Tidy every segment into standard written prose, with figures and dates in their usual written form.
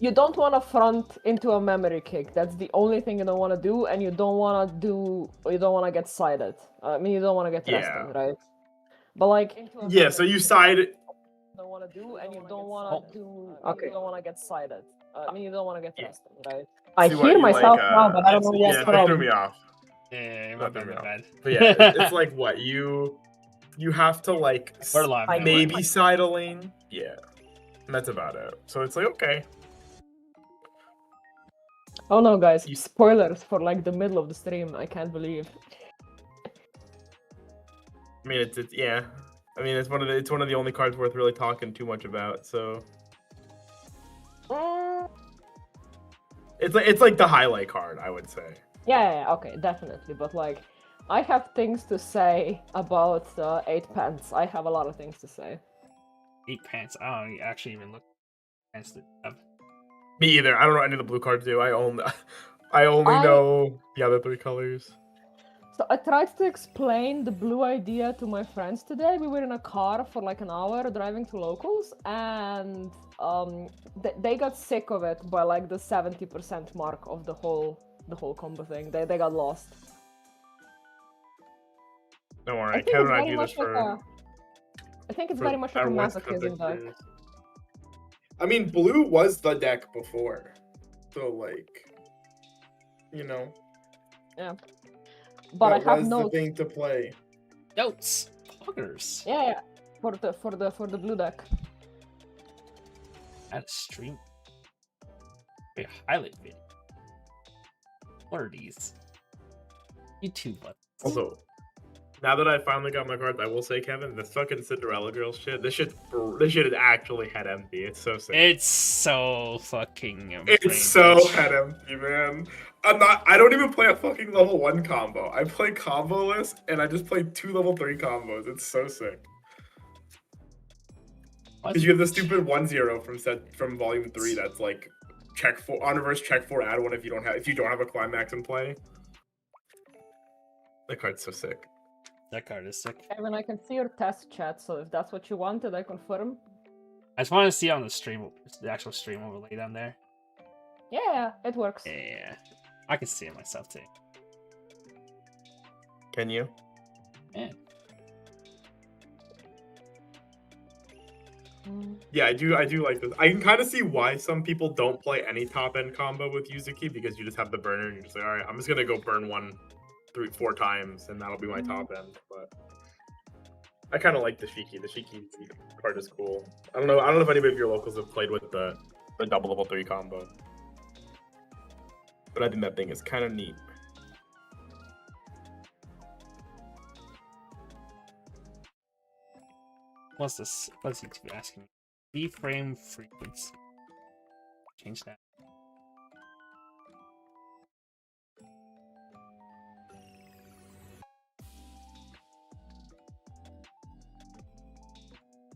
you don't want to front into a memory kick. That's the only thing you don't want to do, and you don't want to get sided. I mean, you don't want to get rested, right? But like, yeah. So you side. Don't want to do, and you don't want to do. Okay. You don't want to get sided. I mean, you don't want to get rested, right? I hear myself now, but I don't know what's the problem. Threw me off. Yeah, my bad. But yeah, it's like what you have to like maybe side a lane. Yeah, and that's about it. So it's like okay. Oh no, guys! Spoilers for like the middle of the stream. I can't believe. I mean, it's yeah. I mean, it's one of the only cards worth really talking too much about. So it's like the highlight card, I would say. Yeah, okay, definitely. But like, I have things to say about 8 pence. I have a lot of things to say. 8 pence. I don't actually even look at pence to have. Me either. I don't know any of the blue cards do. I only know the other 3 colors. So I tried to explain the blue idea to my friends today. We were in a car for like an hour driving to locals, and they got sick of it by like the 70% mark of the whole combo thing. They got lost. Don't worry, Kevin and I do this for... I think it's very much like a masochism deck. I mean, blue was the deck before. So, like, you know. Yeah. But that I have notes. The thing to play. Notes. Poggers. Yeah. For the blue deck. At a stream. A highlight video. What are these? YouTube buttons. Also, now that I finally got my cards, I will say, Kevin, this fucking Cinderella Girl shit. This shit is actually head empty. It's so sick. It's so fucking. It's so head empty, man. I don't even play a fucking level 1 combo. I play combo-less, and I just play 2 level 3 combos. It's so sick. Because you have the stupid 1-0 from volume 3 that's like check 4 on reverse, check 4, add 1 if you don't have a climax in play. That card's so sick. That card is sick. Kevin, I can see your test chat, so if that's what you wanted, I confirm. I just want to see on the stream, the actual stream overlay down there. Yeah, it works. Yeah, I can see it myself too. Can you? Yeah. Yeah, I do like this. I can kind of see why some people don't play any top end combo with Yuzuki, because you just have the burner and you're just like, all right, I'm just gonna go burn 1, 3, 4 times and that'll be my top end. But I kind of like the Shiki. The Shiki card is cool. I don't know if anybody of your locals have played with the double level 3 combo, but I think that thing is kind of neat. What's this? What's he asking? V-frame frequency. Change that.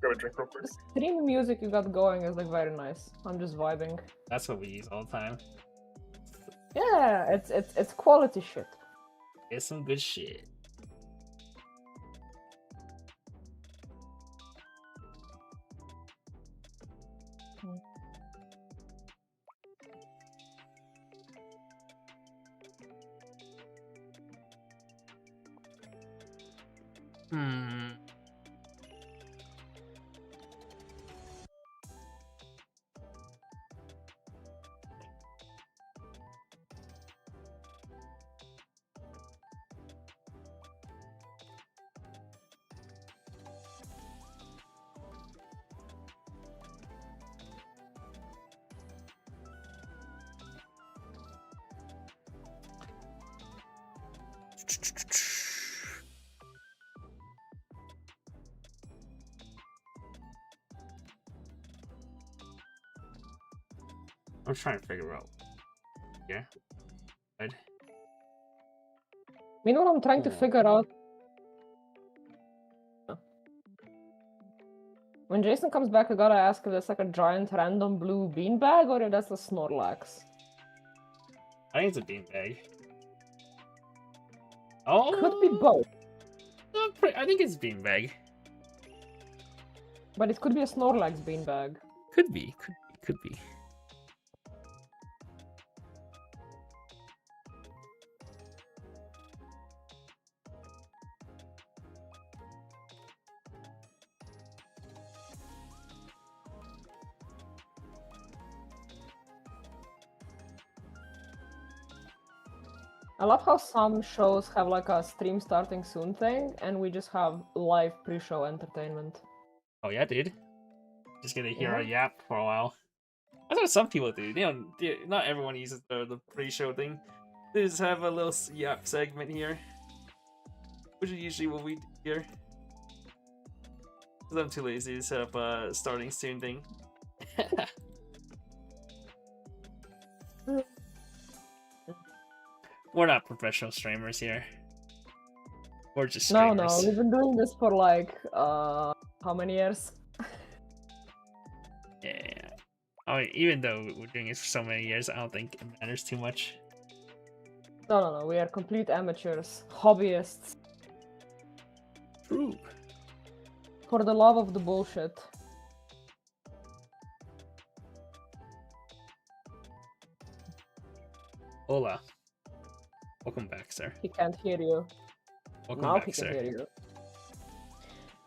Grab a drink real quick. The stream music you got going is like very nice. I'm just vibing. That's what we use all the time. Yeah, it's quality shit. It's some good shit. I'm trying to figure out. Yeah. Right. Meanwhile, I'm trying to figure out. When Jason comes back, I gotta ask if there's like a giant random blue beanbag or if that's a Snorlax. I think it's a beanbag. Oh, could be both. I think it's beanbag. But it could be a Snorlax beanbag. Could be. I love how some shows have like a stream starting soon thing, and we just have live pre-show entertainment. Oh yeah, dude. Just gonna hear Yeah. a yap for a while. That's what some people do. Not everyone uses the pre-show thing. They just have a little yap segment here, which is usually what we do here. Because I'm too lazy to set up a starting soon thing. We're not professional streamers here. We're just No, streamers. we've been doing this for like how many years? Yeah. I mean, even though we're doing it for so many years, I don't think it matters too much. No, we are complete amateurs, hobbyists, True. for the love of the bullshit. Hola. Welcome back, sir. He can't hear you. Welcome Now back, he can sir. hear you.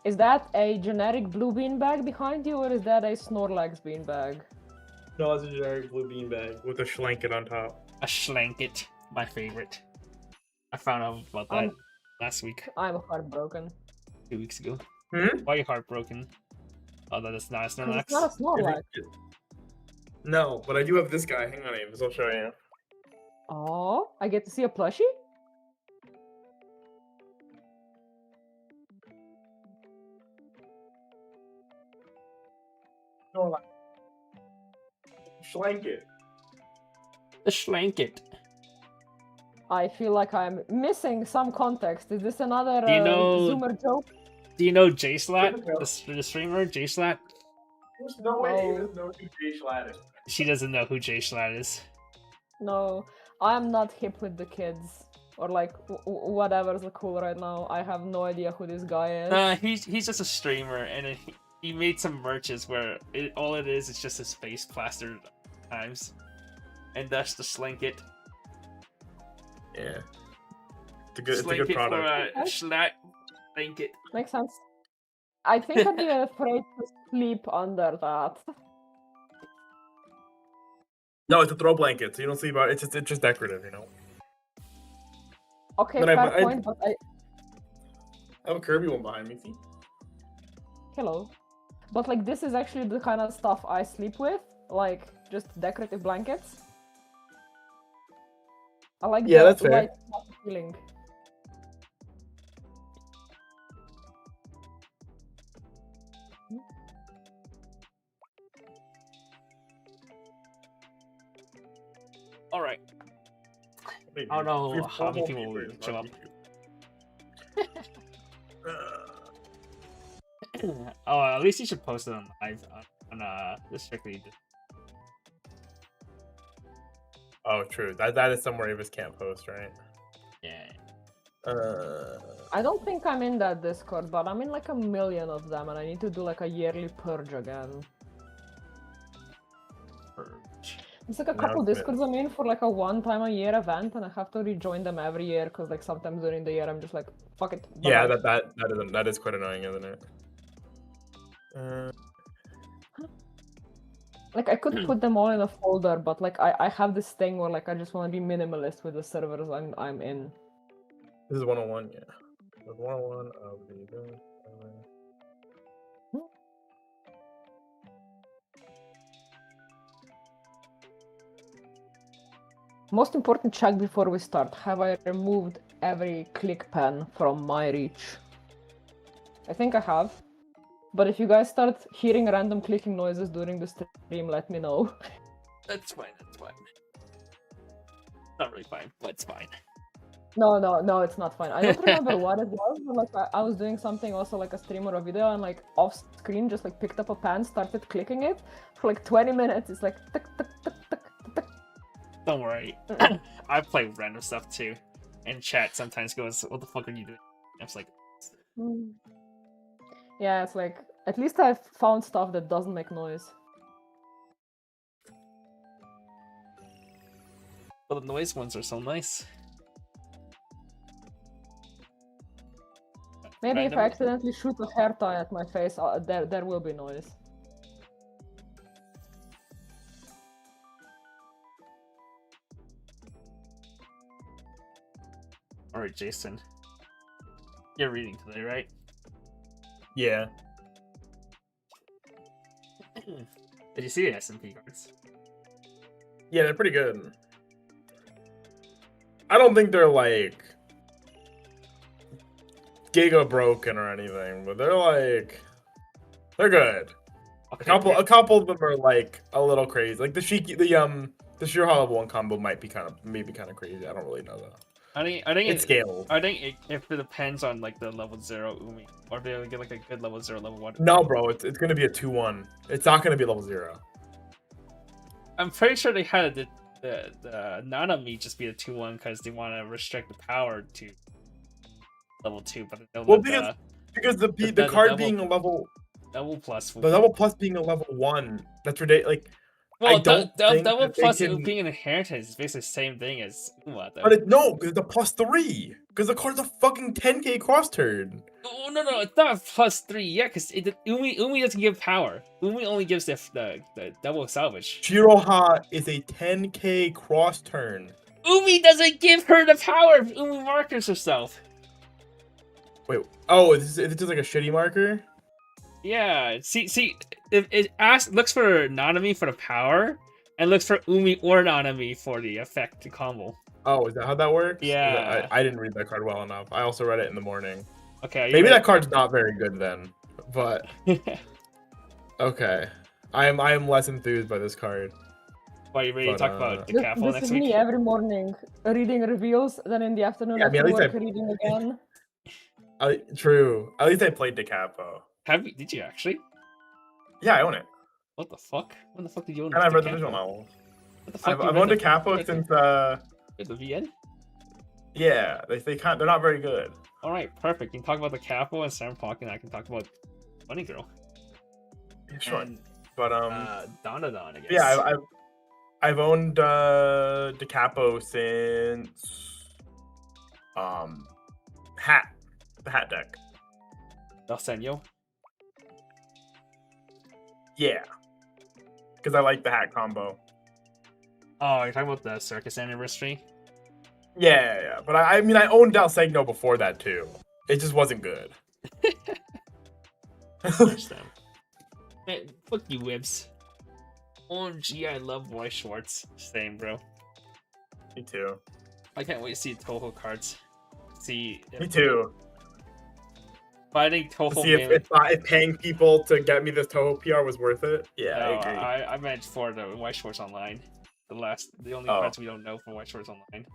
Is that a generic blue bean bag behind you, or is that a Snorlax bean bag? No, it's a generic blue bean bag with a schlanket on top. A schlanket, my favorite. I found out about that last week, I'm heartbroken. 2 weeks ago. Hmm? Why are you heartbroken? Oh, that is not a 'Cause Snorlax. it's not a Snorlax. No, but I do have this guy. Hang on, Ames. I'll show you. Oh, I get to see a plushie? Snorlax. Schlanket. The schlanket. I feel like I'm missing some context. Is this another Do you know- Zoomer joke? Do you know J-Slat? There we go. The streamer, J-Slat? There's no way No. Ames knows who Jay Schlatt is. She doesn't know who J-Slat is. No, I'm not hip with the kids. Or like, whatever's cool right now. I have no idea who this guy is. He's just a streamer, and he made some merches where all it is just his face plastered times. And that's the Slanket. Yeah. It's a good Slanket product. for a Schlatt Blanket. Makes sense. I think I'd be afraid to sleep under that. No, it's a throw blanket, so you don't sleep out. It's just decorative, you know. Okay, But fair I- point, but I... I have a Kirby one behind me. See? Hello. But like, this is actually the kind of stuff I sleep with. Like, just decorative blankets. I like Yeah, the that's fair. light feeling. Alright. Maybe. I don't know We have how many 4 people will viewers show on up. YouTube. Oh, at least you should post it on live on the strictly. Oh, true. That is somewhere Avis can't post, right? Yeah. I don't think I'm in that Discord, but I'm in like a million of them, and I need to do like a yearly purge again. It's like a couple Announcement. Discords I'm in for like a one-time-a-year event, and I have to rejoin them every year because like sometimes during the year I'm just like, fuck it. Yeah, bye-bye. that is quite annoying, isn't it? Like I could put them all in a folder, but like I have this thing where like I just want to be minimalist with the servers I'm in. This is 101, yeah. This is 101 of the. Most important check before we start. Have I removed every click pen from my reach? I think I have. But if you guys start hearing random clicking noises during the stream, let me know. That's fine. Not really fine, but it's fine. No, it's not fine. I don't remember what it was, but like I was doing something also like a stream or a video, and like off screen just like picked up a pen, started clicking it for like 20 minutes. It's like tick tick tick tick tick. Don't worry. I play random stuff too. And chat sometimes goes, "What the fuck are you doing?" I was like, Yeah, it's like at least I've found stuff that doesn't make noise. "Well, the noise ones are so nice." Maybe if I Random- accidentally shoot a hair tie at my face, there will be noise. Alright, Jason. You're reading today, right? Yeah. Did you see the S&P cards? Yeah, they're pretty good. I don't think they're like giga broken or anything, but they're good. Okay, A couple of them are like a little crazy. Like the Sheer Hollow level 1 combo might be kind of crazy. I don't really know though. I think It's scaled. I think if it depends on like the level 0 Umi, or if they get like a good level 0, level 1. No, bro, it's gonna be a 2-1. It's not gonna be level 0. I'm pretty sure they had the Nanami just be a 2-1 because they want to restrict the power to level 2, but because the card being a level plus. The level plus being a level 1, that's ridiculous. Like, Well, I don't think double that they plus can... being an inheritance is basically the same thing as Uma, though. But no, because it's a +3. Because the card's a fucking 10k cross turn. Oh no, it's not +3 yet, because Umi doesn't give power. Umi only gives the double salvage. Shiroha is a 10k cross turn. Umi doesn't give her the power if Umi markers herself. Wait, oh, is it just like a shitty marker? Yeah, see, it looks for Nanami for the power, and looks for Umi or Nanami for the effect to combo. Oh, is that how that works? Yeah. I didn't read that card well enough. I also read it in the morning. Okay. Maybe that card's not very good then, but okay. I am less enthused by this card. Why, you ready to talk about the Capo This next is week? me every morning reading reveals, then in the afternoon after work reading again. True. At least I played DeCapo. Did you actually? Yeah, I own it. What the fuck? When the fuck did you own And I've read the DeCapo? visual novel. What the fuck? I've owned DeCapo since the VN? Yeah, they're not very good. All right, perfect. You can talk about the Capo and Sam Park, and I can talk about Bunny Girl. Yeah, sure. And, but Donadon, I guess. Yeah, I've owned DeCapo since the hat deck. Dalsenyo. Yeah, because I like the hat combo. Oh, you're talking about the Circus Anniversary? Yeah. But I mean, I owned Dalsegno before that too. It just wasn't good. Man, fuck you, Wibs. OMG, I love Weiss Schwarz. Same, bro. Me too. I can't wait to see Toho cards. Me too. But I think Toho. See if paying people to get me this Toho PR was worth it. Yeah, no, I agree. I meant for the Weiss Schwarz Online. The only cards we don't know from Weiss Schwarz Online.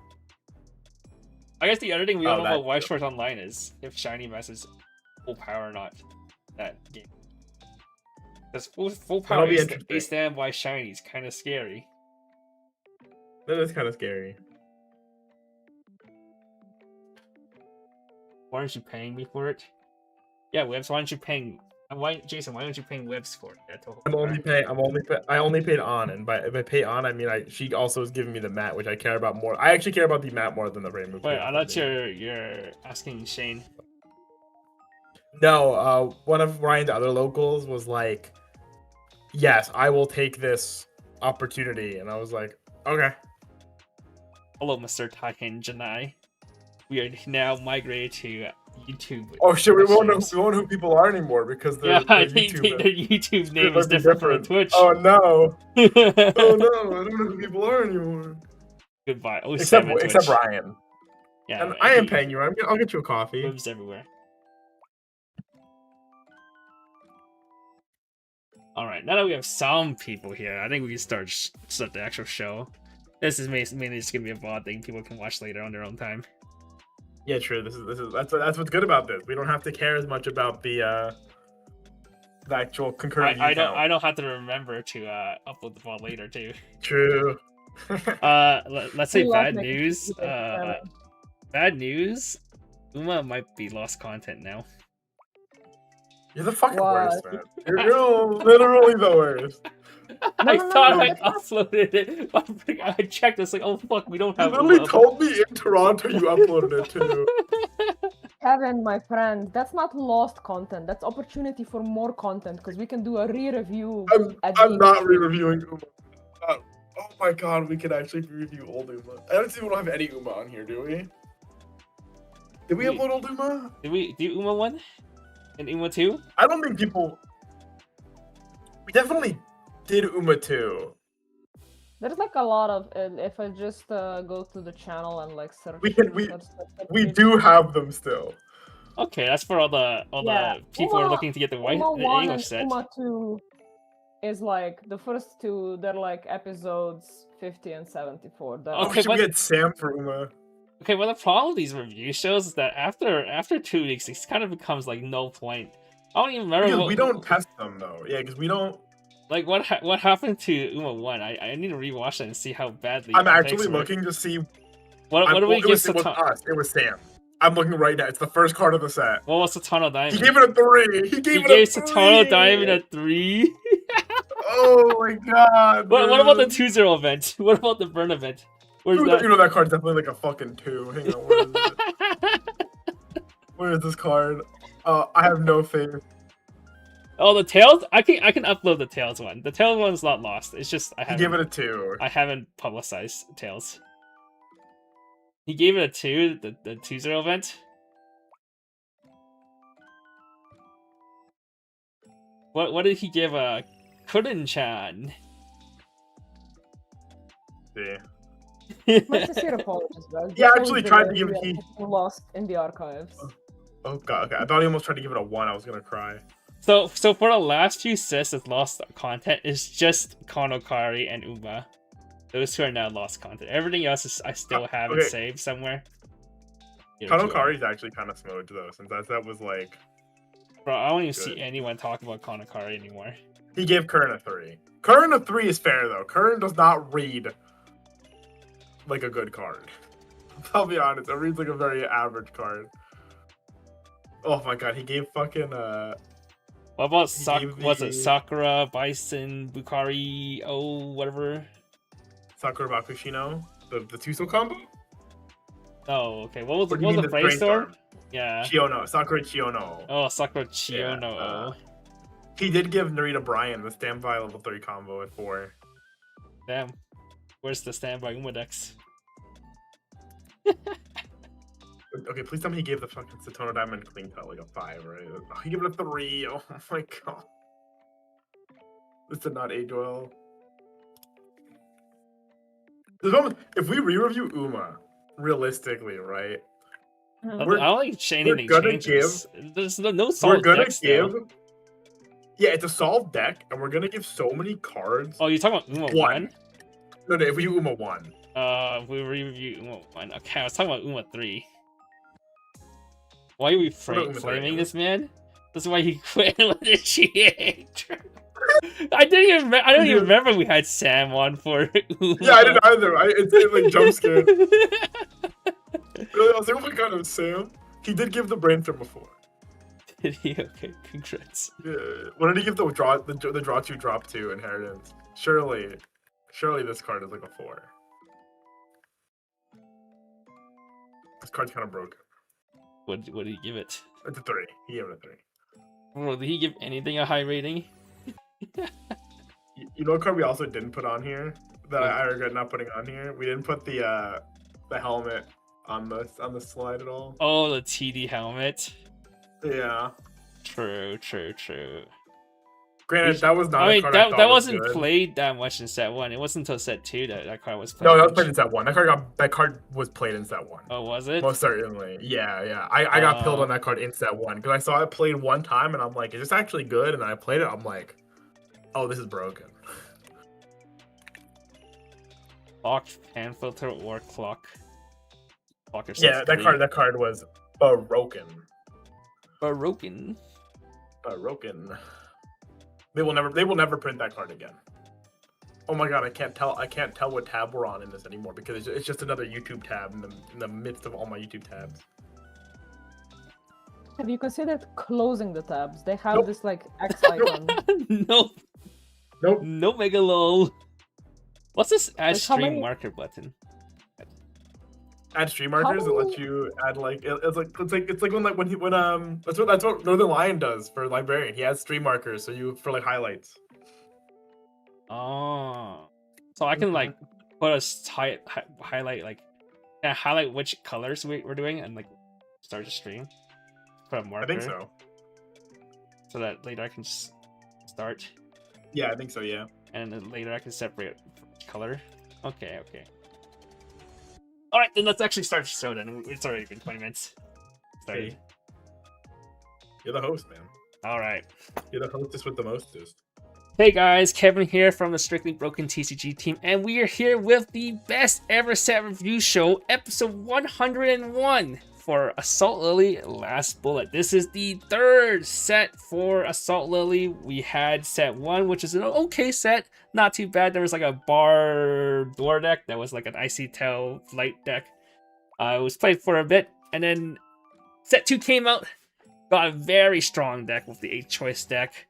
I guess the other thing we don't know about Weiss Schwarz Online is if Shiny messes full power or not that game. Because full power a standby Shiny is kind of scary. That is kind of scary. Why aren't you paying me for it? Yeah, Webs, why aren't you paying? Jason, why aren't you paying Webs for it? I only paid on, and if I pay on, I mean she also is giving me the mat, which I care about more. I actually care about the mat more than the rainbow. Wait, I thought you're asking Shane. No, one of Ryan's other locals was like, "Yes, I will take this opportunity," and I was like, "Okay." Hello, Mr. Taihin Janai. We are now migrated to YouTube. Oh shit, we won't know who people are anymore because their YouTube name is different from Twitch. Oh no. Oh no, I don't know who people are anymore. Goodbye. Except Ryan. Yeah, and I am paying you. I'll get you a coffee. Moves everywhere. All right, now that we have some people here, I think we can start the actual show. This is mainly just gonna be a VOD thing people can watch later on their own time. Yeah, true. That's what's good about this. We don't have to care as much about the actual concurrent. I don't have to remember to upload the VOD later too. True. Let's say bad news. Bad news. Uma might be lost content now. You're the fucking worst, man. You're literally the worst. I thought I uploaded it. I checked. It's like, oh fuck, we don't have. You literally told me in Toronto you uploaded it too. Kevin, my friend, that's not lost content. That's opportunity for more content because we can do a re-review. I'm not re-reviewing Uma. Oh my god, we could actually review old Uma. I don't see we don't have any Uma on here, do we? Did we upload old Uma? Did we do Uma 1 and Uma 2? I don't think people. We definitely did Uma 2. There's like a lot of, if I just go to the channel and like search. We do have them still. Okay, that's for all the people who are looking to get the English set. Uma 2 is like the first two. They're like episodes 50 and 74. Okay, we get Sam for Uma. Okay, well the problem with these review shows is that after 2 weeks, it kind of becomes like no point. I don't even remember. Because we don't test them though. Yeah, because we don't. Like what happened to Uma 1? I need to rewatch it and see how badly. I'm actually looking to see. What do we give Satana? It was Sam. I'm looking right now. It's the first card of the set. What was Satana Diamond? He gave it a 3. He gave Satana Diamond a 3. Oh my god. What about the 2-0 event? What about the burn event? Where's that? You know that card's definitely like a fucking 2. Hang on, where is it? Where is this card? I have no faith. Oh, the Tails? I can upload the Tails one. The Tails one's not lost. It's just He gave it a 2. I haven't publicized Tails. He gave it a 2, the 2-0 event. What did he give a Kurin-chan? Yeah. My sincere apologies, guys. Yeah, I actually tried to give it. Lost in the archives. Oh god, okay. I thought he almost tried to give it a 1. I was gonna cry. So for the last few sets of lost content, it's just Konokari and Uma. Those two are now lost content. Everything else is I still have it saved somewhere. Konokari is actually kind of smooth though, since that was like. Bro, I don't even see anyone talk about Konokari anymore. He gave Curran a 3. Curran a 3 is fair though. Curran does not read like a good card. I'll be honest, it reads like a very average card. Oh my god, he gave fucking What about Sakura, Bison, Bukari, whatever? Sakura Bakushino? The Tuso combo? Oh, okay. What was the brainstorm? Yeah. Chiono. Sakura Chiono. Oh, Sakura Chiono. Yeah, he did give Narita Bryan the standby level 3 combo at 4. Damn. Where's the standby Uma Dex? Okay, please tell me he gave the fucking Satono Diamond Clean Cut like a 5, right? Oh, he gave it a 3. Oh my god. This did not age well. If we re-review Uma, realistically, right? I don't think anything changes. There's no solid decks, Yeah, it's a solved deck, and we're gonna give so many cards. Oh, you're talking about Uma 1? No, if we do Uma 1. If we review Uma 1. Okay, I was talking about Uma 3. Why are we flaming this man? That's why he quit with the GH. I don't even remember we had Sam on for Uma. Yeah, I didn't either. It like jump scared. Really, I was like, oh my god, it was Sam. He did give the brainstorm before. Did he? Okay, congrats. Yeah. What did he give the draw 2 drop 2 inheritance? Surely this card is like a 4. This card's kind of broken. What did he give it? It's a 3. He gave it a 3. Bro, did he give anything a high rating? You know what card we also didn't put on here that I regret not putting on here? We didn't put the helmet on the slide at all. Oh, the TD helmet. Yeah. True. Granted, that was not. I mean, a card that wasn't played that much in set 1. It wasn't until set 2 that card was played. No, that was played in set 1. That card was played in set 1. Oh, was it? Most certainly. Yeah. I got pilled on that card in set 1 because I saw it played one time and I'm like, is this actually good? And then I played it. I'm like, oh, this is broken. Locked hand filter or clock. Yeah, that card was broken. Broken. They will never print that card again. Oh my god, I can't tell what tab we're on in this anymore because it's just another YouTube tab in the midst of all my YouTube tabs. Have you considered closing the tabs? They have this like X icon. Nope. No mega lol. What's this add stream marker button? Add stream markers. It lets you add like it's like when that's what Northern Lion does for Librarian. He adds stream markers for like highlights. Oh, so I can like put a highlight highlight which colors we're doing and like start the stream. Put a marker. I think so. So that later I can just start. Yeah, I think so. Yeah. And then later I can separate color. Okay. All right, then let's actually start the show. Then it's already been 20 minutes. Started. Hey. You're the host, man. All right. You're the hostess with the mostest. Hey guys, Kevin here from the Strictly Broken TCG team, and we are here with the best ever set review show, episode 101 for Assault Lily Last Bullet. This is the third set for Assault Lily. We had set 1, which is an okay set, not too bad. There was like a bar door deck that was like an Icy Tail flight deck. It was played for a bit, and then set 2 came out, got a very strong deck with the 8 choice deck.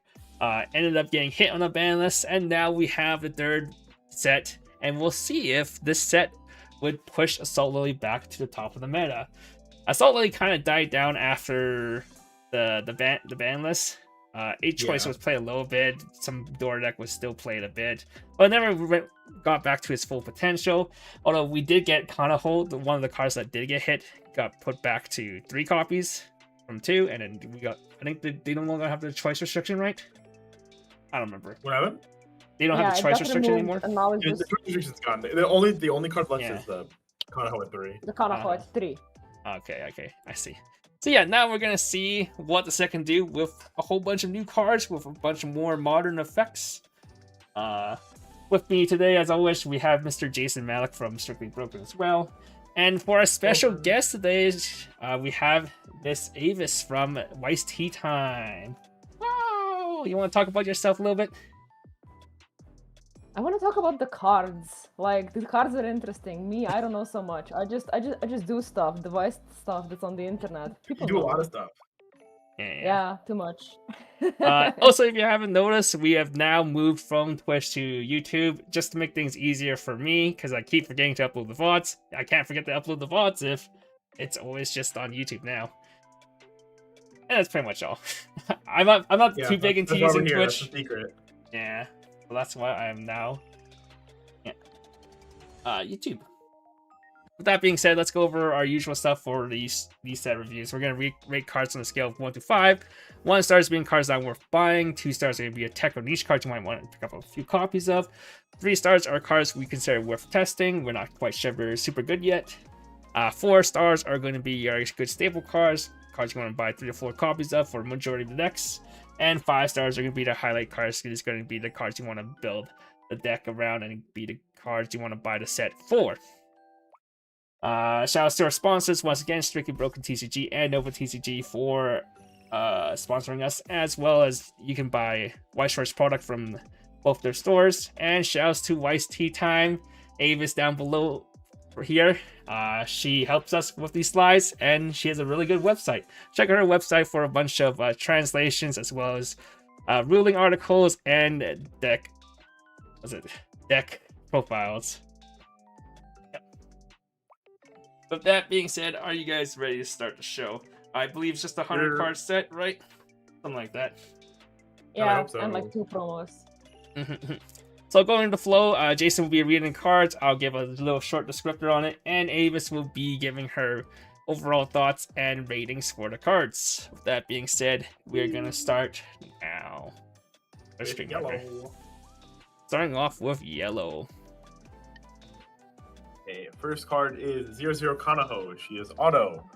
Ended up getting hit on the ban list, and now we have the third set, and we'll see if this set would push Assault Lily back to the top of the meta. Assault Lily kind of died down after the ban list. 8 choice was played a little bit, some door deck was still played a bit, but never got back to its full potential. Although we did get Kanaho, one of the cards that did get hit, got put back to 3 copies from 2, and then we got, I think they no longer have the choice restriction, right? I don't remember. What happened? They don't have the choice restriction anymore? And now The choice restriction's gone. The only card left is the Kanaho at 3. The Kanaho at 3. Okay, I see. So yeah, now we're gonna see what the set can do with a whole bunch of new cards, with a bunch of more modern effects. With me today, as always, we have Mr. Jason Malik from Strictly Broken as well. And for our special guest today, we have Miss Avis from Weiss Tea Time. You want to talk about yourself a little bit? I want to talk about the cards. Like, the cards are interesting. Me, I don't know so much. I just do stuff, device stuff that's on the internet. People You do a know. lot of stuff. Yeah, too much. Also, if you haven't noticed, we have now moved from Twitch to YouTube just to make things easier for me, because I keep forgetting to upload the VODs. I can't forget to upload the VODs if it's always just on YouTube now. And that's pretty much all. I'm not too big into using Twitch. That's the secret. Yeah, well, that's why I am now. YouTube. With that being said, let's go over our usual stuff for these set reviews. We're gonna rate cards on a scale of 1 to 5. 1 star being cards that are worth buying. 2 stars are gonna be a tech or niche card you might want to pick up a few copies of. 3 stars are cards we consider worth testing. We're not quite sure they're super good yet. 4 stars are going to be your good staple cards you want to buy 3 to 4 copies of for the majority of the decks. And 5 stars are going to be the highlight cards. It's going to be the cards you want to build the deck around and be the cards you want to buy the set for. Shout out to our sponsors once again, Strictly Broken TCG and Nova TCG for sponsoring us, as well as you can buy Weiss Schwarz product from both their stores. And shout outs to Weiss Tea Time, Avis down below here. She helps us with these slides, and she has a really good website. Check out her website for a bunch of translations, as well as ruling articles and deck profiles. Yep. With that being said, are you guys ready to start the show? I believe it's just a 100 card set, right? Something like that. Yeah, so. and like 2 promos. So going to the flow, Jason will be reading cards. I'll give a little short descriptor on it, and Avis will be giving her overall thoughts and ratings for the cards. With that being said, we're gonna start now. Starting off with yellow. Okay, first card is 0-0 Kanaho. She is auto.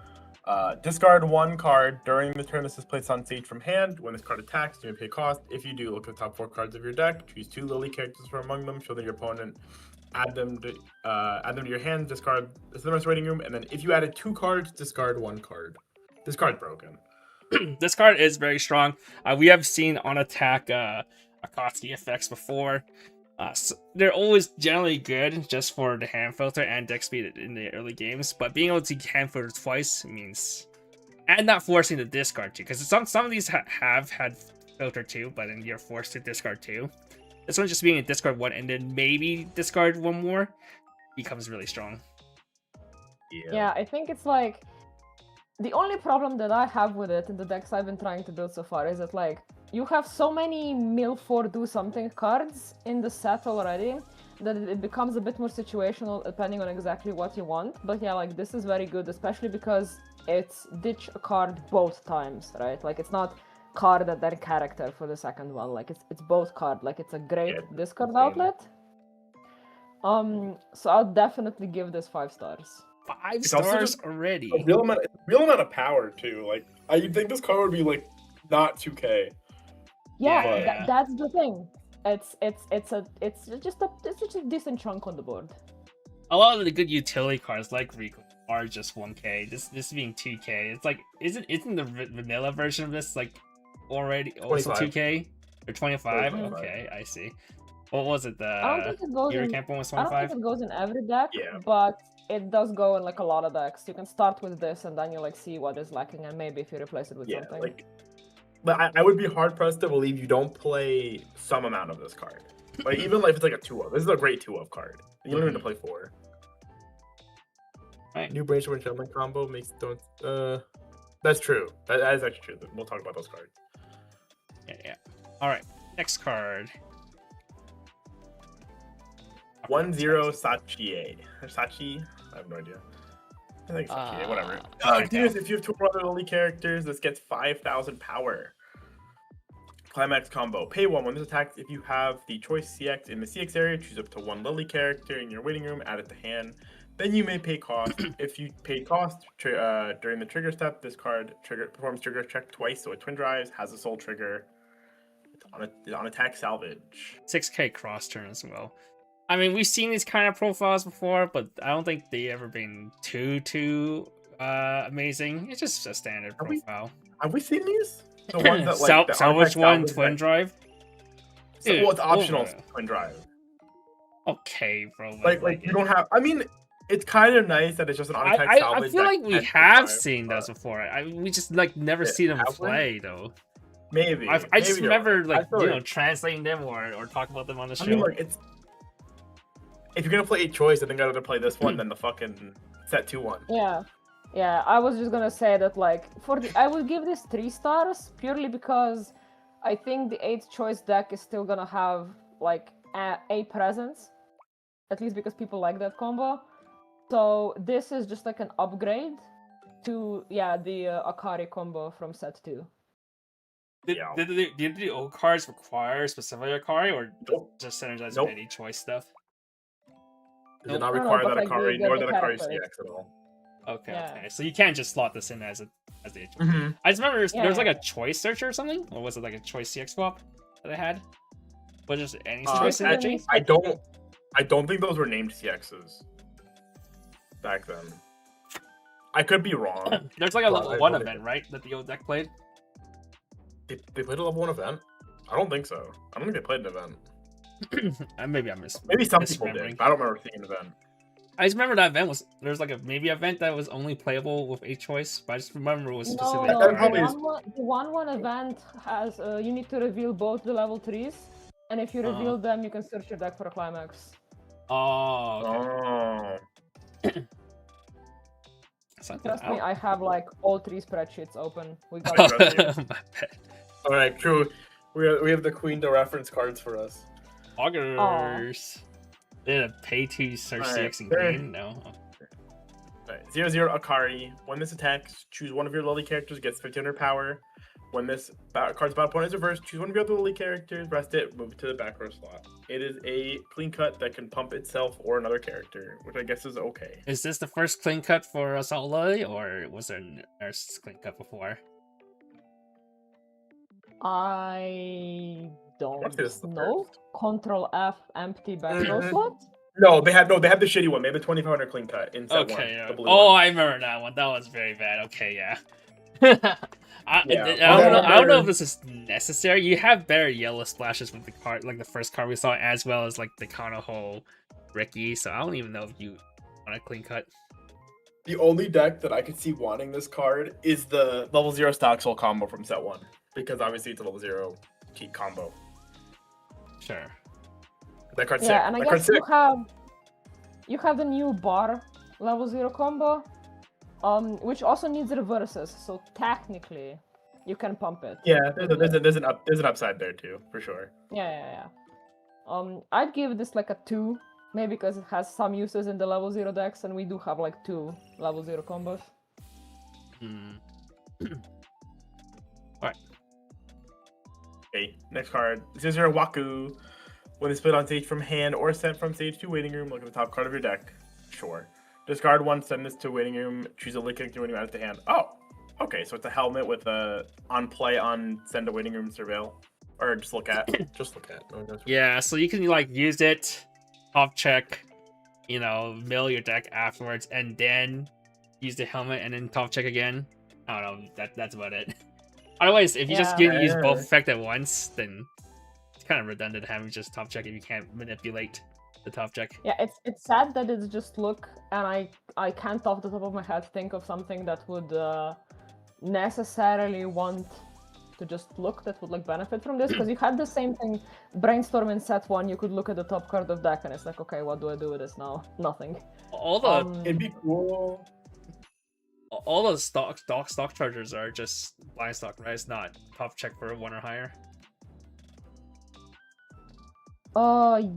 Discard 1 card during the turn this is placed on stage from hand. When this card attacks, you may pay cost. If you do, look at the top 4 cards of your deck. Choose 2 Lily characters from among them. Show that your opponent. Add them to your hand. Discard the rest waiting room. And then if you added 2 cards, discard 1 card. This card's broken. This card is very strong. We have seen on attack Akatsuki effects before. So they're always generally good just for the hand filter and deck speed in the early games, but being able to hand filter twice means, and not forcing the discard too, because some of these have had filter 2, but then you're forced to discard 2. This one just being a discard 1 and then maybe discard 1 more becomes really strong. Yeah, I think it's like the only problem that I have with it in the decks I've been trying to build so far is that like you have so many mill for do something cards in the set already that it becomes a bit more situational depending on exactly what you want. But yeah, like this is very good, especially because it's ditch a card both times, right? Like it's not card and then character for the second one. Like it's both card. Like it's a great discard outlet. So I'll definitely give this 5 stars. 5 stars already. A real amount of power too. Like I think this card would be like not 2K. Yeah, that's the thing. It's just a decent chunk on the board. A lot of the good utility cards like Rico are just 1K. This being 2K. It's like isn't the vanilla version of this like already also 2K or 25? Okay, I see. What was it? I don't think it goes in. Camp one was I 25. don't think it goes in every deck, but it does go in like a lot of decks. You can start with this and then you like see what is lacking, and maybe if you replace it with something. But I would be hard pressed to believe you don't play some amount of this card. Like even like if it's like a 2-of. This is a great 2-of card. You don't even have to play 4. Right. New Brainstorm and Gentleman combo makes that's true. That is actually true. We'll talk about those cards. Yeah. Alright. Next card. 1-0 Sachi. Sachi? I have no idea. I think Sachi, whatever. If you have 2 other Lily characters, this gets 5,000 power. Climax combo. Pay 1 when this attacks. If you have the choice CX in the CX area, choose up to 1 Lily character in your waiting room, add it to hand. Then you may pay cost. If you pay cost during the trigger step, this card performs trigger check twice, so it twin drives, has a soul trigger. It's on attack salvage. 6K cross turn as well. I mean, we've seen these kind of profiles before, but I don't think they ever been too amazing. It's just a standard profile. Have we seen these? The ones that like salvage one, twin drive. Dude, well, it's optional twin drive. Okay, bro. Like you don't have. I mean, it's kind of nice that it's just an on-attack salvage. I feel like we have seen those before. We just like never see them play though. Maybe. I just remember like translating them or talking about them on the show. I mean, like it's. If you're gonna play a choice, I think I'd rather play this one than the fucking set 2-1. Yeah. I was just gonna say that like I would give this 3 stars purely because I think the 8th choice deck is still gonna have like a presence, at least because people like that combo. So this is just like an upgrade to the Akari combo from set 2. Did the old cards require specific Akari or just synergize with any choice stuff? Does not require that Akari nor that Akari CX at all. Okay. So you can't just slot this in as the choice. I just remember there was like a choice searcher or something, or was it like a choice CX swap that I had? Was just any choice synergy? I don't think those were named CXs back then. I could be wrong. There's like a level 1 event, right? That the old deck played. They played a level 1 event? I don't think so. I don't think they played an event. Maybe I missed. Maybe some people did. But I don't remember seeing an event. I just remember that event there's like a maybe event that was only playable with a choice, but I just remember it was specific. No, the 1-1 event has you need to reveal both the level 3s, and if you reveal them, you can search your deck for a climax. Trust me, I have like all 3 spreadsheets open. We got All right, true. We have the queen to reference cards for us. Augers. Did a pay to search CX in green? No. Alright, 0-0 Akari. When this attacks, choose one of your Lily characters, gets 1500 power. When this card's battle opponent is reversed, choose one of your other Lily characters, rest it, move it to the back row slot. It is a clean cut that can pump itself or another character, which I guess is okay. Is this the first clean cut for Assault Lily, or was there a clean cut before? I don't know. Control F, empty back row slot? No, they had the shitty one. They had the 2500 clean cut in set 1. The blue one. I remember that one. That was very bad. Okay, yeah. I don't know if this is necessary. You have better yellow splashes with the card, like the first card we saw, as well as like the Kanaho Ricky. So I don't even know if you want a clean cut. The only deck that I could see wanting this card is the level 0 Stock Soul combo from set 1, because obviously it's a level 0 key combo. Sure. That card's sick. Yeah, and I guess you have the new bar level 0 combo, which also needs reverses. So technically, you can pump it. Yeah, there's an upside there too, for sure. Yeah. I'd give this like a 2, maybe because it has some uses in the level 0 decks, and we do have like 2 level 0 combos. Alright. Okay, next card. Scissor Waku. When it's put on stage from hand or sent from stage to waiting room, look at the top card of your deck. Sure. Discard one, send this to waiting room, choose a link character when you add it to hand. Oh, okay, so it's a helmet with a on play on send to waiting room surveil. Or just look at. Just look at. Yeah, so you can like use it, top check, mill your deck afterwards, and then use the helmet and then top check again. I don't know, that's about it. Otherwise, if you just use both effect at once, then it's kind of redundant having just top check if you can't manipulate the top check. Yeah, it's sad that it's just look, and I can't off the top of my head think of something that would necessarily want to just look that would like benefit from this, because you had the same thing brainstorm in set 1. You could look at the top card of deck and it's like, okay, what do I do with this now? Nothing. All the it'd be cool. All the stock chargers are just blind stock, right? It's not top check for 1 or higher.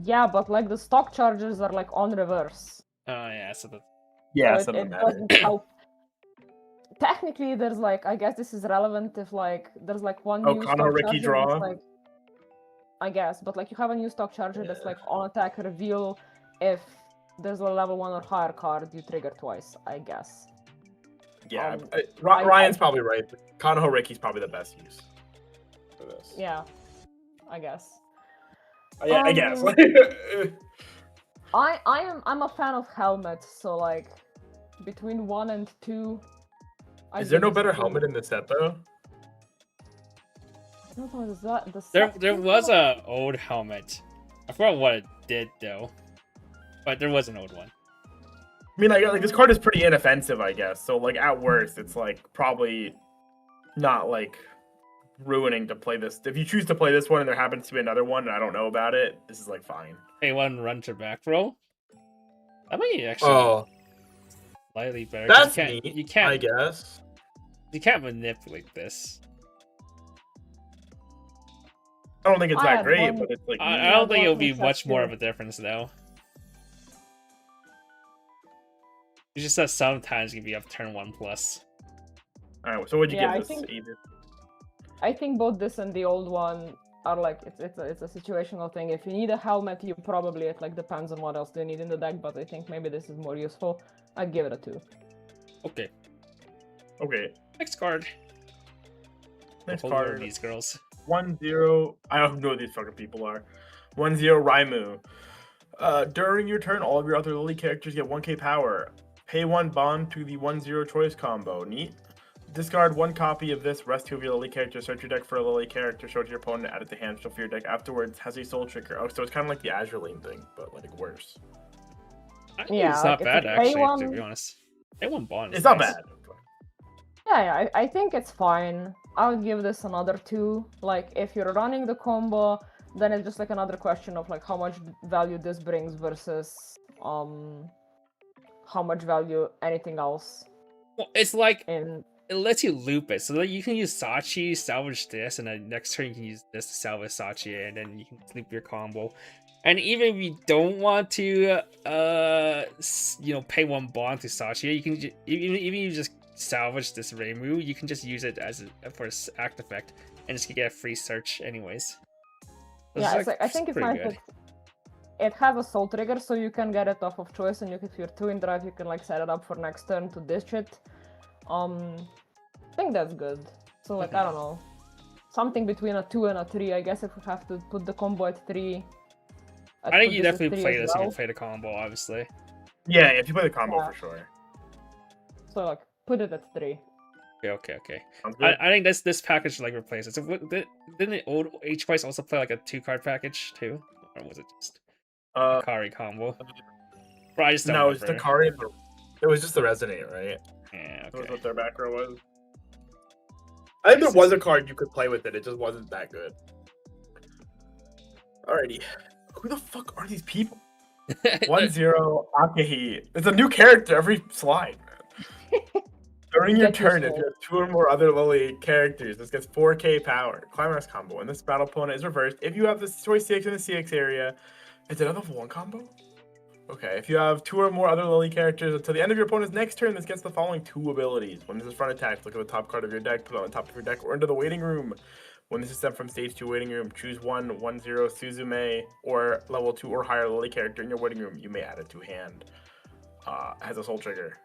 Yeah, but like the stock chargers are like on reverse. Oh yeah, so that. Yeah, so it doesn't help. Technically, there's like, I guess this is relevant if like there's like one new stock Ricky charger draw. that's, like, I guess, but like you have a new stock charger that's like on attack reveal. If there's a level 1 or higher card, you trigger twice, I guess. Yeah, Ryan's probably right. Konoha Ricky's probably the best use for this. Yeah, I guess. Yeah, I guess. I'm a fan of helmets, so like between 1 and 2. Is there no better helmet in the set though? I don't know, is that the set There was a old helmet. I forgot what it did though, but there was an old one. I mean, like this card is pretty inoffensive, I guess. So like at worst, it's like probably not like ruining to play this. If you choose to play this one and there happens to be another one and I don't know about it, this is like fine. Hey, one run to back row. That might actually slightly better. That's you can't. I guess you can't manipulate this. I don't think it's that great, but it's like I don't think it'll be much more of a difference though. It's just that sometimes you can be up turn 1+. Alright, so what'd you give this? I think both this and the old one are like it's a situational thing. If you need a helmet, you probably, it like depends on what else you need in the deck, but I think maybe this is more useful. I'd give it a 2. Okay. Next card. card. These girls. 1-0. I don't know who these fucking people are. 1-0 Raimu. During your turn, all of your other Lily characters get 1k power. Pay 1 bond to the 1-0 choice combo. Neat. Discard 1 copy of this, rest 2 of your Lily characters, search your deck for a Lily character, show it to your opponent, add it to hand, shuffle your deck afterwards, has a soul trigger. Oh, so it's kind of like the Azurine thing, but like worse. I think it's not bad actually, to be honest. A1 bond. It's not bad. Yeah, I think it's fine. I would give this another 2. Like, if you're running the combo, then it's just like another question of like how much value this brings versus how much value anything else. Well, it's like it lets you loop it, so that you can use Sachi, salvage this, and then next turn you can use this to salvage Sachi, and then you can loop your combo. And even if you don't want to, pay 1 bond to Sachi, you can even you just salvage this Reimu, you can just use it as for act effect, and just get a free search anyways. Yeah, it's like, I think it's nice. It has a soul trigger, so you can get it off of choice, and if you're 2 in drive, you can like set it up for next turn to ditch it. I think that's good. So like, I don't know, something between a 2 and a 3. I guess if we have to put the combo at 3. I think you definitely play this when you play the combo, obviously. Yeah, if you play the combo for sure. So like, put it at 3. Okay. I think this package like replaces. So didn't the old H-Weiss also play like a 2-card package too, or was it just Akari combo? Bro, I just don't it's the Akari. It was just the Resonate, right? Yeah, okay. That was what their back row was. I think there was a card you could play with it. It just wasn't that good. Alrighty, who the fuck are these people? 1-0 Akahi. It's a new character every slide. During your turn, if you have 2 or more other Lily characters, this gets 4k power. Climax combo. And this battle opponent is reversed. If you have the choice CX in the CX area, it's another level 1 combo? Okay, if you have 2 or more other Lily characters until the end of your opponent's next turn, this gets the following 2 abilities. When this is front attack, look at the top card of your deck, put it on the top of your deck, or into the waiting room. When this is sent from stage 2 waiting room, choose 1 1/0 Suzume or level 2 or higher Lily character in your waiting room. You may add it to hand. Has a soul trigger.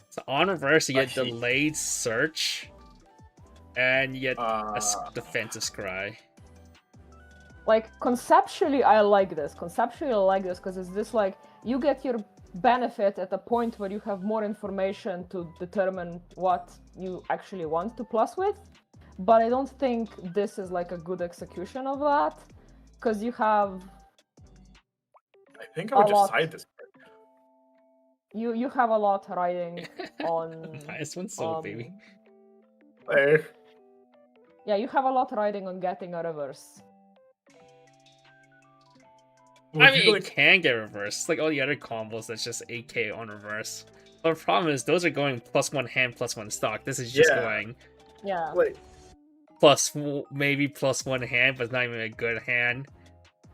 So on reverse, you get delayed search, and you get a defensive scry. Like, conceptually, I like this. Because it's this, like, you get your benefit at a point where you have more information to determine what you actually want to plus with. But I don't think this is, like, a good execution of that. Because you have... I think I would just side this card. You have a lot riding on... Nice one, soul, baby. There. Yeah, you have a lot riding on getting a reverse. I mean, it can get reversed. Like all the other combos, that's just 8k on reverse. But the problem is, those are going +1 hand, +1 stock. This is just going... Yeah. Wait. Maybe +1 hand, but it's not even a good hand.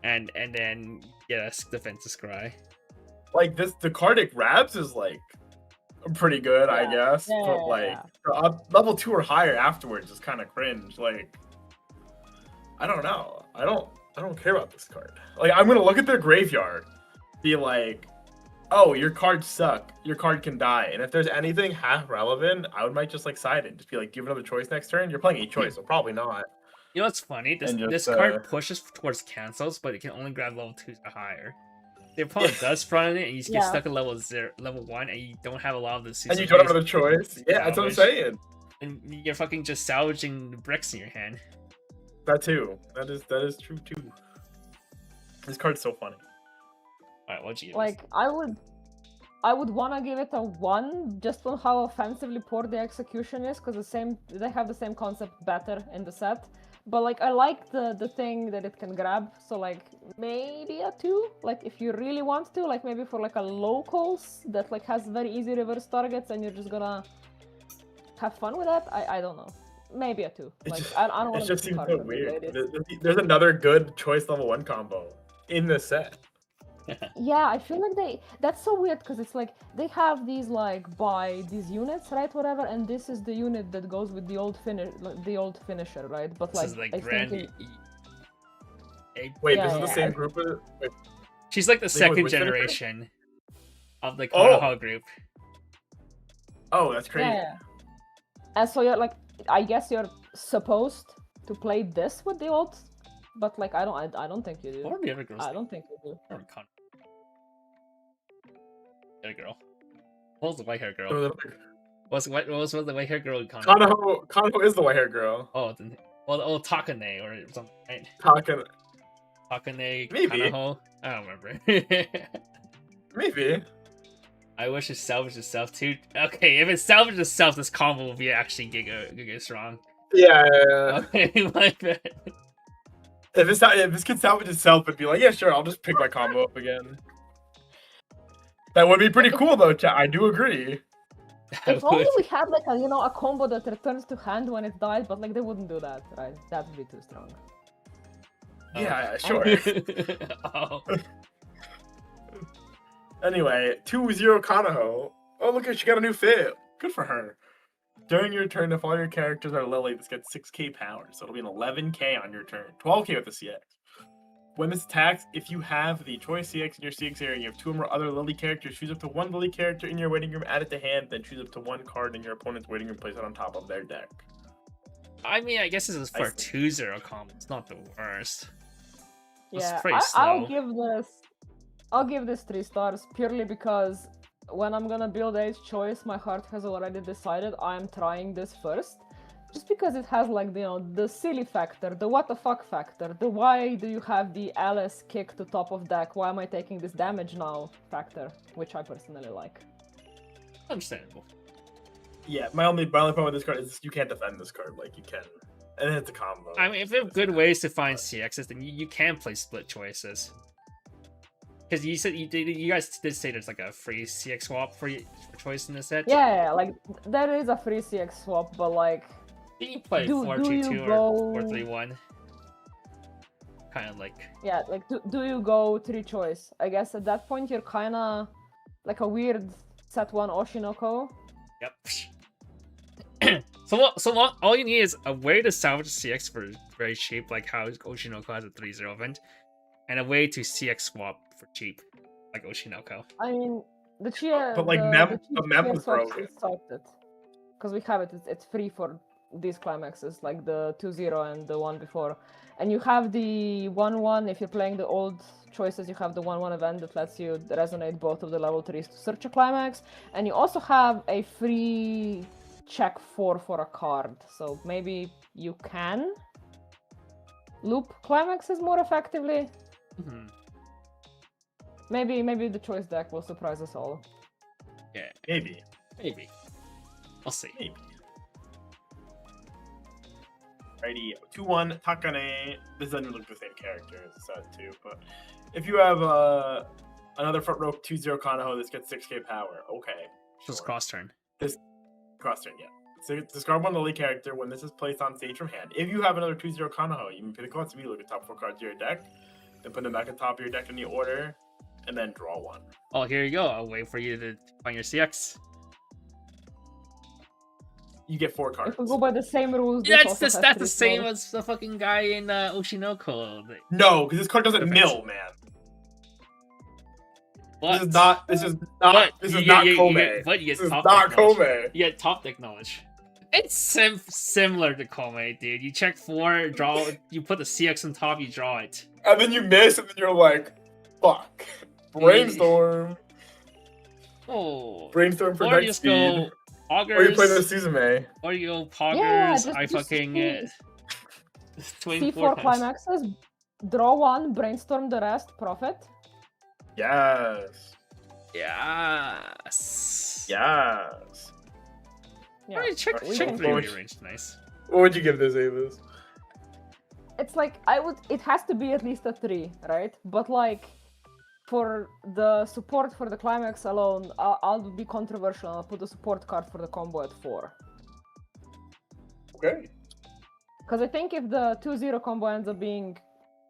And then get a defensive scry. Like, the card it grabs is, like, pretty good, I guess. Yeah, but, like, level 2 or higher afterwards is kind of cringe. Like, I don't know. I don't care about this card. Like, I'm gonna look at their graveyard, be like, oh, your cards suck. Your card can die. And if there's anything half relevant, I might just like side it. Just be like, give another choice next turn. You're playing a choice, so probably not. You know what's funny? This card pushes towards cancels, but it can only grab level 2 or higher. The opponent does front it, and you get stuck at level 1, and you don't have a lot of the and you don't have another choice. Yeah, that's what I'm saying. And you're fucking just salvaging the bricks in your hand. That too. That is true too. This card's so funny. Alright, what'd you give Like, I would wanna give it a 1 just on how offensively poor the execution is, because they have the same concept better in the set. But like, I like the thing that it can grab, so like maybe a 2. Like, if you really want to, like maybe for like a locals that like has very easy reverse targets, and you're just gonna have fun with that. I don't know. Maybe a 2. Like, I don't want to. It just seems so weird. There's another good choice level 1 combo in the set. Yeah, I feel like that's so weird, because it's like they have these like buy these units, right, whatever, and this is the unit that goes with the old finisher, right? But this like, is like wait, this is the same group of... Wait. She's like the second generation of the Konoha group. Oh, that's crazy. Yeah. And so you're like, I guess you're supposed to play this with the old, but like I don't think you do. What are the other girls? I don't think you do. The other girl. What was the white hair girl? What was the white hair girl in Konoha? Konoha is the white hair girl. Oh, Takane or something, right? Takane, maybe. Konoha? I don't remember. Maybe. I wish it salvaged itself too. Okay, if it salvaged itself, this combo will be actually giga strong. Yeah. Okay, my bad. If this could salvage itself, it'd be like, yeah, sure, I'll just pick my combo up again. That would be pretty cool, though, chat. I do agree. If only we had like a combo that returns to hand when it dies, but like they wouldn't do that, right? That would be too strong. Yeah, sure. Oh. Anyway, 2-0 Konoha. Oh, look, she got a new fit. Good for her. During your turn, if all your characters are Lily, this gets 6k power, so it'll be an 11k on your turn. 12k with the CX. When this attacks, if you have the choice CX in your CX area and you have 2 or more other Lily characters, choose up to 1 Lily character in your waiting room, add it to hand, then choose up to 1 card in your opponent's waiting room, place it on top of their deck. I mean, I guess this is for a 2-0 combo. It's not the worst. Yeah, I'll give this 3 stars purely because when I'm gonna build Age choice, my heart has already decided I'm trying this first. Just because it has like the silly factor, the what the fuck factor, the why do you have the Alice kick to top of deck, why am I taking this damage now factor, which I personally like. Understandable. Yeah, my only problem with this card is you can't defend this card like you can. And it's a combo. I mean, if there are good ways to find CXs, then you can play split choices. Because you said you guys did say there's like a free CX swap for choice in this set. Yeah, like there is a free CX swap, but like you play 4-2-2 or 4-3-1. kind of like. Yeah, like do you go 3 choice? I guess at that point you're kind of like a weird set 1 Oshinoko. Yep. So all you need is a way to salvage CX for very cheap, like how Oshinoko has a 3-0 event, and a way to CX swap for cheap, like Oshinoko. I mean, the Chia, But like the Mem Chia was swaps broken. stopped it because we have it. It's free for these climaxes, like the 2-0 and the one before. And you have the 1-1 if you're playing the old choices. You have the 1-1 event that lets you resonate both of the level 3s to search a climax, and you also have a free check 4 for a card. So maybe you can loop climaxes more effectively. Mm-hmm. Maybe the choice deck will surprise us all. Yeah, Maybe. I'll see. Maybe. Righty, 2-1 Takane. This doesn't look the same character as the set 2, but if you have another front row 2-0 Kanaho, this gets 6k power. Okay. Just cross turn. This cross turn, yeah. So discard one lily character when this is placed on stage from hand. If you have another 2-0 Kanaho, you can pay the cost immediately. Look at top 4 cards of your deck, then put them back on top of your deck in the order, and then draw one. Oh, here you go. I'll wait for you to find your CX. You get 4 cards. If we go by the same rules, Yeah, this also has that's the 3 same spells. as the fucking guy in Oshinoko. No, because this card doesn't Perfect. mill, man. What? This is not Kome. But you get This is top not deck knowledge. Kome. You get top deck knowledge. It's similar to Kome, dude. You check 4, draw. You put the CX on top, you draw it. And then you miss, and then you're like, fuck. Brainstorm. Oh. Brainstorm for Or deck you just speed. go Poggers. Or you play the Suzume. Or you go Poggers. Yeah, just fucking twin C4 4 times. climaxes, draw 1, brainstorm the rest, profit. Yes. Yes. Yes. Yeah, Alright, check we 3 can- rearranged. Nice. What would you give this, Avis? It's like it has to be at least a 3, right? But like for the support for the climax alone, I'll be controversial. I'll put the support card for the combo at 4. Okay. Because I think if the 2-0 combo ends up being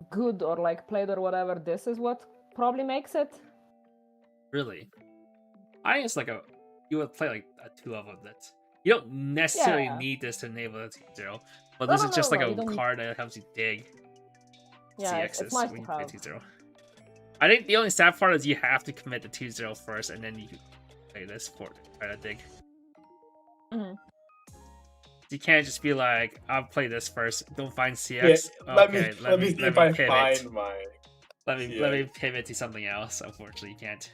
good or like played or whatever, this is what probably makes it. Really? I think it's like you would play like a 2 of them. You don't necessarily Yeah. need this to enable the 2-0, but No, this no, is just no, like you a don't- card that helps you dig Yeah, CXs it's nice when to you play have. 2-0. I think the only sad part is you have to commit the 2-0 first, and then you can play this for try to dig. Mhm. You can't just be like, I'll play this first. Don't find CX. Yeah, Okay, let me see if I pivot. find my. Let me pivot to something else. Unfortunately, you can't.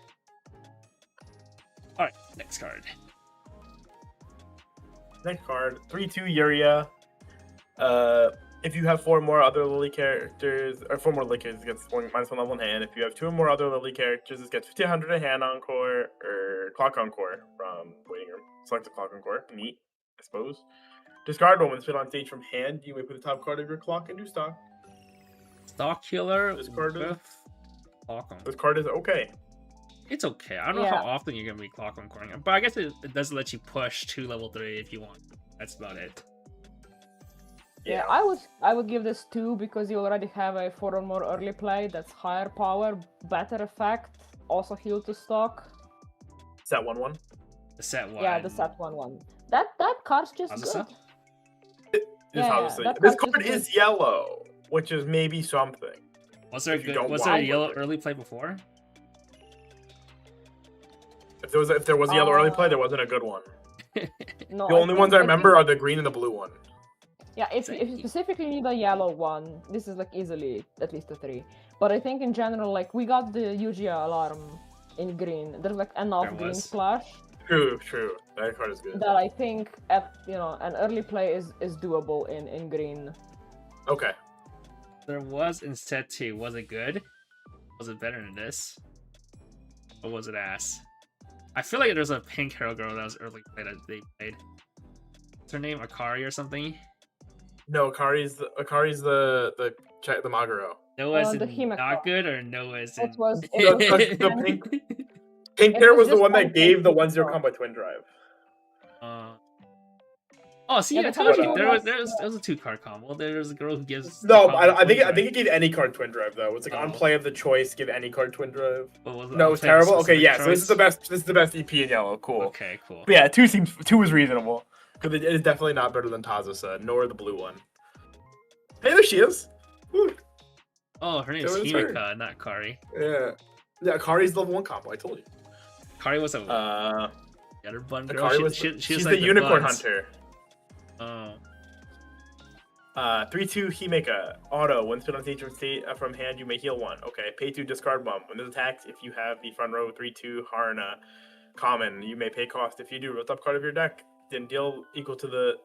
All right, next card. Next card, 3-2 Yuria. If you have 4 more other Lily characters, or 4 more Lily characters, it gets -1 level in hand. If you have 2 or more other Lily characters, it gets 1500 in hand encore, or clock encore from waiting room. Select the clock encore. Neat, I suppose. Discard one when it's put on stage from hand. You may put the top card of your clock into stock. Stock healer This card is- with clock on. This card is okay. It's okay. I don't know Yeah. how often you're gonna be clock on coring, but I guess it does let you push to level 3 if you want. That's about it. Yeah, I would give this 2 because you already have a 4 or more early play that's higher power, better effect, also heal to stock. Set 1-1. The set one. Yeah, the set 1-1. That card's just Hazusa? good. This Yeah, obviously. that This card's card just is yellow, which is maybe something. Was there if you don't was there a want yellow it. early play before? If there was a yellow early play, there wasn't a good one. No, The I only think- ones I I remember think- are the green and the blue one. Yeah, if you specifically need a yellow one, this is like easily at least a 3. But I think in general, like we got the Yugia alarm in green. There's like enough There green was. splash True. That card is good. that I think an early play is doable in green. Okay. There was in set 2. Was it good? Was it better than this? Or was it ass? I feel like there's a pink hero girl that was early play that they played. What's her name? Akari or something? No, Akari's the Maguro. No as the in Himeko. not good, or no as in... It was The pink It hair was was the just one like that gave the pink 1-0 girl. combo twin drive. Oh, see, Yeah, I the told you card there was- was a 2-card combo. There's a girl who gives. the No, combo I think twin I think drive. it gave any card twin drive though. It's like on Oh. play of the choice, give any card twin drive. What was it? No, On it's play of a terrible. Okay, specific yeah. So this is the choice? best. This is the best EP in yellow. Cool. Okay, cool. But yeah, two is reasonable because it is definitely not better than Tazusa, nor the blue one. Hey, there she is. Woo. Oh, her name's It was her. Himika, not Kari. Yeah. Kari's level 1 combo. I told you. Kari was a Uh, other bun girl. Kari was. She She's was the like unicorn buns. hunter. Oh. 3/2 Himeka. Auto. When spin on stage from hand, you may heal 1. Okay. Pay 2, discard 1. When this attacks, if you have the front row 3/2 Harna common, you may pay cost. If you do, roll top card of your deck, then deal equal to the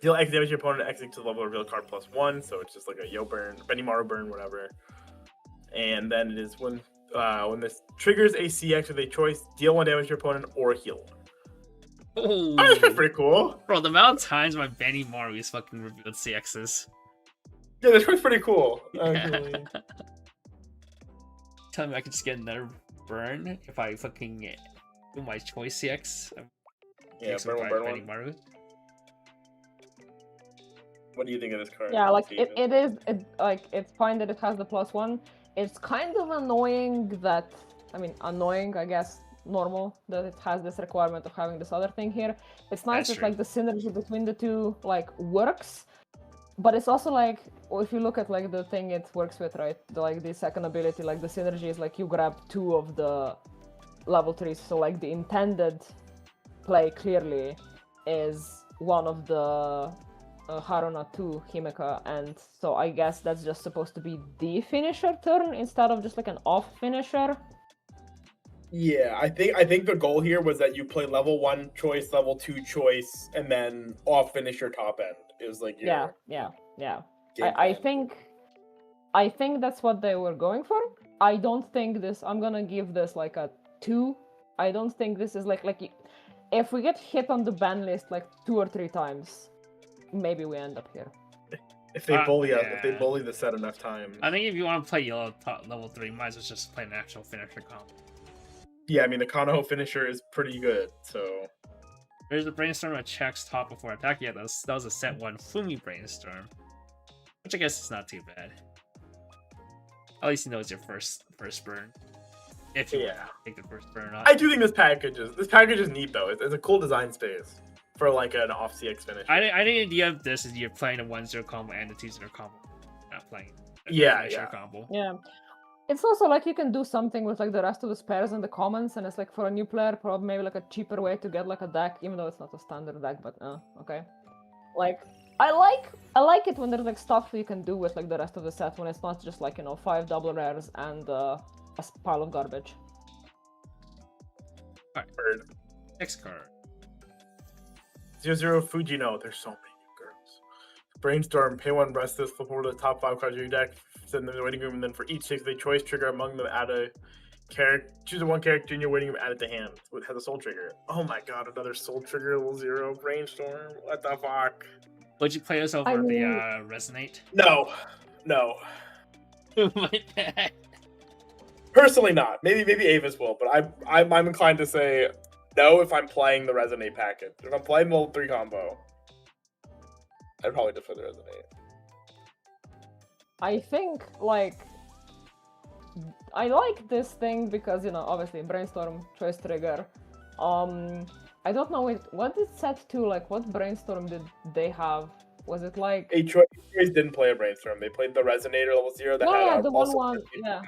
deal X damage to your opponent, X to the level reveal card +1. So it's just like a Yo burn, Benimaru burn, whatever. And then it is when this triggers a CX with a choice, deal 1 damage to your opponent or heal 1. Oh, Oh, that's pretty cool. bro, the amount of times my Benny Maru is fucking revealed CXs. Yeah, this card's pretty cool. Actually. Tell me I could just get another burn if I fucking do my choice CX. Yeah, CX burn with one, my burn Benny one. Maru. What do you think of this card? Yeah, like Steven? it's fine that it has the +1. It's kind of annoying that, annoying, I guess, normal that it has this requirement of having this other thing here. It's nice That's that like the synergy between the two like works, but it's also like, if you look at like the thing it works with, right? The second ability, like the synergy is like you grab 2 of the level 3s, so like the intended play clearly is one of the Haruna 2 Himeka, and so I guess that's just supposed to be the finisher turn instead of just like an off finisher. Yeah, I think the goal here was that you play level 1 choice, level 2 choice, and then off finish your top end. It was like your Yeah. game I plan. think that's what they were going for. I don't think this. I'm gonna give this like a 2. I don't think this is like if we get hit on the ban list like 2 or 3 times, maybe we end up here. If they bully us, yeah. if they bully the set enough times. I think if you want to play yellow top level 3, might as well just play an actual finisher combo. Yeah, I mean the Kanaho finisher is pretty good, so There's a brainstorm that checks top before attack. Yeah, that was a set 1 Fumi brainstorm, which I guess is not too bad. At least you know it's your first burn. If you yeah. take the first burn or not. I do think this package is neat though. It's a cool design space for like an off CX finish. I think the idea of this is you're playing a 1-0 combo and a 2-0 combo, not playing a Yeah, finisher yeah. combo. Yeah. It's also like you can do something with like the rest of the spares and the commons, and it's like for a new player, probably maybe like a cheaper way to get like a deck, even though it's not a standard deck, but okay. Like I like it when there's like stuff you can do with like the rest of the set when it's not just like 5 double rares and a pile of garbage. Bird. Next card. 0/0 Fujino. There's so many new girls. Brainstorm. Pay 1, restless. Flip over the top 5 cards of your deck. Send them in the waiting room, and then for each 6 they choice trigger among them, add a character. Choose a 1 character in your waiting room, add it to hand. It has a soul trigger. Oh my god, another soul trigger level 0 brainstorm. What the fuck? Would you play this over the Resonate? No. My bad. Personally, not. Maybe Avis will, but I'm inclined to say no if I'm playing the Resonate package. If I'm playing the level 3 combo, I'd probably just play the Resonate. I think like I like this thing because obviously brainstorm choice trigger. I don't know what did set 2 like. What brainstorm did they have? Was it like A choice didn't play a brainstorm. They played the Resonator level 0 that had the also one, 15 yeah.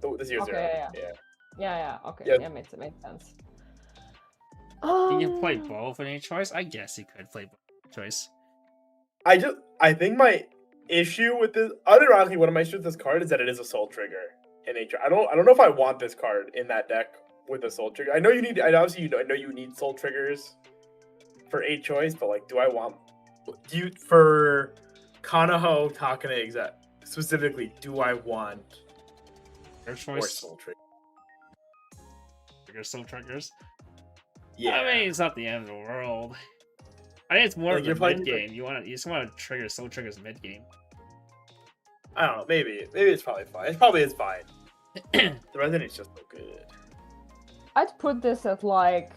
power. The 0/0. Okay, Yeah. Yeah, okay, Yeah. yeah, makes sense. Can you play both in a choice? I guess you could play both in a choice. I think my issue with this, unironically, one of my issues with this card is that it is a soul trigger in a. I don't know if I want this card in that deck with a soul trigger. I know you need. I know you need soul triggers for a choice, but like, do I want? Do you for Kanaho Takane specifically? Do I want Your more choice soul trigger? soul triggers. Yeah, I mean, it's not the end of the world. I think it's more Like, of you're a playing mid game. You just want to trigger soul triggers mid game. I don't know. Maybe it's probably fine. It probably is fine. The Resonate's just so good. I'd put this at like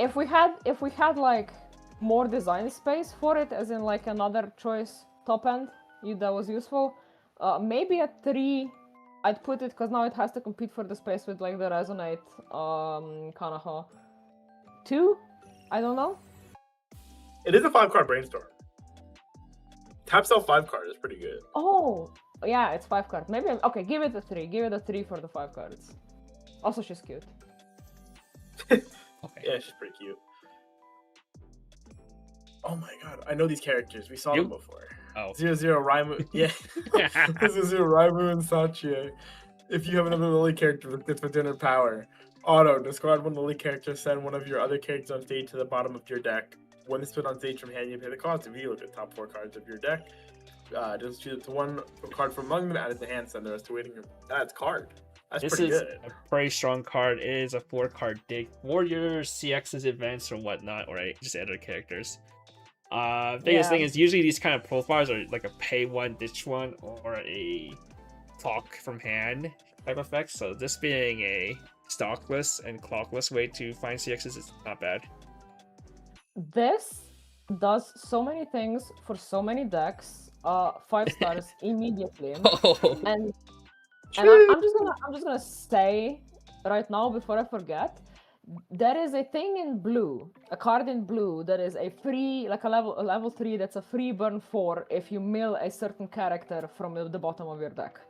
if we had like more design space for it, as in like another choice top end, that was useful. Maybe at 3, I'd put it because now it has to compete for the space with like the Resonate Kanaha. 2, I don't know. It is a 5-card brainstorm. Tap sell 5 card is pretty good. Oh, yeah, it's 5 cards. Maybe okay. Give it a 3. Give it a 3 for the 5 cards. Also, she's cute. Okay. Yeah, she's pretty cute. Oh my god, I know these characters. We saw them before. Oh. 0-0 Raimu. Yeah. 0-0 Raimu and Sachi. If you have another Lily character that's within her power, auto, discard one Lily character, send one of your other characters on stage to the bottom of your deck. When it's put on stage from hand, you pay the cost. If you look at the top 4 cards of your deck, just choose it to one card from among them, add it to hand, send the rest to waiting room. That's card. That's This pretty is good. a very strong card. It is a 4-card dig. Warriors, CX's events or whatnot, or just other characters. Biggest thing is usually these kind of profiles are like a pay one, ditch one, or a clock from hand type effect. So this being a stockless and clockless way to find CXs is not bad. This does so many things for so many decks. 5 stars immediately. And I'm just gonna say right now before I forget, there is a thing in blue, a card in blue that is a free, like a level 3 that's a free burn 4 if you mill a certain character from the bottom of your deck.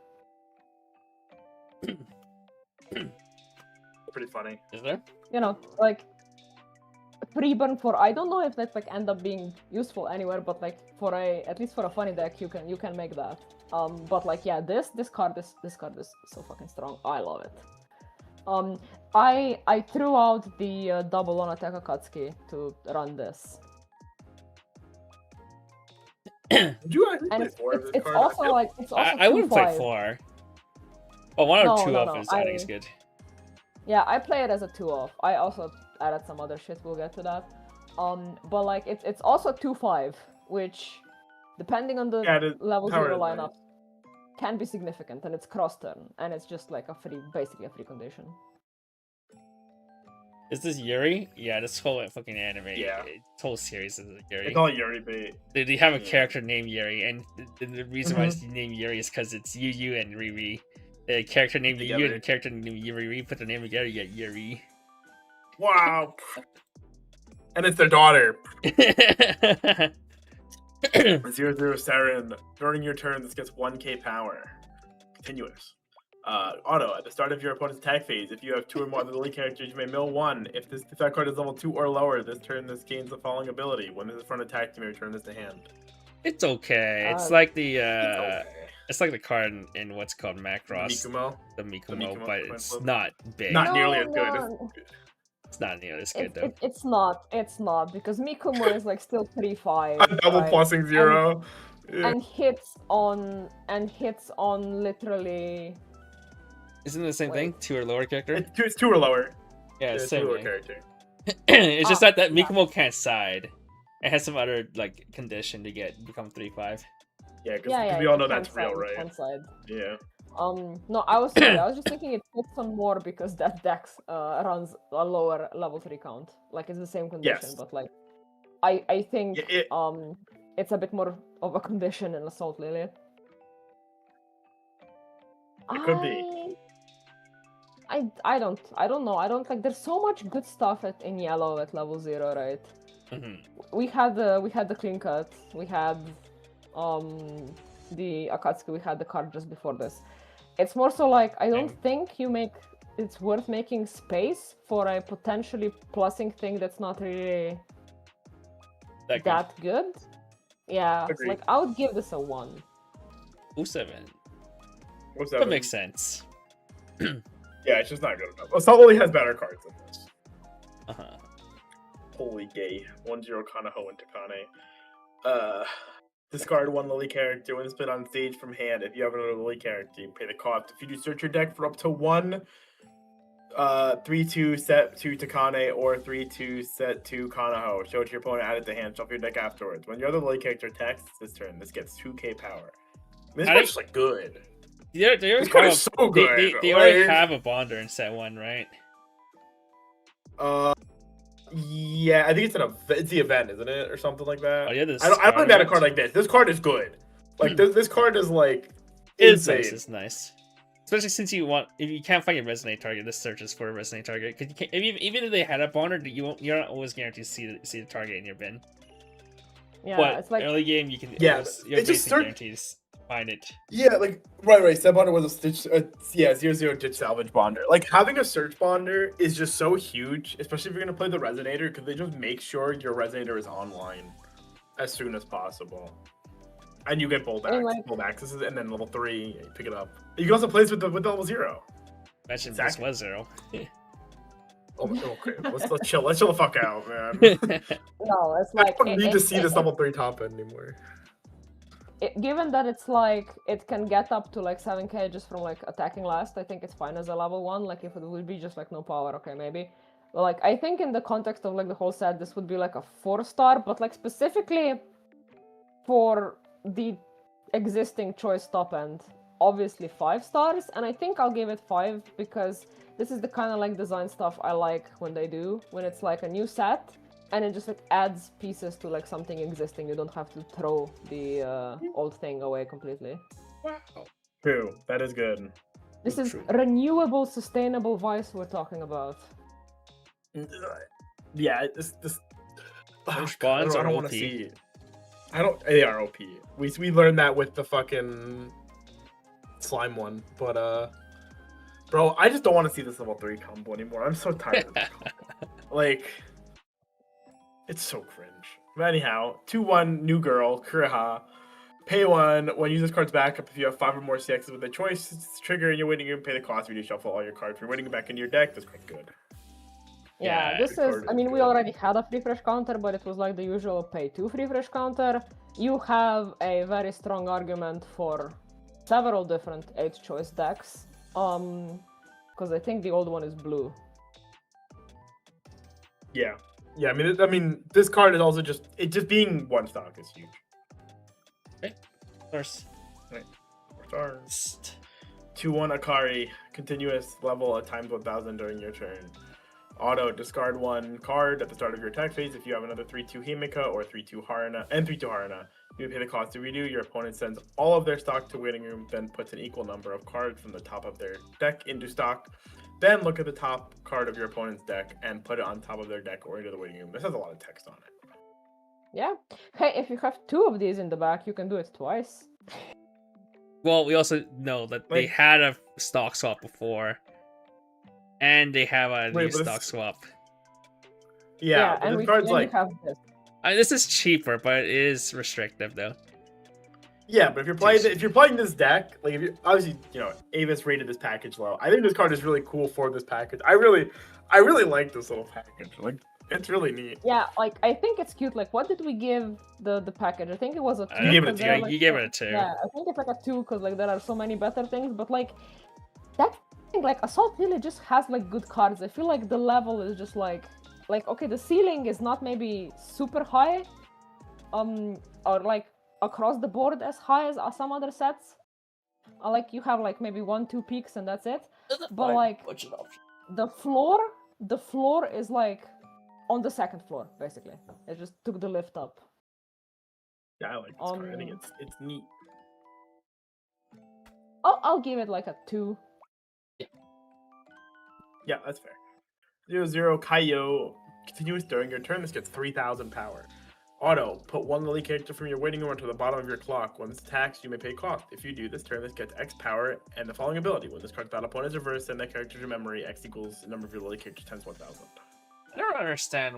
Pretty funny. Is there? You know, like free burn 4. I don't know if that's like end up being useful anywhere, but like for at least for a funny deck, you can make that. But like yeah, this card is so fucking strong. I love it. I threw out the double on attack Akatsuki to run this. Would you actually play 4 of this It's card? also like it's also I wouldn't play 2/5. 4. Well, 1 or 2 No, off is I think is good. Yeah, I play it as a 2 off. I also added some other shit. We'll get to that. But like it's also 2/5, which depending on the level 0 lineup can be significant, and it's cross turn, and it's just like basically a free condition. Is this Yuri? Yeah, this whole fucking anime, Yeah. this whole series is Yuri. It's all Yuri bait. They have a character named Yuri, and the reason why it's named Yuri is because it's Yu and Riri. The character named Yu and the character named Yuri, put the name together, you get Yuri. Wow. And it's their daughter. 0-0 Saren. During your turn, this gets 1k power. Continuous. Auto, at the start of your opponent's attack phase, if you have 2 or more of the Lily characters, you may mill 1. If that card is level 2 or lower, this gains the following ability. When this is front attack, you may return this to hand. It's okay. It's like the it's like the card in what's called Macross. The Mikumo, but it's not big. Not nearly as good. It's not nearly as good though. It's not because Mikumo is like still 3/5. Double plussing 0. And hits on literally. Isn't it the same thing? 2 or lower character? It's 2 or lower. Yeah, it's same thing. character. It's just that Mikumo can't side. It has some other like condition to become 3/5. Yeah, because we all know that's real, right? Yeah. No, I was just thinking it hits on more because that deck runs a lower level 3 count. Like it's the same condition, but like I think it's a bit more of a condition in Assault Lilith. It could be. I don't know. I don't like. There's so much good stuff in yellow at level 0, right? Mm-hmm. We had the clean cut. We had the Akatsuki. We had the card just before this. It's more so like I don't think it's worth making space for a potentially plussing thing that's not really that good. Yeah, so like I would give this a 1. 07. That makes sense. Yeah, it's just not good enough. Assault Lily has better cards than this. Holy gay. 1-0 Kanaho and Takane. Discard 1 Lily character when it's put on stage from hand. If you have another Lily character, you pay the cost. If you do search your deck for up to 1 3/2 set 2 Takane or 3/2 set 2 Kanaho, show it to your opponent, add it to hand, shuffle your deck afterwards. When your other Lily character attacks this turn, this gets 2k power. This is just like good. This card is so good. They already have a Bonder in set 1, right? Yeah, I think it's the event, isn't it, or something like that? Oh yeah, this. I don't play a card like this. This card is good. Like this card is like it's insane. nice. It's nice. Especially since if you can't find your resonate target, this searches for a resonate target. Because even if they had a bonder, you're not always guaranteed to see the target in your bin. Yeah, but it's like early game you can you're basically guaranteed to find it. Yeah, like right. Set bonder was a stitch. 0/0 ditch salvage bonder. Like having a search bonder is just so huge, especially if you're gonna play the resonator, because they just make sure your resonator is online as soon as possible. And you get bold accesses, and then level 3, you pick it up. You can also play this with level 0. Imagine this was 0. Okay, let's chill. Let's chill the fuck out, man. No, it's like I don't need to see this level 3 top end anymore. Given that it's like it can get up to like 7k just from like attacking last, I think it's fine as a level 1. Like if it would be just like no power, okay, maybe. But like I think in the context of like the whole set, this would be like a 4-star, but like specifically for the existing choice top end, obviously 5 stars, and I think I'll give it 5 because this is the kind of like design stuff I like when they do, when it's like a new set and it just like adds pieces to like something existing. You don't have to throw the old thing away completely. Wow. True, that is good. This is renewable, sustainable Weiss we're talking about. Yeah, this spawns I don't want to see it. They are OP. We learned that with the fucking slime one, but bro, I just don't want to see this level 3 combo anymore. I'm so tired of this combo. Like, it's so cringe. But anyhow, 2/1 new girl, Kuriha. Pay 1. When you use this card's backup, if you have 5 or more CXs with a choice, it's trigger in your waiting room, pay the cost, you shuffle all your cards. If you're waiting back into your deck, that's quite good. Yeah, this is, I mean, we already had a refresh counter, but it was like the usual pay 2 refresh counter. You have a very strong argument for several different 8 choice decks. Because I think the old one is blue. Yeah. Yeah, I mean, this card is also just being 1 stock is huge. Okay. First. Right. Stars. 2/1 Akari, continuous level at times 1000 during your turn. Auto, discard 1 card at the start of your attack phase. If you have another 3/2 Himika or 3/2 Harana, and 3/2 Harana, you pay the cost to redo. Your opponent sends all of their stock to waiting room, then puts an equal number of cards from the top of their deck into stock. Then look at the top card of your opponent's deck and put it on top of their deck or into the waiting room. This has a lot of text on it. Yeah. Hey, if you have 2 of these in the back, you can do it twice. Well, we also know that they had a stock swap before. And they have a new stock swap. Yeah, and the card's like... This is cheaper, but it is restrictive, though. Yeah, but if you're playing this deck, like if you obviously, you know, Avis rated this package low. I think this card is really cool for this package. I really like this little package. Like, it's really neat. Yeah, like I think it's cute. Like, what did we give the package? I think it was a 2. You gave it a 2. You gave it a 2. Yeah, I think it's like a 2 because like there are so many better things. But like that. Like Assault really just has like good cards. I feel like the level is just like okay, the ceiling is not maybe super high, or like across the board as high as some other sets. Like you have like maybe 1-2 peaks and that's it. But like the floor is like on the 2nd floor basically. It just took the lift up. Yeah, I like this card. I think it's neat. I'll give it like a 2. Yeah, that's fair. 0/0 Kaio, continuous during your turn. This gets 3000 power. Auto, put 1 Lily character from your waiting room onto the bottom of your clock. When this attacks, you may pay cost. If you do this turn, this gets X power and the following ability. When this card's battle opponent is reversed, send that character to memory. X equals the number of your Lily characters times 1000. I don't understand.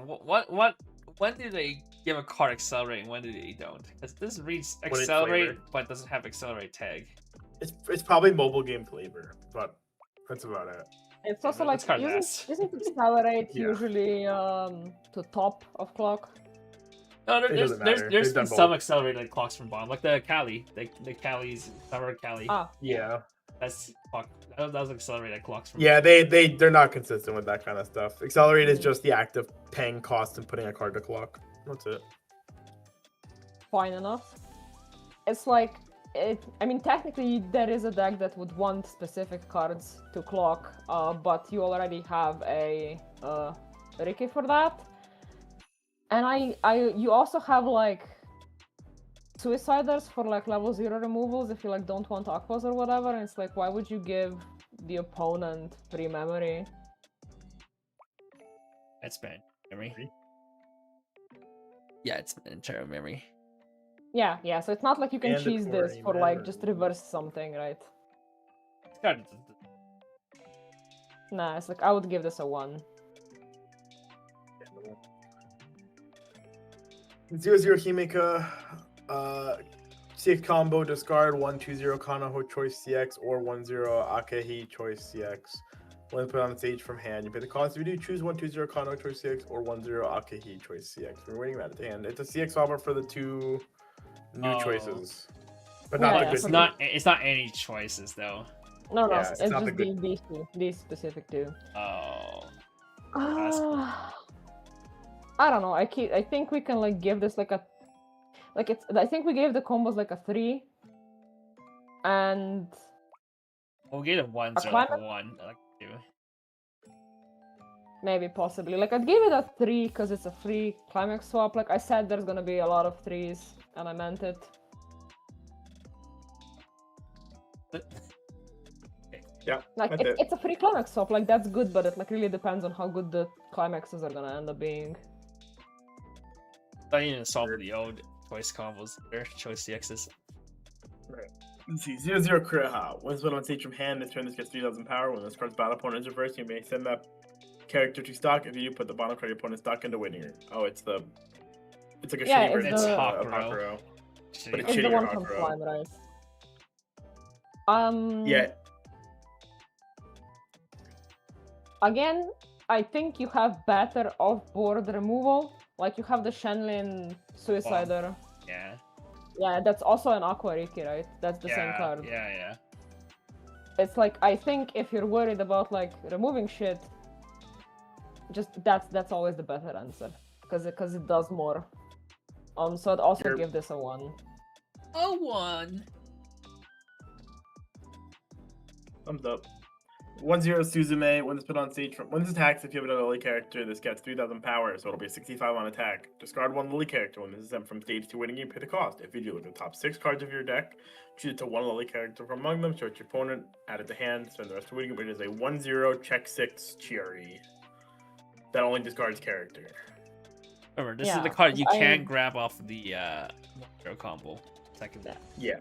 When do they give a card accelerate and when do they don't? Because this reads accelerate, but doesn't have accelerate tag. It's probably mobile game flavor, but that's about it. It's also like, isn't accelerate usually to top of clock? No, there's been some accelerated clocks from bottom, like the Kali, the Kali's Summer Kali. Ah, yeah, that was accelerated clocks from. Yeah, they're not consistent with that kind of stuff. Accelerate is just the act of paying cost and putting a card to clock. That's it. Fine enough. It's like. I mean, technically, there is a deck that would want specific cards to clock, but you already have a Ricky for that. And you also have like suiciders for like level 0 removals if you like don't want aquas or whatever, and it's like, why would you give the opponent free memory? That's bad memory. Yeah, it's bad entire memory. Yeah, so it's not like you can cheese this Mandatory for like just memory. reverse something, right? It's got Nah, it's like I would give this a 1. 0-0 Himeka, CX combo, discard 1-2-0 Kanaho choice CX or 1-0 Akehi choice CX. When put on the stage from hand, you pay the cost. If you do, choose 1-2-0 Kanaho choice CX or 1-0 Akehi choice CX. We're waiting around at the hand. It's a CX swapper for the 2 new choices. But not the good it's not any choices though. No, Yeah, it's not just the good- these two, these specific two. Oh. I don't know. I think we can like give this like a, like it's. I think we gave the combos like a 3. And We'll get a 1, so like a 1. I like to do. Maybe possibly. Like I'd give it a 3 because it's a free climax swap. Like I said, there's gonna be a lot of 3s, and I meant it. Yeah. Like it's a free climax swap. Like that's good, but it like really depends on how good the climaxes are gonna end up being. I need to solve the old choice combos there, choice CXs. Right. Let's see. 0-0 Kuriha. Once put on stage from hand, this turn this gets 3,000 power. When this card's battle opponent is reversed, you may send that character to stock. If you put the bottom card of your opponent's stock into waiting room. Oh, it's like a shitty version of Hakuro. But it's the shittier one from Hakuro. Slime, right? Yeah. Again, I think you have better off-board removal. Like you have the Shenlin Suicider. Yeah. Yeah, that's also an Aqua Riki, right? That's the same card. Yeah. It's like, I think if you're worried about like removing shit, just that's always the better answer. Because it does more. So I'd also give this a 1. A 1. Thumbs up. 1-0 Suzume. When this put on stage when this attacks, if you have another Lily character, this gets 3,000 power, so it'll be 65 on attack. Discard 1 Lily character. When this is sent from stage to winning, you pay the cost. If you do, look at the top 6 cards of your deck, choose it to 1 Lily character from among them, show it to your opponent, add it to hand, spend the rest to winning, which is a 1-0 check 6 Chiari. That only discards character. Remember, this is the card you can grab off the Mojo combo. Second. Yeah.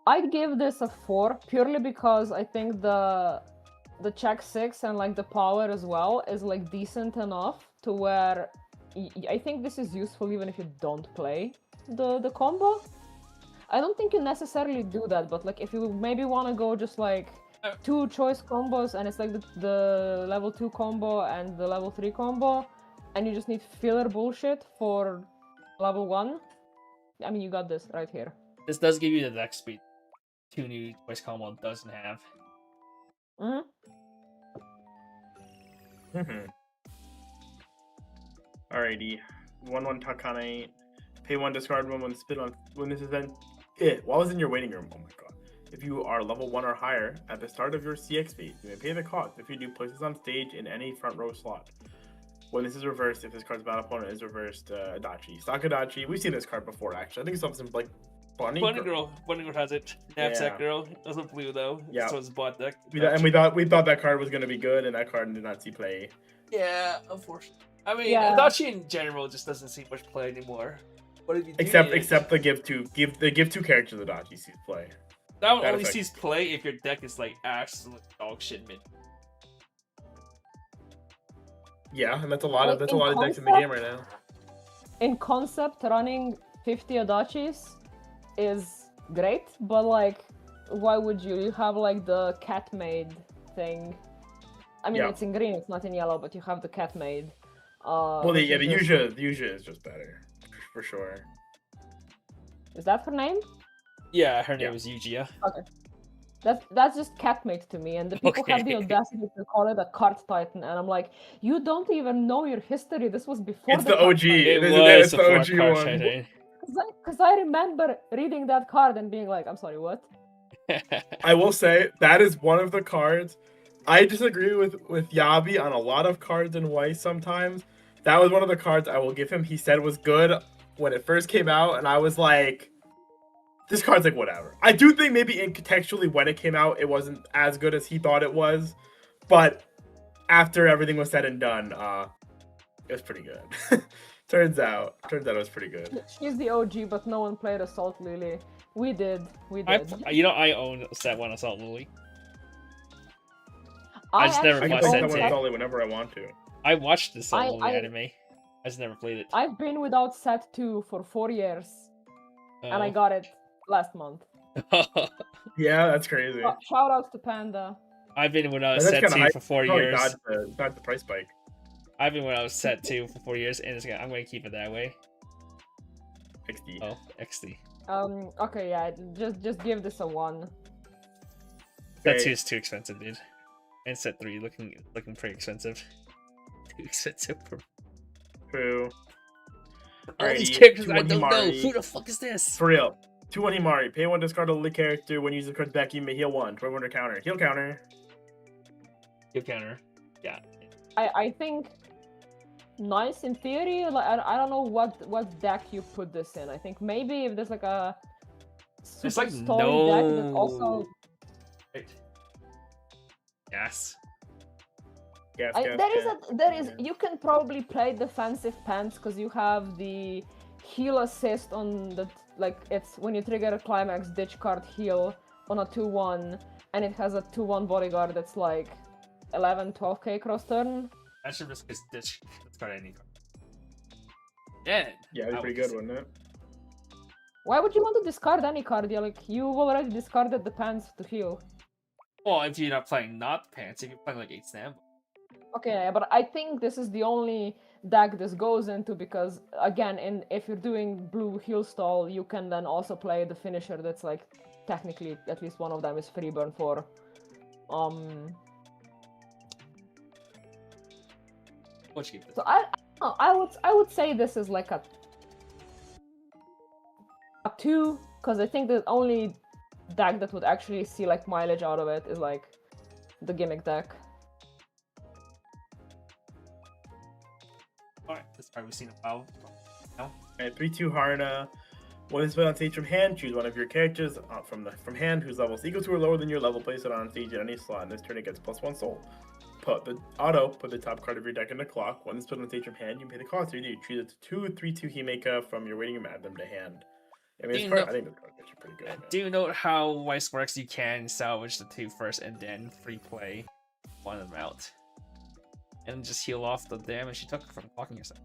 I'd give this a 4 purely because I think the check 6 and like the power as well is like decent enough to where I think this is useful even if you don't play the combo. I don't think you necessarily do that, but like if you maybe want to go just like 2 choice combos and it's like the level 2 combo and the level 3 combo, and you just need filler bullshit for level 1. I mean, you got this right here. This does give you the deck speed 2 new choice combo doesn't have. Alrighty. 1-1 Takane. Pay 1, discard 1 when spit on when this event. While it's in your waiting room. Oh my god. If you are level 1 or higher at the start of your CX phase, you may pay the cost. If you do, place this on stage in any front row slot. When this is reversed, if this card's battle opponent is reversed, Adachi. Stock Adachi. We've seen this card before, actually. I think it's something like Bunny Girl. Bunny Girl has it. Knapsack Girl. It wasn't blue though. Yeah. So it's bot deck. We thought that card was gonna be good, and that card did not see play. Yeah, unfortunately. I mean, Adachi in general just doesn't see much play anymore. But if you except the give two characters Adachi sees play. That one only sees play if your deck is like absolute dog shit mid. Yeah, and that's a lot of decks in the game right now. In concept, running 50 Adachis is great, but like, why would you? You have like the cat maid thing. I mean, it's in green, it's not in yellow, but you have the cat maid. The Yuja is just better, for sure. Is that her name? Yeah, her name is Yugia. Okay. That's just catmate to me, and the people have the audacity to call it a card titan, and I'm like, you don't even know your history. This was before. It's the OG. It's the OG one. Because I remember reading that card and being like, I'm sorry, what? I will say that is one of the cards. I disagree with Yabi on a lot of cards in Weiss sometimes, That was one of the cards I will give him. He said was good when it first came out, and I was like, this card's like whatever. I do think maybe contextually when it came out, it wasn't as good as he thought it was, but after everything was said and done, it was pretty good. turns out it was pretty good. She's the OG, but no one played Assault Lily. We did. I own set 1 Assault Lily. I just never I can bought play set Assault 2. Lily whenever I want to. I watched the Assault Lily anime. I just never played it. I've been without set 2 for 4 years, and I got it last month. Yeah, that's crazy. Shout out to Panda. I've been without set 2 for 4 years. Got the price spike. I've been without set 2 for 4 years, and I'm going to keep it that way. XD. Oh, XD. Okay, yeah, just give this a 1. Set 2 is too expensive, dude. And set 3 looking pretty expensive. Too expensive for... True. All these characters I don't know. Who the fuck is this? For real. 2-1 Himari. Pay 1, discard a Lily character. When you use the card's back, you may heal 1. 21 counter. Heal counter. Heal counter. Yeah. I think nice in theory. Like I don't know what deck you put this in. I think maybe if there's like a super story deck that also. Right. Yes. There is. You can probably play defensive pants because you have the heal assist on the it's when you trigger a climax ditch card heal on a 2/1, and it has a 2/1 bodyguard that's like 11-12k cross turn. I should risk this ditch card any card. Yeah. Yeah, it'd be pretty good, wouldn't it? Why would you want to discard any card? You've already discarded the pants to heal. Well, if you're not playing pants, if you're playing like 8 Snap. Okay, but I think this is the only deck this goes into because again, if you're doing blue heal stall, you can then also play the finisher that's like technically at least one of them is free burn for. What you keep this? So I would say this is like a 2 because I think the only deck that would actually see like mileage out of it is like the gimmick deck. Alright, this card we've seen a while. No? Alright, 3-2 Harna. When it's put on stage from hand, choose one of your characters from hand whose level is equal to or lower than your level. Place it on stage at any slot. In this turn, it gets +1 soul. Put the top card of your deck in the clock. When it's put on stage from hand, you pay the cost. You choose it to 2/3/2 Himeka from your waiting room, add them to hand. I mean, I think this card is pretty good. Do you know how Weiss works? You can salvage the 2 first and then free play one of them out. And just heal off the damage you took from blocking yourself.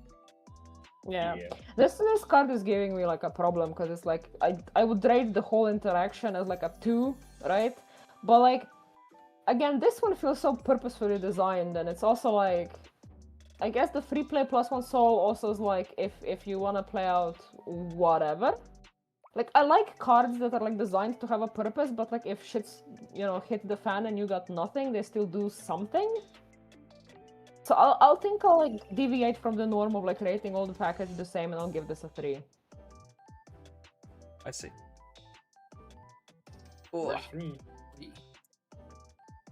Yeah. This card is giving me like a problem because it's like I would rate the whole interaction as like a 2, right? But like again, this one feels so purposefully designed, and it's also like I guess the free play +1 soul also is like if you want to play out whatever. Like I like cards that are like designed to have a purpose, but like if shit's hit the fan and you got nothing, they still do something. So I'll think I'll like deviate from the norm of like rating all the package the same, and I'll give this a 3. I see. Oh,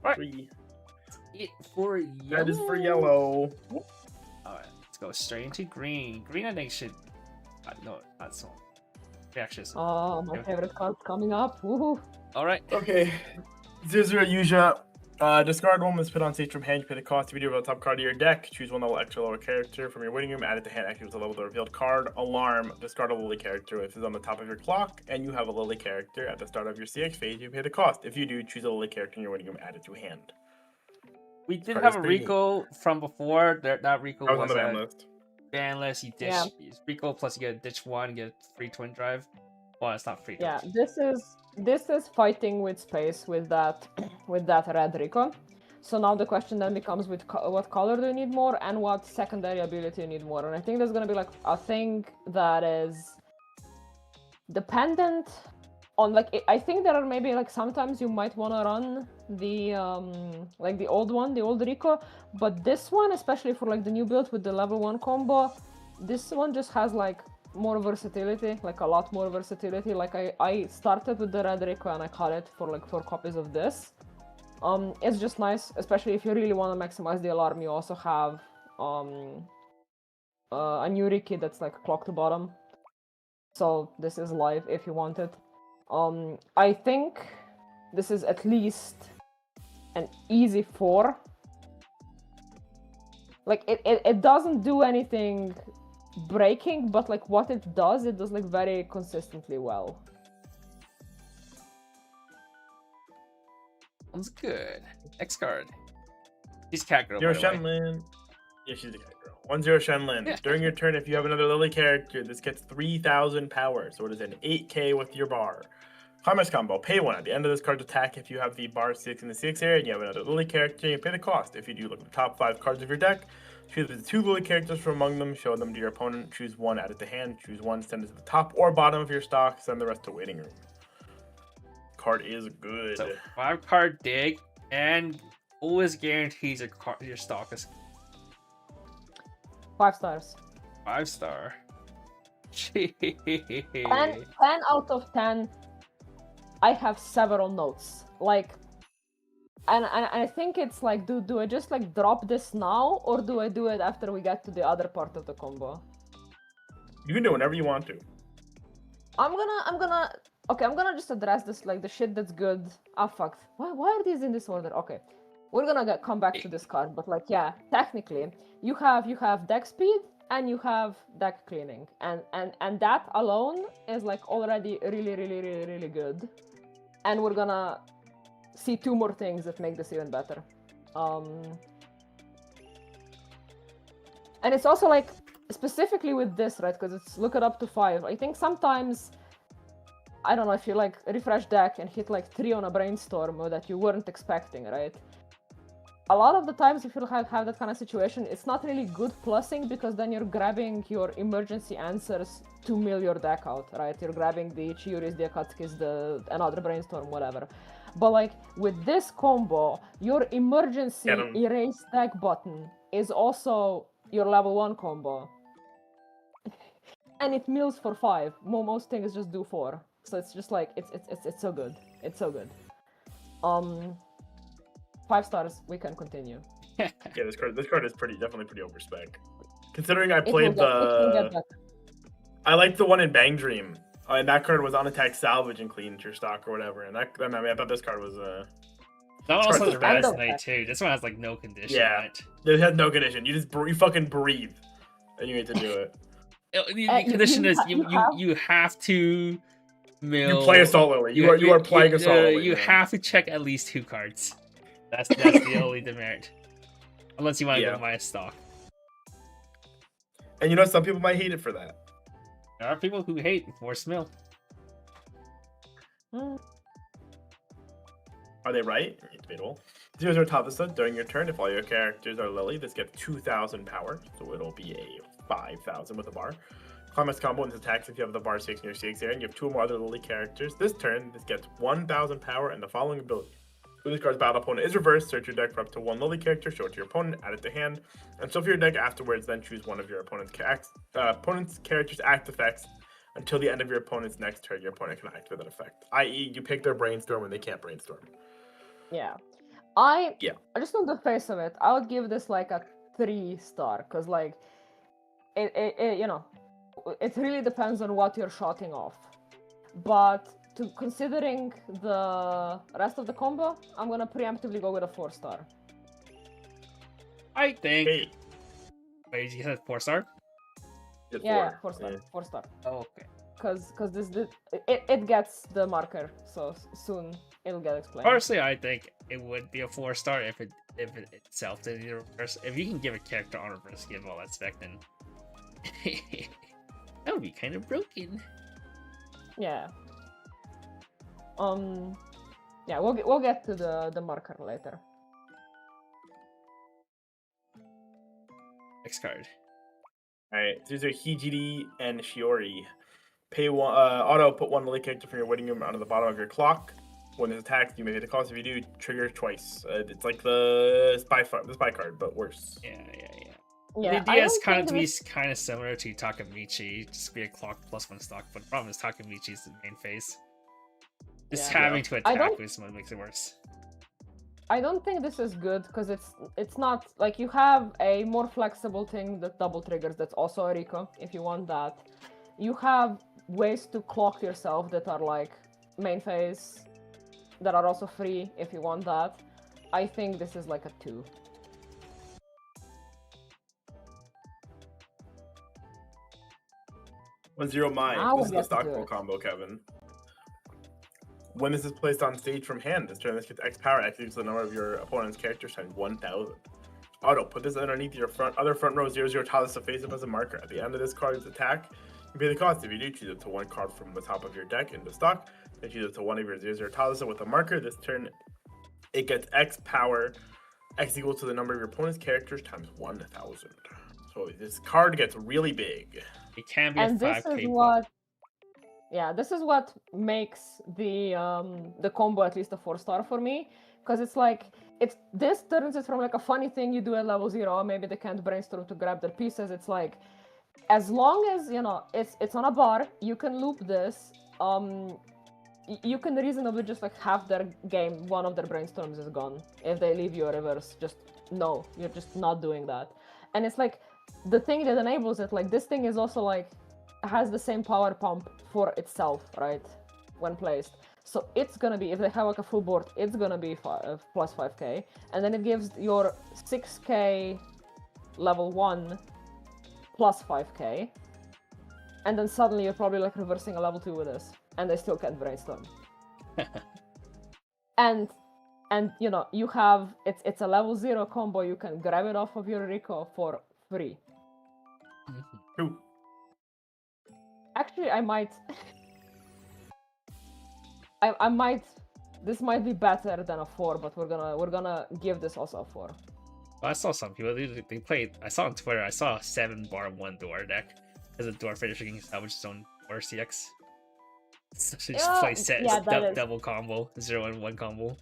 Right. 3. For yellow. That is for yellow. Alright, let's go straight into green. Green I think should no, not so. Actually, oh, my favorite card's coming up. Woohoo! Alright. Okay. 0-0 Yuja. Discard one was put on stage from hand. You pay the cost if you do the top card of your deck. Choose one level extra lower character from your waiting room. Add it to hand. Activate the level of the revealed card. Alarm. Discard a Lily character if it's on the top of your clock, and you have a Lily character at the start of your CX phase. You pay the cost. If you do, choose a Lily character in your waiting room. Add it to hand. We did have a Rico from before. That Rico was on the ban list. Ban list. You ditch Rico plus you get a ditch 1, get free twin drive. Well, it's not free. Yeah, this is fighting with space with that red Rico. So now the question then becomes what color do you need more and what secondary ability you need more. And I think there's gonna be like a thing that is dependent on like I think there are maybe like sometimes you might want to run the like the old Rico, but this one especially for like the new build with the level 1 combo, this one just has like more versatility, like a lot more versatility. Like I started with the red Rico and I cut it for like 4 copies of this. It's just nice, especially if you really want to maximize the alarm. You also have a new Riki that's like clock to bottom. So this is live if you want it. I think this is at least an easy 4. Like it doesn't do anything breaking, but like what it does like very consistently well. Sounds good. Next card. She's cat girl. Zero By the way. Shenlin. Yeah, she's a cat girl. 1-0 Shenlin. During your turn, if you have another Lily character, this gets 3,000 power. So it is an 8k with your bar. Commerce combo. Pay 1 at the end of this card's attack if you have the bar 6 in the 6 area and you have another Lily character, you pay the cost. If you do, look at the top 5 cards of your deck. Choose the 2 Lily characters from among them, show them to your opponent, choose 1, add it to hand, choose 1, send it to the top or bottom of your stock, send the rest to waiting room. Card is good. So 5-card dig and always guarantees your stock is 5 stars. 5-star. 10 out of 10. I have several notes. Like, and I think it's like, do I just like drop this now, or do I do it after we get to the other part of the combo? You can do whatever you want to. I'm gonna just address this, like the shit that's good. Ah, fuck. Why are these in this order? Okay, we're gonna come back to this card, but like, yeah, technically, you have deck speed and you have deck cleaning, and that alone is like already really good. And we're gonna see 2 more things that make this even better. And it's also like, specifically with this, right? Because it's look it up to 5. I think sometimes, I don't know, if you like refresh deck and hit like 3 on a brainstorm that you weren't expecting, right? A lot of the times, if you have that kind of situation, it's not really good plussing, because then you're grabbing your emergency answers to mill your deck out, right? You're grabbing the Chiyoris, the Akatsuki's, another brainstorm, whatever. But like with this combo, your emergency erase deck button is also your level 1 combo. And it mills for 5. Most things just do 4. So it's just like, it's so good. It's so good. 5 stars, we can continue. Yeah, this card is definitely pretty over spec. Considering I played I liked the one in Bang Dream. And that card was on attack salvage and clean your stock or whatever. And I thought this card was that one also has Raz Knight too. This one has like no condition. Yeah, it has no condition. You fucking breathe, and you get to do it. The condition is you have to mill. You play Assault Lily. You are playing Assault Lily. You have to check at least 2 cards. That's the only demerit. Unless you want to go buy a stock. And you know, some people might hate it for that. There are people who hate force mill. Are they right? Debatable. 0-0 Tavisa. During your turn, if all your characters are Lily, this gets 2,000 power. So it'll be a 5,000 with a bar. Climax combo and attacks if you have the bar 6 in your 6 area and you have 2 or more other Lily characters. This turn, this gets 1,000 power and the following ability. When this card's battle opponent is reversed, search your deck for up to 1 Lily character, show it to your opponent, add it to hand, and shuffle your deck afterwards, then choose one of your opponent's character's act effects until the end of your opponent's next turn. Your opponent can act with that effect. I.e., you pick their brainstorm when they can't brainstorm. Yeah. I just on the face of it, I would give this like a 3-star, because like, it you know, it really depends on what you're shotting off. But considering the rest of the combo, I'm gonna preemptively go with a 4-star. I think. Hey. Wait, you said 4-star? Yeah, 4-star. Yeah. 4-star. Oh, okay. Because it gets the marker, so soon it'll get explained. Honestly, I think it would be a 4-star if it itself did the reverse. If you can give a character on reverse, give all that spec, then that would be kind of broken. Yeah. Yeah, we'll get to the marker later. Next card. Alright, these are Hijiri and Shiori. Pay 1 auto put 1 Lily character from your waiting room onto the bottom of your clock. When it's attacked, you may pay the cost. If you do, trigger twice. It's like the spy card, but worse. Yeah. Yeah, the idea is kind of similar to Takemichi, just be a clock plus 1 stock, but the problem is Takemichi's the main phase. Just having to attack with someone makes it worse. I don't think this is good because it's not like you have a more flexible thing that double triggers. That's also a Rico if you want that. You have ways to clock yourself that are like main phase that are also free if you want that. I think this is like a 2. 1-0 mine. Now This is we'll the get to stockpile it. combo, Kevin. When this is placed on stage from hand, this turn this gets X power X equals the number of your opponent's characters times 1,000. Auto, put this underneath your other front row 0/0 tile list to face up as a marker. At the end of this card's attack, you pay the cost. If you do, choose it to 1 card from the top of your deck into stock. Then choose it to 1 of your 0/0 tile list with a marker. This turn, it gets X power X equals to the number of your opponent's characters times 1,000. So this card gets really big. It can be And a 5K. this is what, yeah, this is what makes the combo at least a 4-star for me, because it's like this turns it from like a funny thing you do at level 0. Maybe they can't brainstorm to grab their pieces. It's like, as long as you know it's on a bar, you can loop this. You can reasonably just like have their game. One of their brainstorms is gone if they leave you a reverse. Just no, you're just not doing that. And it's like the thing that enables it. Like this thing is also like has the same power pump for itself, right? When placed. So it's gonna be, if they have like a full board, it's gonna be plus 5k. And then it gives your 6k level 1 plus 5k. And then suddenly you're probably like reversing a level 2 with this. And they still can't brainstorm. and you know, you have, it's a level 0 combo, you can grab it off of your Rico for free. Ooh. Actually, I might... I might... This might be better than a 4, but we're gonna give this also a 4. Well, I saw some people, they played, I saw on Twitter, I saw a 7-bar 1 door deck as a door finisher getting salvaged zone or CX. So just play set, yeah, double combo, 0 and 1 combo.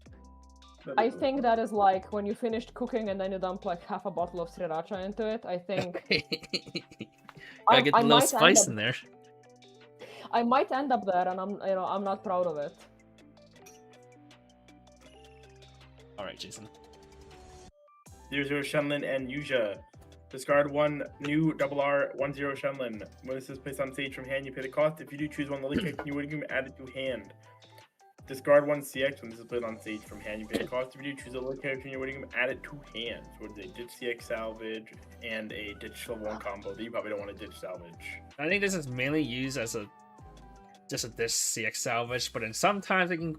I think that is like when you finished cooking and then you dump like half a bottle of sriracha into it. I think Gotta get a little spice in there. I might end up there, and I'm not proud of it. All right, Jason. 0/0 Shenlin and Yuja. Discard 1 new RR 1/0 Shenlin. When this is placed on stage from hand, you pay the cost. If you do, choose one Lily Cake and you would add it to hand. Discard 1 CX. When this is played on stage from hand, you pay the cost. If you do, choose a Lily Cake and you would add it to hand. So it's a ditch CX salvage and a ditch level 1 combo that you probably don't want to ditch salvage. I think this is mainly used as just a dish CX salvage, but then sometimes it can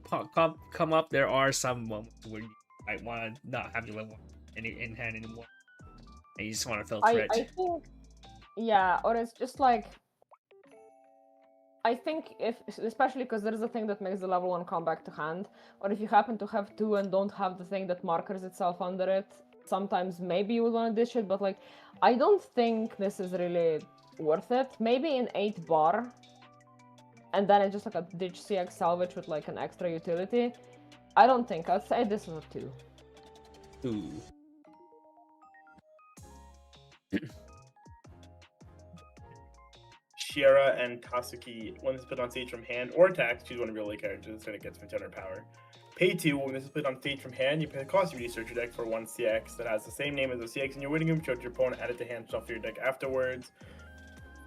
come up. There are some moments where you might want to not have your level in hand anymore, and you just want to filter it. I think, yeah, or it's just like, I think if, especially because there is a thing that makes the level 1 come back to hand, or if you happen to have 2 and don't have the thing that markers itself under it, sometimes maybe you would want to dish it, but like, I don't think this is really worth it. Maybe in 8-bar, and then it's just like a ditch CX salvage with like an extra utility. I don't think, I'd say this is a 2. Ooh. Shiera and Tasuki. When this is put on stage from hand or attack, choose one of your Lily characters, then it gets 500 power. Pay 2. When this is put on stage from hand, you pay the cost. You research your deck for 1 CX that has the same name as the CX in your winning room. Show it to your opponent, add it to hand, shuffle your deck afterwards.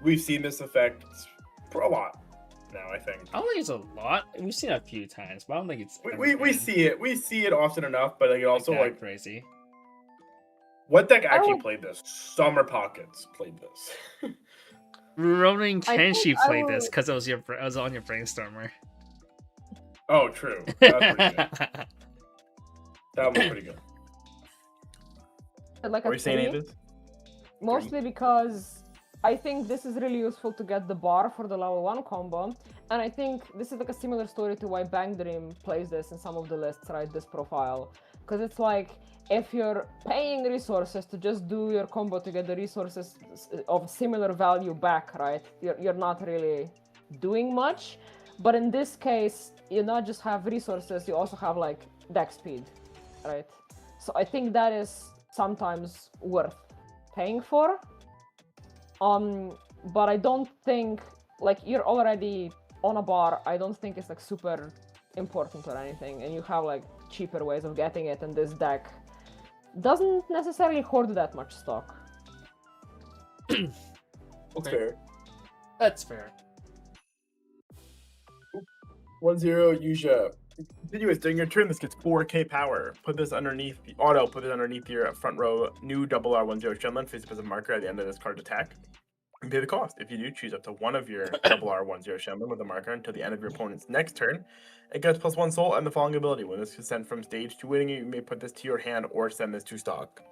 We've seen this effect for a lot now, I think. I don't think it's a lot. We've seen it a few times, but I don't think it's. We see it. We see it often enough, but like it also like crazy. What deck actually played this? Summer Pockets played this. Ronin Kenshi played this because it was on your brainstormer. Oh, true. That was pretty good. That was pretty good. Like Are you saying it? Mostly because I think this is really useful to get the bar for the level 1 combo, and I think this is like a similar story to why Bang Dream plays this in some of the lists, right? This profile, because it's like, if you're paying resources to just do your combo to get the resources of similar value back, right? You're not really doing much. But in this case, you not just have resources, you also have like deck speed, right? So I think that is sometimes worth paying for. But I don't think, like, you're already on a bar, I don't think it's like super important or anything, and you have like cheaper ways of getting it, and this deck doesn't necessarily hoard that much stock. That's fair. That's fair. 1-0, Yuja. Anyways, during your turn, this gets 4k power. Put this underneath your front row new RR10 Shenlong, face up as a marker at the end of this card's attack. And pay the cost. If you do, choose up to one of your RR10 Shenlong with a marker until the end of your opponent's next turn. It gets +1 soul and the following ability. When this is sent from stage to winning, you may put this to your hand or send this to stock.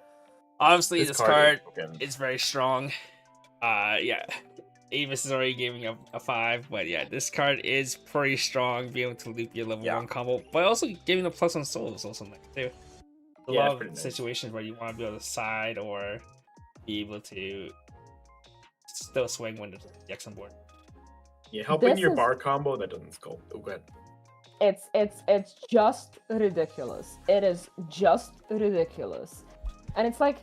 Obviously, this card is very strong. Yeah. Avis is already giving a 5, but yeah, this card is pretty strong, being able to loop your level 1 combo, but also giving a +1 soul is also nice too. A lot of situations where you want to be able to side or be able to still swing when there's the X on board. Yeah, helping your bar combo that doesn't sculpt. Oh, go ahead. It's just ridiculous. It is just ridiculous, and it's like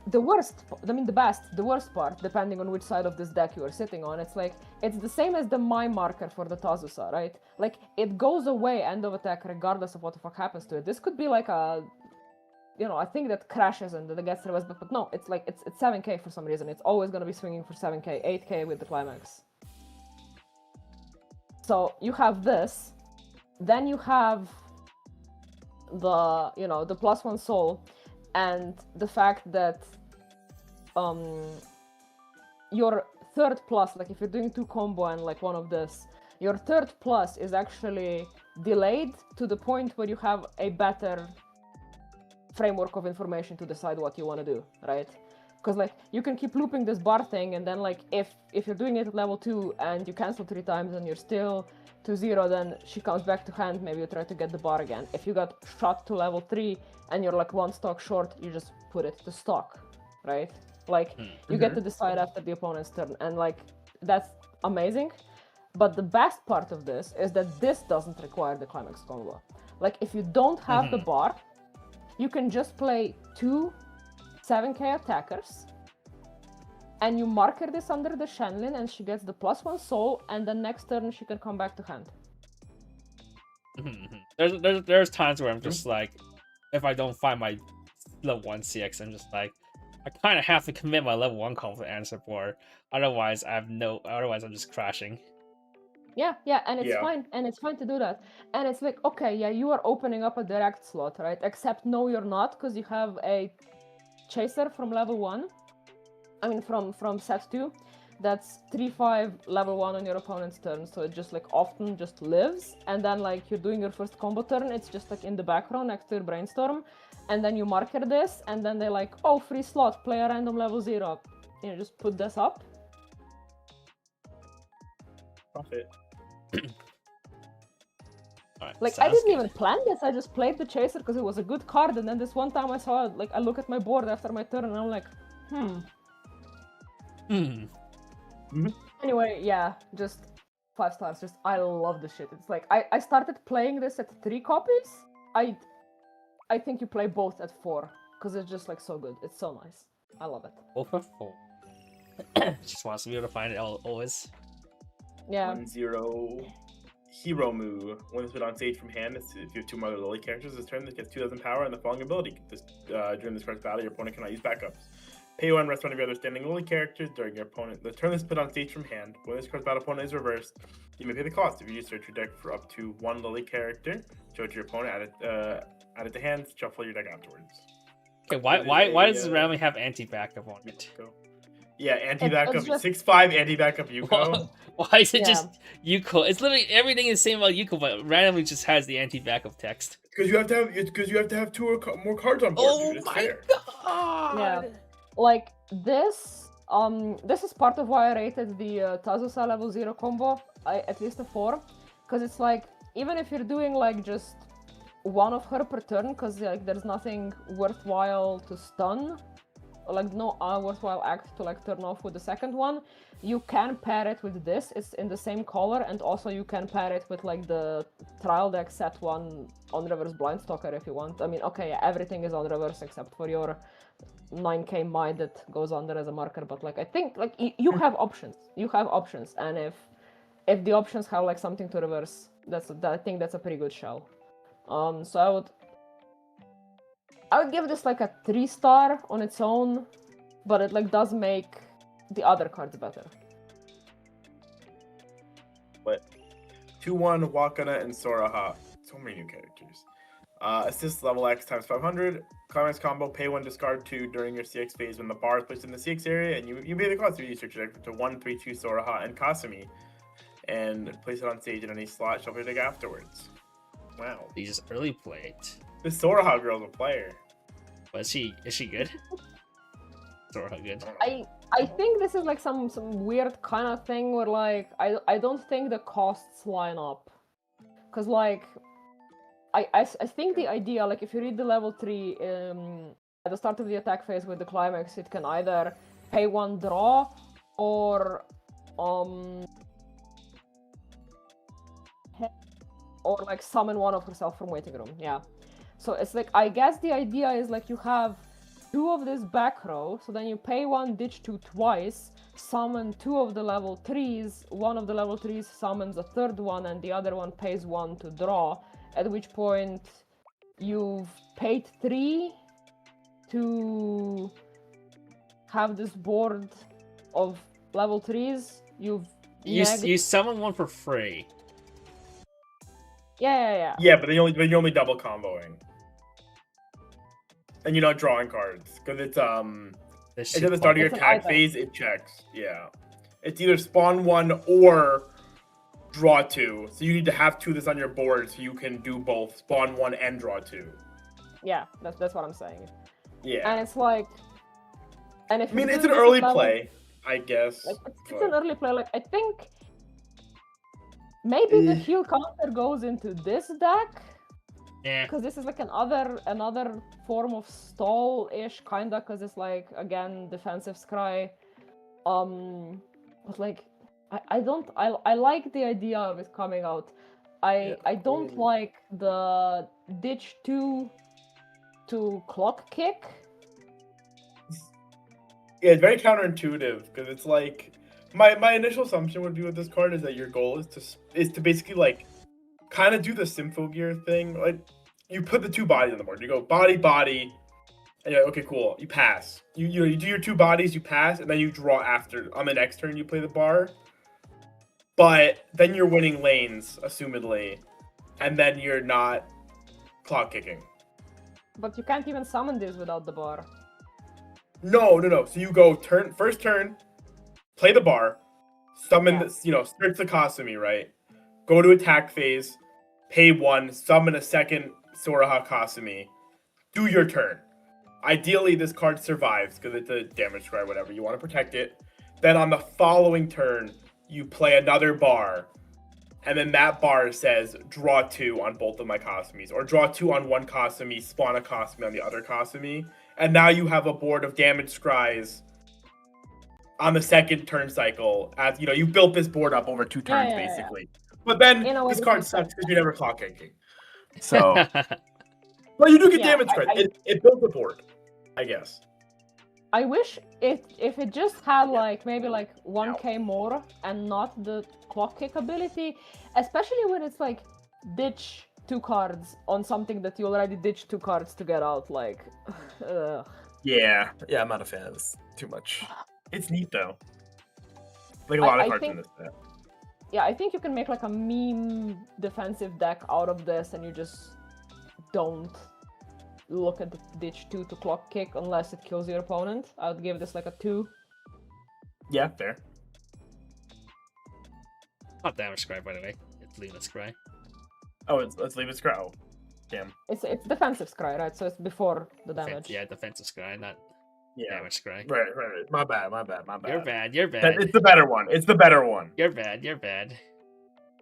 the worst. I mean, the worst part, depending on which side of this deck you are sitting on. It's like it's the same as the my marker for the Tazusa, right? Like it goes away end of attack regardless of what the fuck happens to it. This could be like a, I think that crashes and that gets reversed, but no, it's like it's 7k for some reason. It's always gonna be swinging for 7k, 8k with the climax. So you have this, then you have the the +1 soul, and the fact that your third plus, like if you're doing 2 combo and like one of this, your third plus is actually delayed to the point where you have a better framework of information to decide what you want to do, right? Because like you can keep looping this bar thing, and then like if you're doing it at level 2 and you cancel 3 times and you're still to 0, then she comes back to hand, maybe you try to get the bar again. If you got shot to level 3 and you're like 1 stock short, you just put it to stock, right? Like you get to decide after the opponent's turn, and like that's amazing. But the best part of this is that this doesn't require the climax combo. Like if you don't have the bar, you can just play 2 7k attackers, and you marker this under the Shenlong, and she gets the +1 soul, and then next turn she can come back to hand. There's times where I'm just like, if I don't find my level 1 CX, I'm just like, I kind of have to commit my level 1 combo to answer for, otherwise otherwise I'm just crashing. Yeah, and it's fine to do that. And it's like, okay, yeah, you are opening up a direct slot, right? Except no, you're not, because you have a chaser from level 1. I mean, from set 2. That's 3/5 level 1 on your opponent's turn, so it just like often just lives. And then like you're doing your first combo turn, it's just like in the background next to your brainstorm, and then you marker this, and then they're like, oh, free slot, play a random level 0. Just put this up. Profit. Like I didn't even plan this. I just played the chaser because it was a good card, and then this one time I saw it, like I look at my board after my turn, and I'm like, Anyway, yeah, just 5 stars. Just I love this shit. It's like I started playing this at 3 copies. I think you play both at 4 because it's just like so good. It's so nice. I love it. Both at 4. Just wants to be able to find it always. Yeah. 1-0. Hero Moo. When it's put on stage from hand, if you have 2 Mother Lily characters this turn, this gets 2,000 power and the following ability. During this card's battle, your opponent cannot use backups. Pay 1, rest one of your other standing Lily characters during your opponent. The turn is put on stage from hand. When this card's battle opponent is reversed, you may pay the cost. If you search your deck for up to 1 Lily character, show it to your opponent, add it to hand, shuffle your deck afterwards. Okay, why does it randomly have anti-backup on it? Yeah, anti-backup, 6/5 anti-backup Yuko. Why is it just Yuko? It's literally everything is the same about Yuko, but randomly just has the anti-backup text. Because you have to have 2 or more cards on board. Oh dude. my god! Yeah, like this. This is part of why I rated the Tazusa level 0 combo at least a 4, because it's like even if you're doing like just 1 of her per turn, because like there's nothing worthwhile to stun. Like no worthwhile act to like turn off with the second one, you can pair it with this. It's in the same color, and also you can pair it with like the trial deck set 1 on reverse Blindstalker if you want. I mean, okay, yeah, everything is on reverse except for your 9k Mai that goes under as a marker, but like I think like you have options. You have options, and if the options have like something to reverse, I think that's a pretty good shell. So I would give this like a 3-star on its own, but it like does make the other cards better. But 2/1 Wakana and Soraha. So many new characters. Assist level X times 500. Climax combo, pay 1, discard 2 during your CX phase when the bar is placed in the CX area, and you pay the cost of research to 1/3/2 Soraha and Kasumi, and place it on stage in any slot. Shuffle your deck afterwards. Wow. You just early play it. This Soraha girl's a player. But is she good? Soraha good. I think this is like some weird kind of thing where like I don't think the costs line up, because like I think the idea, like if you read the level 3 at the start of the attack phase with the climax, it can either pay 1 draw or like summon one of herself from waiting room. Yeah, so it's like, I guess the idea is like you have 2 of this back row, so then you pay 1, ditch 2 twice, summon 2 of the level 3s, one of the level 3s summons a third one, and the other one pays 1 to draw, at which point you've paid 3 to have this board of level 3s. You summon one for free. Yeah. Yeah, but you're only double comboing. And you're not drawing cards, because it's at the start of your attack phase, it checks. Yeah, it's either spawn 1 or draw 2. So you need to have 2 that's on your board, so you can do both, spawn 1 and draw 2. Yeah, that's what I'm saying. Yeah, and it's like, and if it's an early play, I guess. Like, it's an early play. Like I think maybe the heal counter goes into this deck. Yeah. Because this is like another form of stall-ish kinda, because it's like, again, defensive scry. But like I like the idea of it coming out. I don't like the ditch 2 to clock kick. Yeah, it's very counterintuitive, because it's like my initial assumption would be with this card is that your goal is to basically like kind of do the Symphogear thing. Like, you put the 2 bodies on the board. You go body, and you're like, okay, cool. You pass. You do your 2 bodies, you pass, and then you draw after. On the next turn, you play the bar. But then you're winning lanes, assumedly, and then you're not clock kicking. But you can't even summon this without the bar. No. So you go first turn, play the bar, summon search the Kasumi, right? Go to attack phase, pay 1, summon a second Soraha Kasumi, do your turn. Ideally, this card survives because it's a damage square, whatever. You want to protect it. Then on the following turn, you play another bar, and then that bar says draw 2 on both of my Kasumis, or draw 2 on one Kasumi, spawn a Kasumi on the other Kasumi, and now you have a board of damage scries on the second turn cycle. As you built this board up over 2 turns, basically. But then this card sucks because you're never clock kicking. So, well, you do get damage scries. It built the board, I guess. I wish if it just had like maybe like 1k more and not the clock kick ability, especially when it's like ditch 2 cards on something that you already ditched 2 cards to get out. Like, yeah, I'm not a fan of this too much. It's neat though. Like a lot of cards in this set. Yeah, I think you can make like a meme defensive deck out of this, and you just don't look at the ditch 2 to clock kick unless it kills your opponent. I would give this like a 2. Yeah, fair. Not damage scry, by the way. It's leave it scry. Oh, let's leave it scry. Oh, damn. It's defensive scry, right? So it's before the damage. Yeah, defensive scry, not damage scry. Right. My bad. You're bad. It's the better one. You're bad.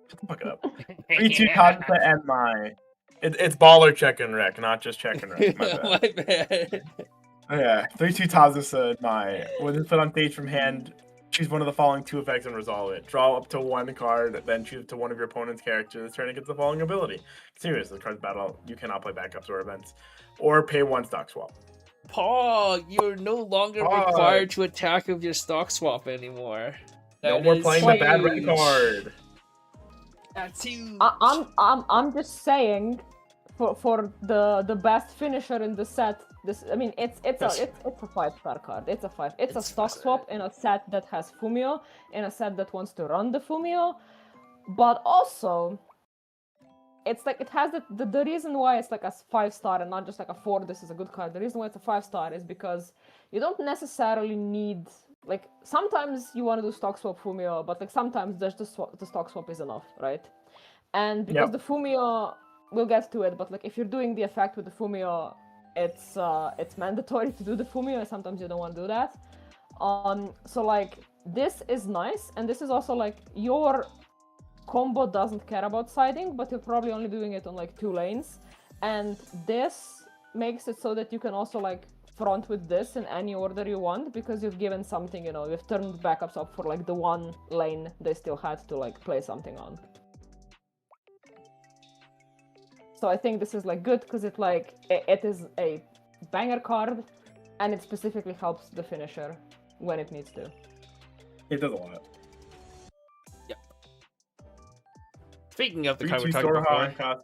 Shut the fuck up. 3/2 Kazusa and my... It's baller check and wreck, not just check and wreck. My bad. Yeah, 3/2 Kazusa and my... When it's put on stage from hand, choose one of the following 2 effects and resolve it. Draw up to 1 card, then choose to one of your opponent's characters. Turn against the following ability. Serious, the card's battle. You cannot play backups or events. Or pay 1 stock swap. Paul, you're no longer required to attack with your stock swap anymore. No more playing the bad red card. That's huge. I'm just saying, for the best finisher in the set. This, I mean, it's a 5-star card. It's a 5. It's a stock swap in a set that has Fumio, in a set that wants to run the Fumio, but also it's like it has the reason why it's like a 5-star and not just like a 4. This is a good card. The reason why it's a 5-star is because you don't necessarily need, like, sometimes you want to do stock swap Fumio, but like sometimes just the stock swap is enough, right? And because the Fumio, we'll get to it, but like if you're doing the effect with the Fumio, it's mandatory to do the Fumio, and sometimes you don't want to do that. So like this is nice, and this is also like your combo doesn't care about siding, but you're probably only doing it on like 2 lanes, and this makes it so that you can also like front with this in any order you want, because you've given something, you know, you've turned backups up for like the 1 lane they still had to like play something on. So I think this is like good because it is a banger card, and it specifically helps the finisher when it needs to. It does a lot. Yep. Speaking of the card we're talking about,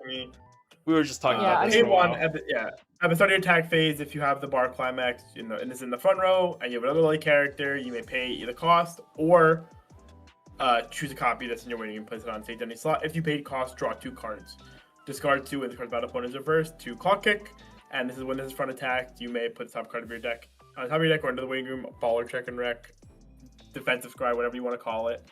we were just talking about this for a while. At the start of your attack phase, if you have the bar climax, and it's in the front row, and you have another lily character, you may pay either cost or choose a copy that's in your waiting and place it on stage any slot. If you paid cost, draw 2 cards. Discard 2 when the card's battle opponent is reversed to clock kick, and this is when this is front attack. You may put the top card of your deck on top of your deck or into the waiting room, baller check and wreck, defensive scry, whatever you want to call it.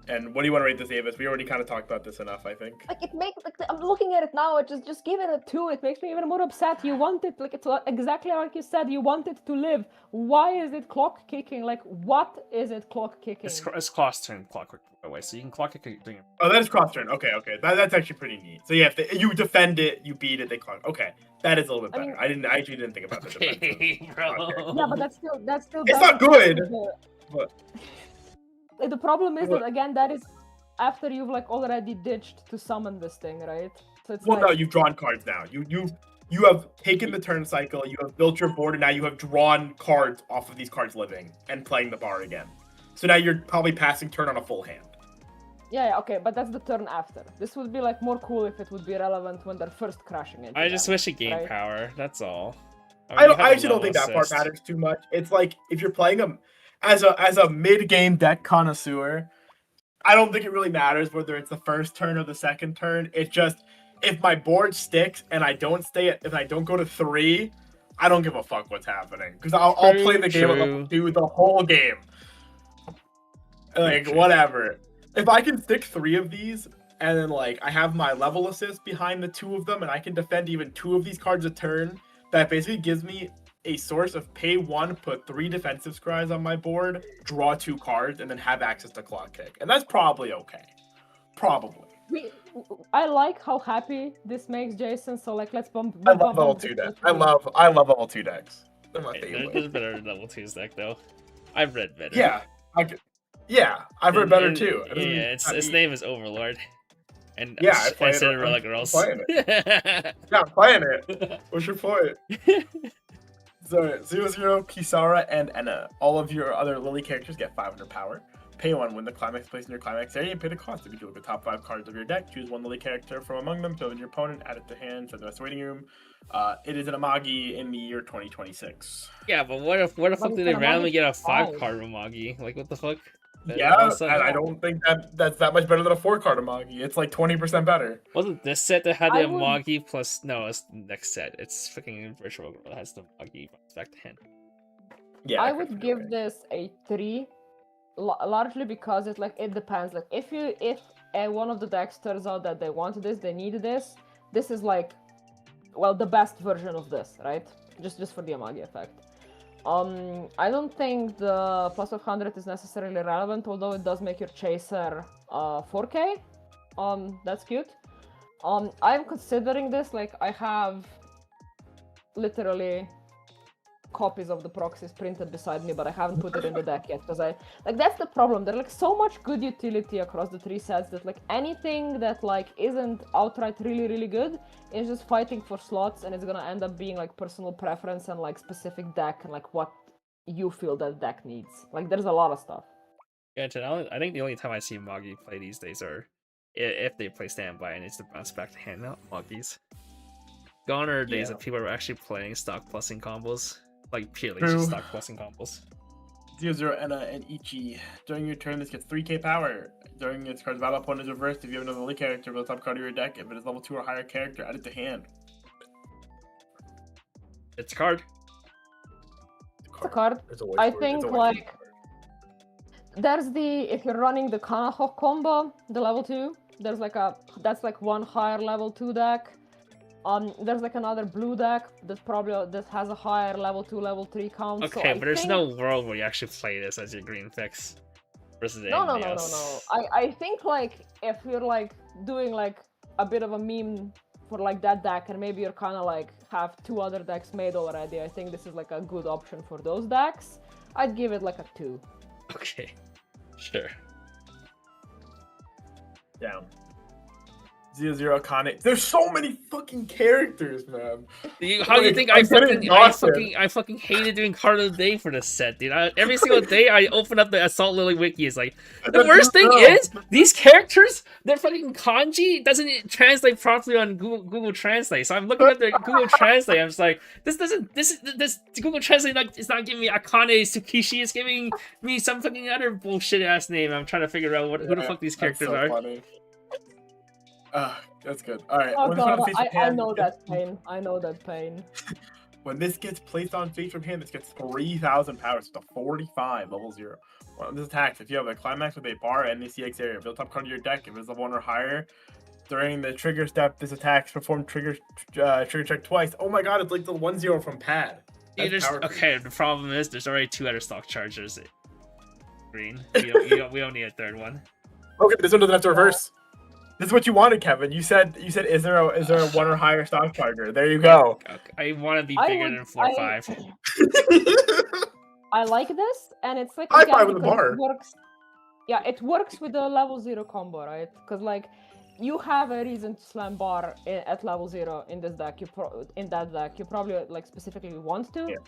And what do you want to rate this, Avis? We already kind of talked about this enough, I think. Like it makes, like I'm looking at it now. It just give it a 2. It makes me even more upset. You want it, like it's exactly like you said. You want it to live. Why is it clock kicking? Like what is it clock kicking? It's cross turn clock kick away, so you can clock kick doing it. Oh, that is cross turn. Okay. That's actually pretty neat. So yeah, if you defend it, you beat it, they clock. Okay, that is a little bit better. I actually didn't think about the defense. Bro. Yeah, but that's still. It's not good. But the problem is that again, that is after you've like already ditched to summon this thing, right? So it's no, you've drawn cards now. You have taken the turn cycle. You have built your board, and now you have drawn cards off of these cards living and playing the bar again. So now you're probably passing turn on a full hand. Yeah, okay, but that's the turn after. This would be like more cool if it would be relevant when they're first crashing into I just them, wish it gained right? power. That's all. I actually don't think that part matters too much. It's like if you're playing them as a mid-game deck connoisseur, I don't think it really matters whether it's the first turn or the second turn. It's just if my board sticks and I don't if I don't go to 3, I don't give a fuck what's happening because I'll play the game of the whole game. Like whatever. If I can stick 3 of these and then like I have my level assist behind the 2 of them and I can defend even 2 of these cards a turn, that basically gives me a source of pay 1, put 3 defensive scries on my board, draw 2 cards, and then have access to clock kick. And that's probably okay. Probably. I like how happy this makes Jason, so like let's bump I love level 2 decks. I love level 2 decks. They're my favorite. There's better level 2's deck though. I've read better. Yeah, I've read better too. Yeah, its name is Overlord. And yeah, I play it. Relic Girls. Playing it. Yeah, I'm playing it. What's your point? So 0-0, Kisara, and Enna. All of your other Lily characters get 500 power. Pay 1 when the climax is placed in your climax area and pay the cost. If you look at the top 5 cards of your deck, choose 1 Lily character from among them, fill in your opponent, add it to hand, set the rest waiting room. It is an Amagi in the year 2026. Yeah, but what if do they randomly get a 5-card Amagi? Like what the fuck? Yeah, and I don't think that's that much better than a 4-card Amagi. It's like 20% better. Wasn't this set that had the Amagi plus? No, it's the next set. It's freaking Virtual Girl that has the Amagi back to hand. Yeah, I would give this a 3, largely because it depends. Like if one of the decks turns out that they want this, they need this. This is like, well, the best version of this, right? Just for the Amagi effect. I don't think the plus 500 is necessarily relevant, although it does make your chaser 4K. That's cute. I'm considering this, like I have literally copies of the proxies printed beside me, but I haven't put it in the deck yet because that's the problem. There's like so much good utility across the 3 sets that like anything that like isn't outright really good is just fighting for slots, and it's gonna end up being like personal preference and like specific deck and like what you feel that deck needs. Like there's a lot of stuff. Yeah, I think the only time I see Magi play these days are if they play standby and it's to bounce back to hand out monkeys. Gone are the days that people are actually playing stock plussing combos, like purely just stock plussing combos. 0-0 and Ichi. During your turn, this gets 3k power. During its card's battle opponent is reversed. If you have another Lily character with the top card of your deck, if it is level 2 or higher character, add it to hand. It's a card. It's a card. I think like there's the if you're running the Kanahok combo, the level 2, there's like that's like one higher level 2 deck. There's like another blue deck that has a higher level 2, level 3 count. Okay, but there's no world where you actually play this as your green fix versus anything else. I think like if you're like doing like a bit of a meme for like that deck, and maybe you're kind of like have 2 other decks made already, I think this is like a good option for those decks. I'd give it like a 2. Okay, sure. Down. 0-0 Akane. There's so many fucking characters, man. How do you think I fucking hated doing card of the day for this set, dude? Every single day I open up the Assault Lily wiki. It's like the worst thing is these characters. Their fucking kanji doesn't translate properly on Google Translate. So I'm looking at the Google Translate. I'm just like, this Google Translate is not giving me Akane Tsukishi. It's giving me some fucking other bullshit ass name. I'm trying to figure out who the fuck these characters are. Funny. That's good. All right. Oh god, I know that pain. I know that pain. When this gets placed on face from hand, this gets 3,000 power. So it's a 45 level 0. Well, this attacks. If you have a climax with a bar and the CX area, build top card of your deck. If it's level 1 or higher, during the trigger step, this attacks perform trigger check twice. Oh my god, it's like the 1-0 from Pad. Okay, the problem is there's already 2 other stock chargers. Green. We don't need a third one. Okay, this one doesn't have to reverse. This is what you wanted, Kevin. You said is there a 1 or higher stock charger? There you go. Okay. I want to be bigger than 4-5. I like this, and it's like high five with the bar. It works with the level 0 combo, right? Because like you have a reason to slam bar at level 0 in this deck. In that deck, you probably like specifically want to. Yeah.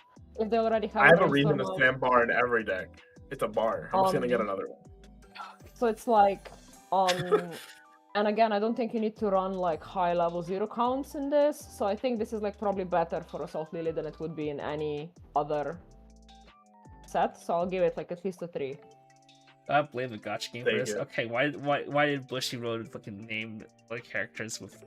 If they already have. I have a reason to slam bar in every deck. It's a bar. I'm just gonna get another one. So it's like And again, I don't think you need to run like high level 0 counts in this. So I think this is like probably better for Assault Lily than it would be in any other set. So I'll give it like at least a 3. I blame the gotcha game for this. Okay, why did Bushiroad fucking name like characters with?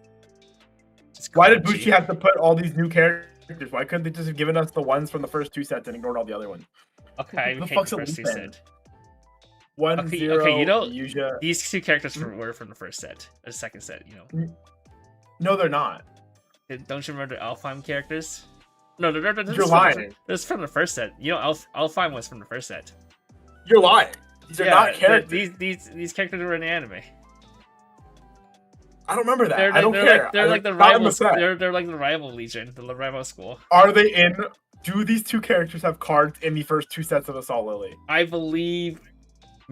Why did Bushi have to put all these new characters? Why couldn't they just have given us the ones from the first 2 sets and ignored all the other ones? Okay, we hate the first 2 sets. 1-0. Okay, you know, Yuja. These 2 characters were from the first set, or the second set, you know. No, they're not. Don't you remember the Alfheim characters? No, they're You're lying. That's from the first set. You know, Alfheim was from the first set. You're lying. These are not characters. These characters were in the anime. I don't remember that. I don't care. They're like the rival. They're like the rival legion, the rival school. Are they in? Do these 2 characters have cards in the first 2 sets of Assault Lily? I believe.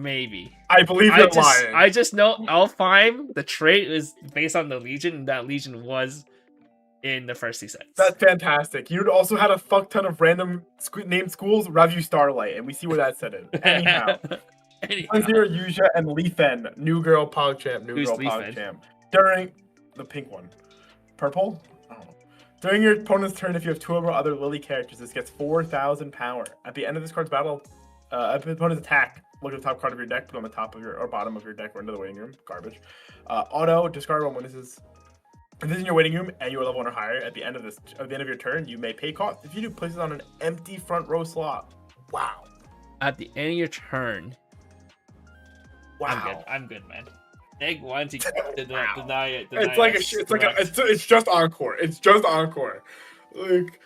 Maybe. I believe you're lying. I just know Alfheim, the trait is based on the Legion, and that Legion was in the first 2 sets. That's fantastic. You also had a fuck ton of random named schools, Ravu Starlight, and we see where that set in. Anyhow. 1-0 Yuja and Leafen, new girl PogChamp, PogChamp. During the pink one. Purple? I don't know. During your opponent's turn, if you have 2 or more other Lily characters, this gets 4,000 power. At the end of this card's battle, at the opponent's attack, look at the top card of your deck, put it on the top of your or bottom of your deck or into the waiting room. Garbage. Auto discard one when this is in your waiting room and you are level 1 or higher. At the end of your turn, you may pay cost. If you do, place it on an empty front row slot. Wow. At the end of your turn. Wow. I'm good, man. Egg one to deny it. It's just encore. It's just encore. Like.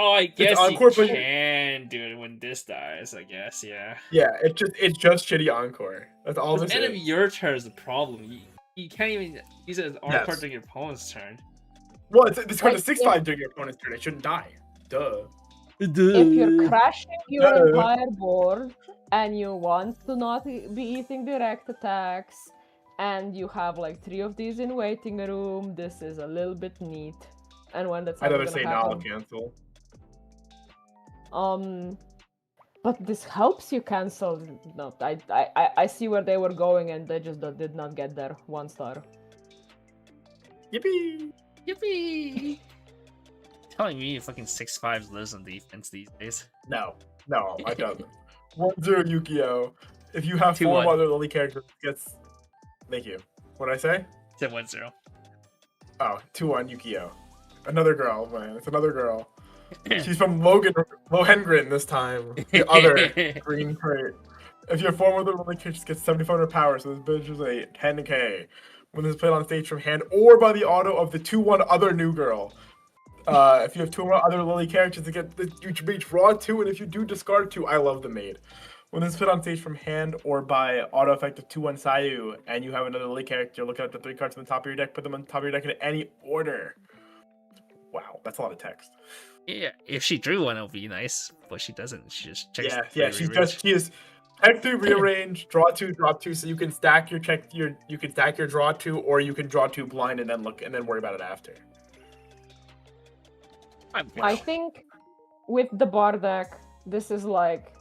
Oh, I guess encore, you can do it when this dies, I guess, yeah. Yeah, it's just shitty encore. That's all this is. The end of your turn is the problem. You can't even use it as encore during your opponent's turn. Well, this card is 6/5 during your opponent's turn. It shouldn't die. Duh. If you're crashing your entire board and you want to not be eating direct attacks and you have like 3 of these in waiting room, this is a little bit neat. And when that's I'd rather say no, I'll cancel. But this helps you cancel. No, I see where they were going, and they just did not get there. 1 star. Yippee! Yippee! Telling me fucking 6'5" lives on defense these days. No, I don't. 1-0 Yukio. If you have 4 2-1. other Lily characters, gets. Thank you. What did I say? Said 1-0. Oh, 2-1 Yukio. Another girl, man. It's another girl. She's from Lohengrin this time. The other green crate. If you have 4 other Lily characters, gets 7,500 power. So this bitch is a 10k. When this is played on stage from hand or by the auto of the 2-1 other new girl. If you have 2 other Lily characters, you should be draw 2, and if you do discard 2, I love the maid. When this is put on stage from hand or by auto effect of 2-1 Sayu, and you have another Lily character, look at the 3 cards on the top of your deck, put them on the top of your deck in any order. Wow, that's a lot of text. Yeah, if she drew one, it would be nice, but she doesn't. She just checks. Yeah, she is check 3, rearrange, draw 2, so you can stack your you can stack your draw 2, or you can draw 2 blind and then worry about it after. I think with the bar deck, this is like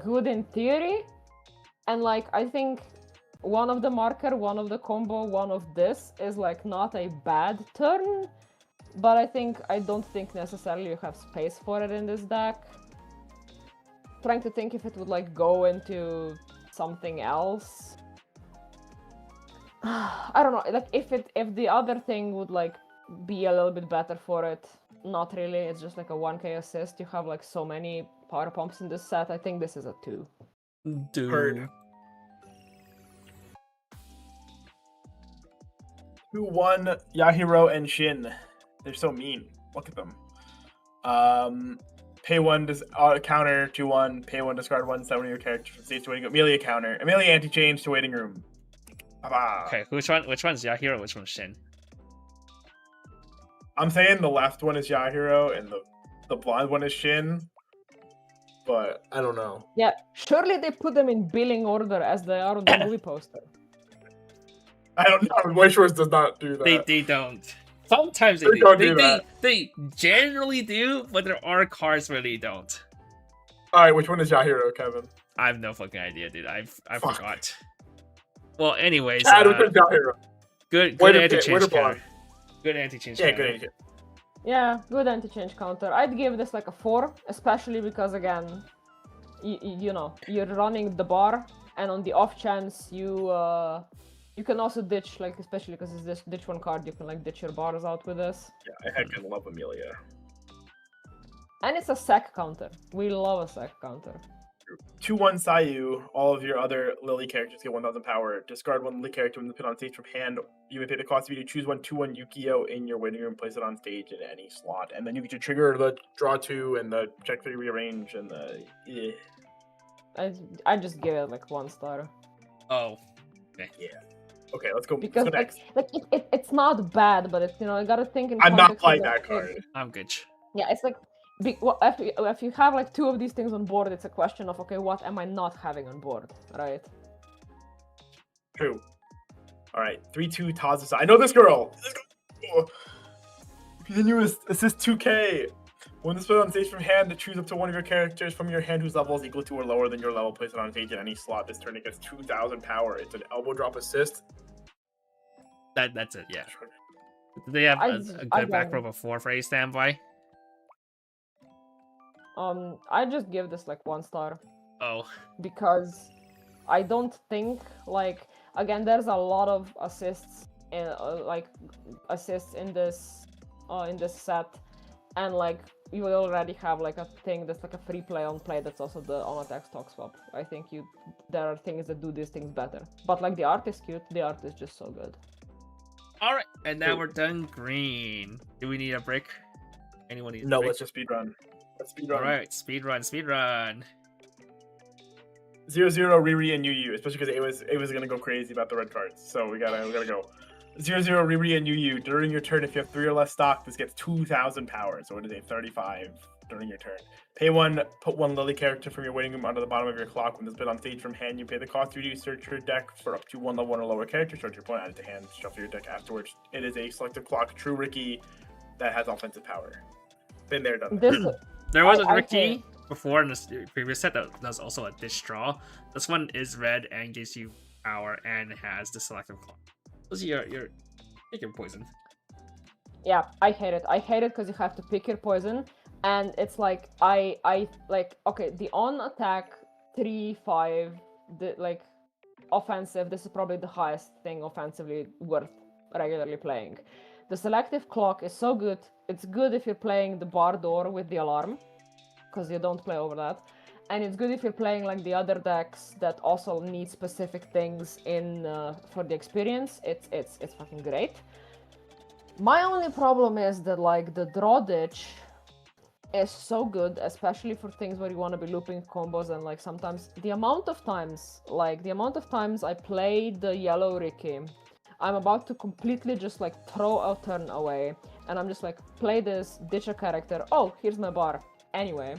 good in theory, and like I think one of the marker, one of the combo, one of this is like not a bad turn, but I don't think necessarily you have space for it in this deck. Trying to think if it would like go into something else. I don't know, like if the other thing would like be a little bit better for it. Not really, it's just like a 1k assist. You have like so many power pumps in this set. I think this is a 2. Heard. 2-1 Yahiro and Shin. They're so mean. Look at them. Pay 1 counter 2-1. Pay 1 discard 1. Summon your character from stage to waiting room. Amelia counter. Amelia anti-change to waiting room. Bye-bye. Okay, which one's Yahiro? Which one's Shin? I'm saying the left one is Yahiro and the blonde one is Shin. But I don't know. Yeah, surely they put them in billing order as they are on the movie poster. I don't know. Weiss Schwarz does not do that. They don't. Sometimes they do. Don't do that. They generally do, but there are cards where they don't. Alright, which one is Yahiro, Kevin? I have no fucking idea, dude. I forgot. Well, anyways, good anti-change counter. Good anti-change counter. Good anti-change. Yeah, good anti-change counter. I'd give this like a 4, especially because again, you know, you're running the bar, and on the off chance you can also ditch, like, especially because it's this ditch 1 card, you can like ditch your bars out with this. Yeah, I heckin' love Amelia. And it's a sec counter. We love a sec counter. 2-1 Sayu, all of your other Lily characters get 1,000 power. Discard 1 Lily character when put on stage from hand. You may pay the cost of you to choose 2-1 Yukio in your waiting room, place it on stage in any slot. And then you get to trigger the draw 2 and the check 3 rearrange and the... I just give it like 1 star. Oh. Okay. Yeah. Okay, let's go. Because let's go next. it's not bad, but it's, you know, I gotta think in I'm not context playing of that card. I'm good. Yeah, it's like, well, if you have like 2 of these things on board, it's a question of, okay, what am I not having on board, right? True. Alright, 3-2 Tazusa. I know this girl! Continuous assist 2k. When this put on stage from hand, to choose up to 1 of your characters from your hand whose level is equal to or lower than your level. Place it on stage in any slot. This turn it gets 2,000 power. It's an elbow drop assist. That's it, yeah. Do they have a good back row of 4 for a standby? I just give this like 1 star. Oh. Because I don't think, like, again, there's a lot of assists in in this set, and like you already have like a thing that's like a free play on play that's also the on attack stock swap. I think there are things that do these things better, but like the art is cute. The art is just so good. All right, and now we're done green. Do we need a break? Anyone need a break? No, let's just speed run. All right, speed run. 0-0 Riri and Yu, especially because it was gonna go crazy about the red cards. So we gotta go. 0-0 Riri and Yu. During your turn, if you have 3 or less stock, this gets 2,000 power. So it is a 35 during your turn. Pay 1, put 1 Lily character from your waiting room onto the bottom of your clock. When this bit on stage from hand, you pay the cost. You search your deck for up to 1 level 1 or lower character. Start your opponent, add it to hand, shuffle your deck afterwards. It is a selective clock, true Ricky, that has offensive power. Been there, done that. There was a Ricky before in the previous set that does also a dish draw. This one is red and gives you power and has the selective clock. Those are your pick your poison. Yeah, I hate it. I hate it because you have to pick your poison, and it's like I like okay, the on attack 3-5, the like offensive. This is probably the highest thing offensively worth regularly playing. The selective clock is so good. It's good if you're playing the bar door with the alarm, because you don't play over that. And it's good if you're playing like the other decks that also need specific things in for the experience. It's fucking great. My only problem is that like the draw ditch is so good, especially for things where you want to be looping combos, and like sometimes the amount of times I play the yellow Ricky, I'm about to completely just like throw a turn away, and I'm just like, play this, ditch a character, oh, here's my bar. Anyway.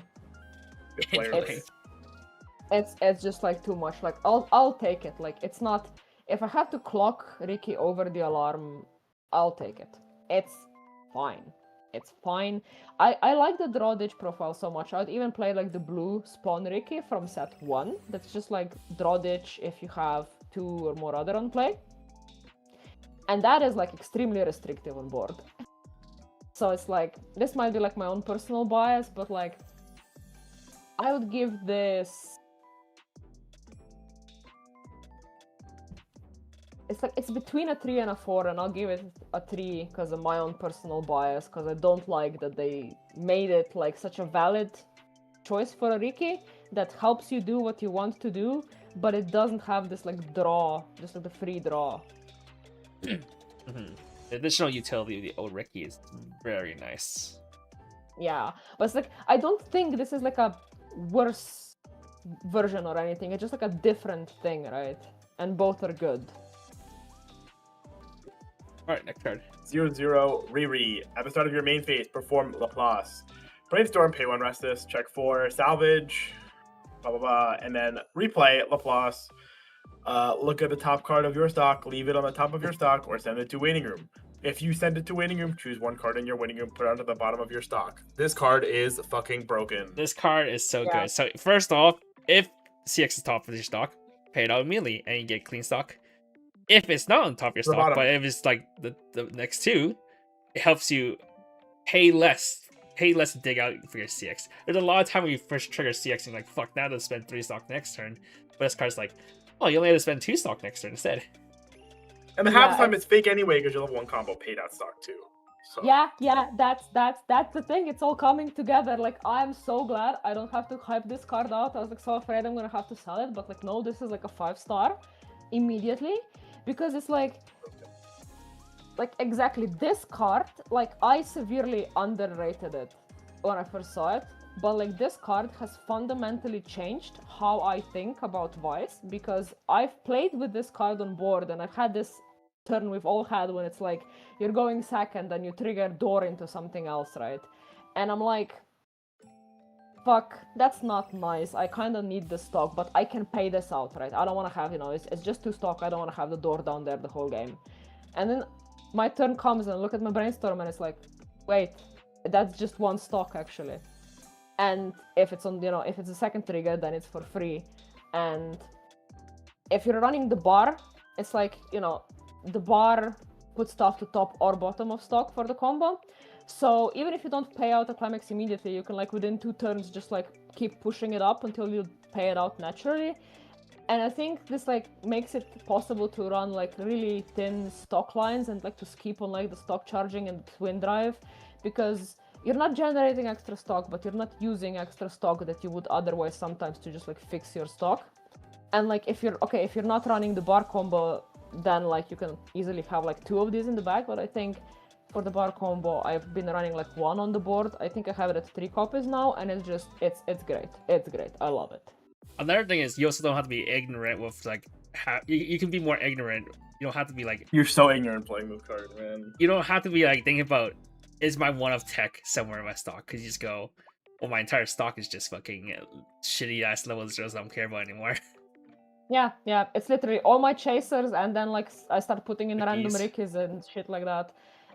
It's just like too much. Like I'll take it. Like it's not, if I have to clock Ricky over the alarm, I'll take it. It's fine. It's fine. I like the draw ditch profile so much. I would even play like the blue spawn Ricky from set 1. That's just like draw ditch if you have 2 or more other on play. And that is like extremely restrictive on board. So it's like, this might be like my own personal bias, but like I would give this, it's like, it's between a 3 and a 4, and I'll give it a 3 because of my own personal bias, because I don't like that they made it like such a valid choice for a Ricky that helps you do what you want to do, but it doesn't have this like draw, just like the free draw. The additional utility of the old Ricky is very nice. Yeah, but it's like, I don't think this is like a worse version or anything. It's just like a different thing, right? And both are good. Alright, next card. 0-0 Riri. At the start of your main phase, perform Laplace. Brainstorm, pay 1 Restless, check 4, salvage, blah blah blah, and then replay Laplace. Look at the top card of your stock, leave it on the top of your stock, or send it to waiting room. If you send it to waiting room, choose 1 card in your waiting room, put it onto the bottom of your stock. This card is fucking broken. This card is so good. So first off, if CX is top of your stock, pay it out immediately and you get clean stock. If it's not on top of your stock, but if it's like the next 2, it helps you pay less to dig out for your CX. There's a lot of time when you first trigger CX and you're like, fuck, now I have to spend 3 stock next turn. But this card's like, oh, you only have to spend 2 stock next turn instead. And half the time it's fake anyway because you'll have 1 combo paid out stock too. So. Yeah, that's the thing. It's all coming together. Like, I'm so glad I don't have to hype this card out. I was like so afraid I'm gonna have to sell it, but like no, this is like a 5-star immediately, because it's like exactly this card. Like, I severely underrated it when I first saw it, but like this card has fundamentally changed how I think about Weiss, because I've played with this card on board and I've had this turn we've all had when it's like you're going second and you trigger door into something else, right? And I'm like, fuck, that's not nice. I kind of need the stock, but I can pay this out, right? I don't want to have, it's just 2 stock. I don't want to have the door down there the whole game. And then my turn comes and I look at my brainstorm and it's like, wait, that's just 1 stock actually. And if it's on, if it's a second trigger, then it's for free. And if you're running the bar, it's like, the bar puts stuff to top or bottom of stock for the combo. So even if you don't pay out a climax immediately, you can like within 2 turns just like keep pushing it up until you pay it out naturally. And I think this like makes it possible to run like really thin stock lines and like to skip on like the stock charging and the twin drive, because you're not generating extra stock, but you're not using extra stock that you would otherwise sometimes to just like fix your stock. And like if you're not running the bar combo, then like you can easily have like 2 of these in the back. But I think for the bar combo, I've been running like 1 on the board. I think I have it at 3 copies now, and it's just it's great. It's great. I love it. Another thing is you also don't have to be ignorant with like you can be more ignorant. You don't have to be like, you're so ignorant playing this card, man. You don't have to be like thinking about, is my 1 of tech somewhere in my stock? Because you just go, well, my entire stock is just fucking shitty ass level 0s I don't care about anymore. Yeah, it's literally all my chasers, and then like I start putting in random Rickies and shit like that.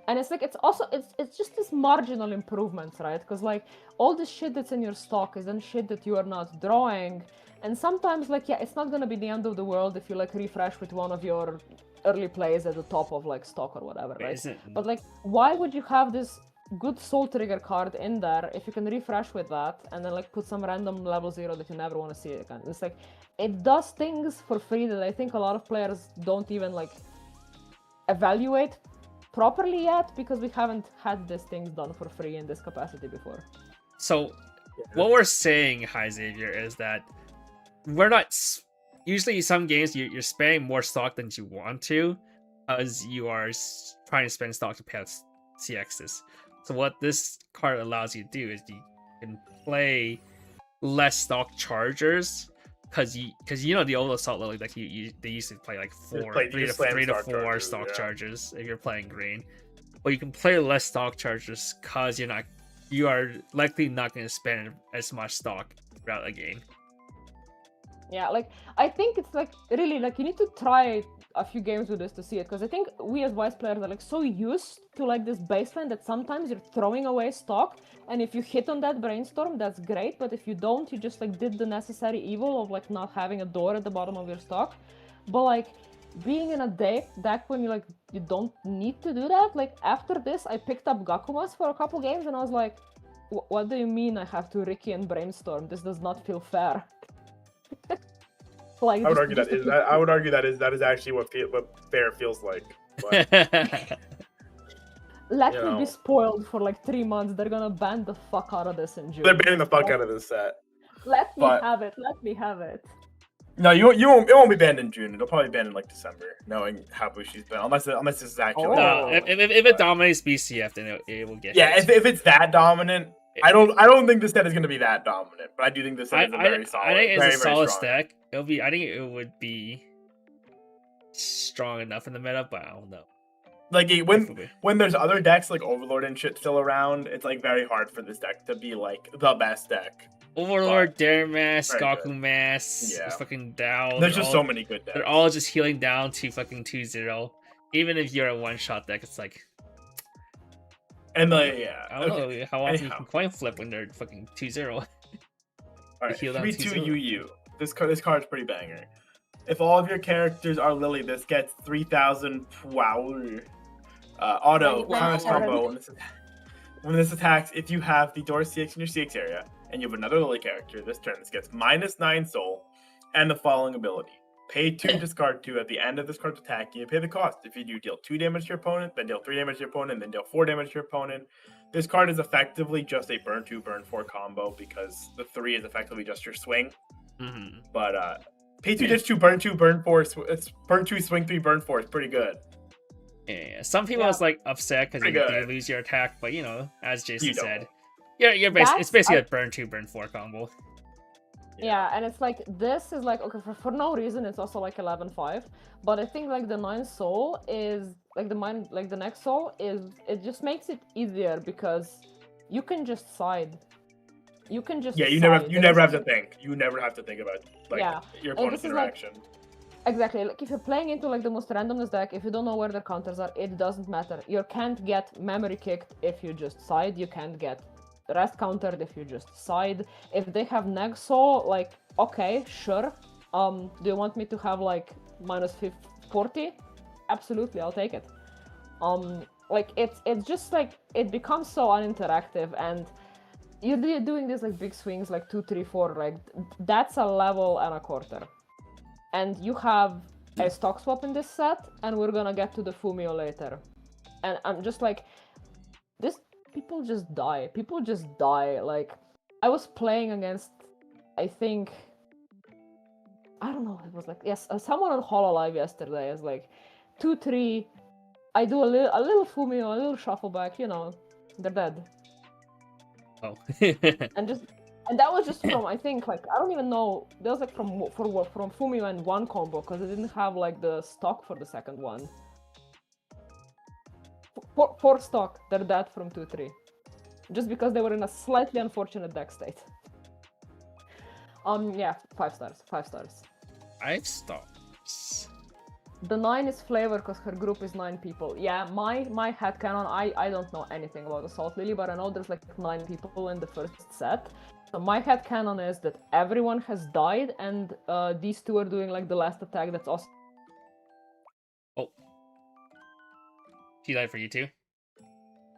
And it's like it's just this marginal improvements, right? Because like all the shit that's in your stock is then shit that you are not drawing, and sometimes like yeah, it's not gonna be the end of the world if you like refresh with one of your early plays at the top of like stock or whatever, right? But like, why would you have this good soul trigger card in there if you can refresh with that and then like put some random level 0 that you never want to see again? It's like it does things for free that I think a lot of players don't even like evaluate properly yet, because we haven't had these things done for free in this capacity before. So what we're saying, High Xavier, is that we're not usually some games you're spending more stock than you want to because you are trying to spend stock to pay out CXs. So what this card allows you to do is you can play less stock chargers, because you know the old assault lily, like they used to play like 3 to 4 stock chargers if you're playing green, but you can play less stock chargers because you are likely not going to spend as much stock throughout the game. Yeah, like I think it's like really like you need to try a few games with this to see it, because I think we as Weiss players are like so used to like this baseline that sometimes you're throwing away stock, and if you hit on that brainstorm, that's great, but if you don't, you just like did the necessary evil of like not having a door at the bottom of your stock. But like being in a deck when you don't need to do that, like after this I picked up Gakumas for a couple games and I was like, what do you mean I have to Ricky and brainstorm? This does not feel fair. Like, I would argue that is actually what fair feels like. But, let me be spoiled for like 3 months. They're gonna ban the fuck out of this in June. They're banning the fuck out of this set. Let me have it. Let me have it. No, you won't. It won't be banned in June. It'll probably be banned in like December, knowing how Bushi's been. Unless this is actually. No, if it dominates BCF, then it will get. Yeah, if it's that dominant, I don't think this set is going to be that dominant, but I do think this set is a very solid. I think it's a solid stack. I think it would be strong enough in the meta, but I don't know. Like when there's other decks like Overlord and shit still around, it's like very hard for this deck to be like the best deck. Overlord, Dare Mask, Gaku Mask, fucking down. There's just so many good decks. They're all just healing down to fucking 2-0. Even if you're a one-shot deck, it's like. And like I don't know how often you can coin flip when they're fucking 2-0. Alright, 3-2 UU. This card's pretty banger. If all of your characters are Lily, this gets 3,000 auto combo. When this attacks, if you have the Door CX in your CX area and you have another Lily character, this turn this gets -9 soul and the following ability. Pay 2, discard 2 at the end of this card's attack. You pay the cost. If you do deal 2 damage to your opponent, then deal 3 damage to your opponent, then deal 4 damage to your opponent. This card is effectively just a burn 2, burn 4 combo because the 3 is effectively just your swing. Mm-hmm. But pay 2, ditch 2, burn 2, burn 4. It's burn 2, swing 3, burn 4. It's pretty good. Yeah, some people is like upset because you lose your attack, but you know, as Jason said, it's basically a burn 2, burn 4 combo. Yeah, and it's like this is like okay for no reason. It's also like 11-5, but I think like the 9 soul is like the next soul is it just makes it easier because you can just side. You can just you never have to think. You never have to think about like your opponent's interaction. Exactly. Like if you're playing into like the most randomness deck, if you don't know where their counters are, it doesn't matter. You can't get memory kicked if you just side. You can't get rest countered if you just side. If they have neg soul, like okay, sure. Do you want me to have like -40? Absolutely, I'll take it. Like it's just like it becomes so uninteractive, and you're doing these like big swings like 2, 3, 4. Like that's a level and a quarter. And you have a stock swap in this set, and we're gonna get to the Fumio later. And I'm just like, this. People just die. People just die. Like, I was playing against, I think, I don't know, it was like, someone on Hololive yesterday is like, 2-3, I do a little Fumio, a little shuffle back, you know, they're dead. Oh. and that was just from, I think, like, I don't even know, that was like from Fumio and 1 combo, because it didn't have like the stock for the second one. 4 stock, they're dead from 2-3. Just because they were in a slightly unfortunate deck state. 5 stars. 5 stars. 5 stars. the 9 is flavor because her group is 9 people. Yeah, my headcanon, I don't know anything about Assault Lily, but I know there's like 9 people in the first set. So my headcanon is that everyone has died and these two are doing like the last attack. That's awesome. Oh. She died for you too?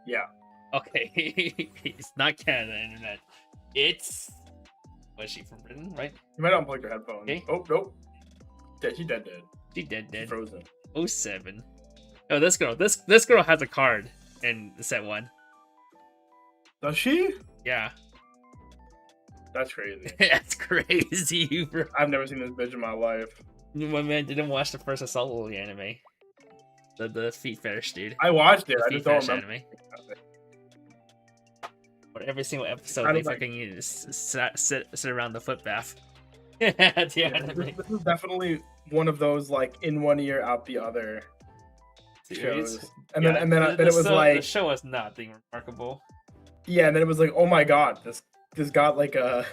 Yeah. Okay. It's not Canada internet. It's... Was she from Britain, right? You might unplug your headphones. Okay. Oh, nope. She dead. She dead. She's frozen. 07. Oh, this girl has a card in set 1. Does she? Yeah. That's crazy. That's crazy, bro. I've never seen this bitch in my life. My man didn't watch the first Assault Lily anime. The Feet Fetish dude. I watched it. The I Feet just don't Fetish remember. anime. But every single episode, I they don't like- fucking sit around the foot bath. The Yeah, anime. this is definitely one of those like in one ear out the other Series. shows. And then it was like the show was nothing remarkable. yeah, and then it was like, oh my god, this got like a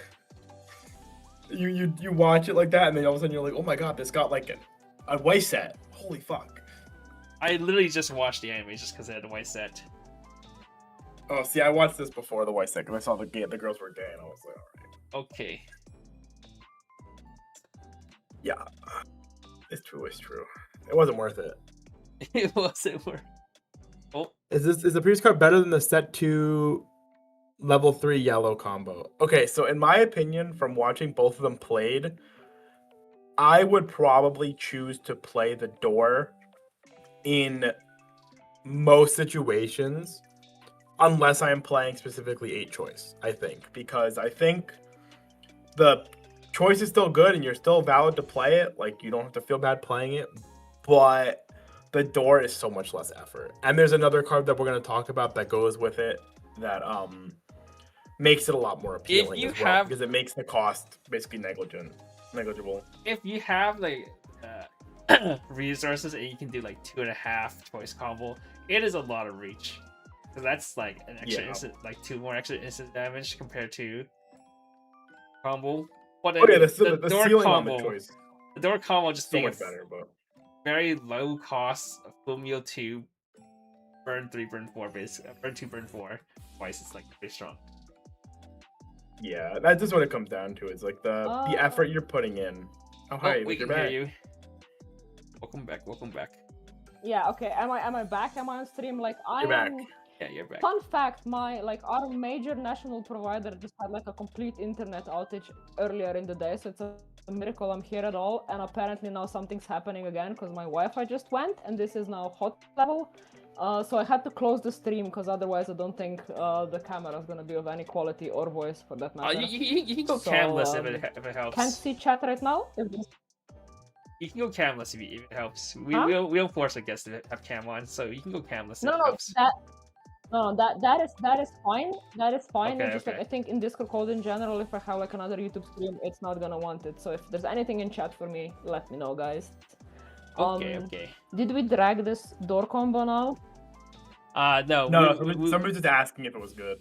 you watch it like that, and then all of a sudden you're like, oh my god, this got like a Weiss set. Holy fuck. I literally just watched the anime just because it had a white set. Oh, see, I watched this before the Weiss set because I saw the girls were gay, and I was like, all right. Okay. Yeah, it's true. It wasn't worth it. It wasn't worth. Oh, Is the priest card better than the set 2 level 3 yellow combo? Okay, so in my opinion, from watching both of them played, I would probably choose to play the door in most situations, unless I am playing specifically 8 choice, I think. Because I think the choice is still good and you're still valid to play it. Like, you don't have to feel bad playing it. But the door is so much less effort. And there's another card that we're going to talk about that goes with it that makes it a lot more appealing as well, because it makes the cost basically negligible. If you have like resources and you can do like 2.5 choice combo, it is a lot of reach. So that's like an extra instant, like 2 more extra instant damage compared to combo. But the door ceiling combo, on the choice. The door combo just So being much better, but very low cost of Fumio 2, burn 3, burn 4, basically. Burn 2, burn 4. Twice it's like pretty strong. yeah, that's just what it comes down to. It's like the effort you're putting in. Oh, hi, we you're can hear back. you. Welcome back. Yeah, okay. Am I back? Am I on stream? Like You're back. Yeah, you're back. Fun fact, our major national provider just had like a complete internet outage earlier in the day, so it's a miracle I'm here at all. And apparently now something's happening again because my Wi-Fi just went, and this is now hot level. So I had to close the stream because otherwise I don't think the camera is gonna be of any quality or voice for that matter. You can go camless if it helps. Can't see chat right now. You can go camless if it helps. We Huh? we'll force a guest to have cam on, so you can go camless if No, it helps. that is fine. That is fine. Okay, It's just like, okay. I think in Discord code in general, if I have like another YouTube stream, it's not gonna want it. So if there's anything in chat for me, let me know, guys. Okay. Did we drag this door combo now? No. Somebody's just asking if it was good.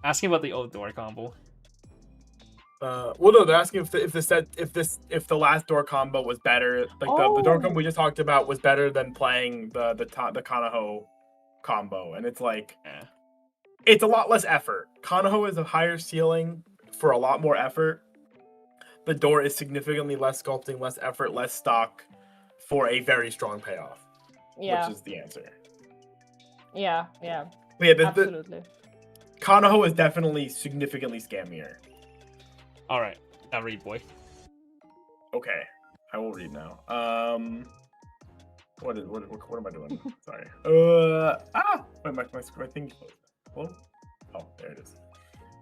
Asking about the old door combo. Well, no, they're asking if the last door combo was better. Like the door combo we just talked about was better than playing the Kanaho combo, and it's like it's a lot less effort. Kanaho is a higher ceiling for a lot more effort. The door is significantly less sculpting, less effort, less stock for a very strong payoff. Yeah. Which is the answer. Yeah. But yeah, Absolutely. Kanaho is definitely significantly scammier. All right, now read, boy. Okay, I will read now. What am I doing? Sorry. Wait, my thing closed. Hello? Oh, there it is.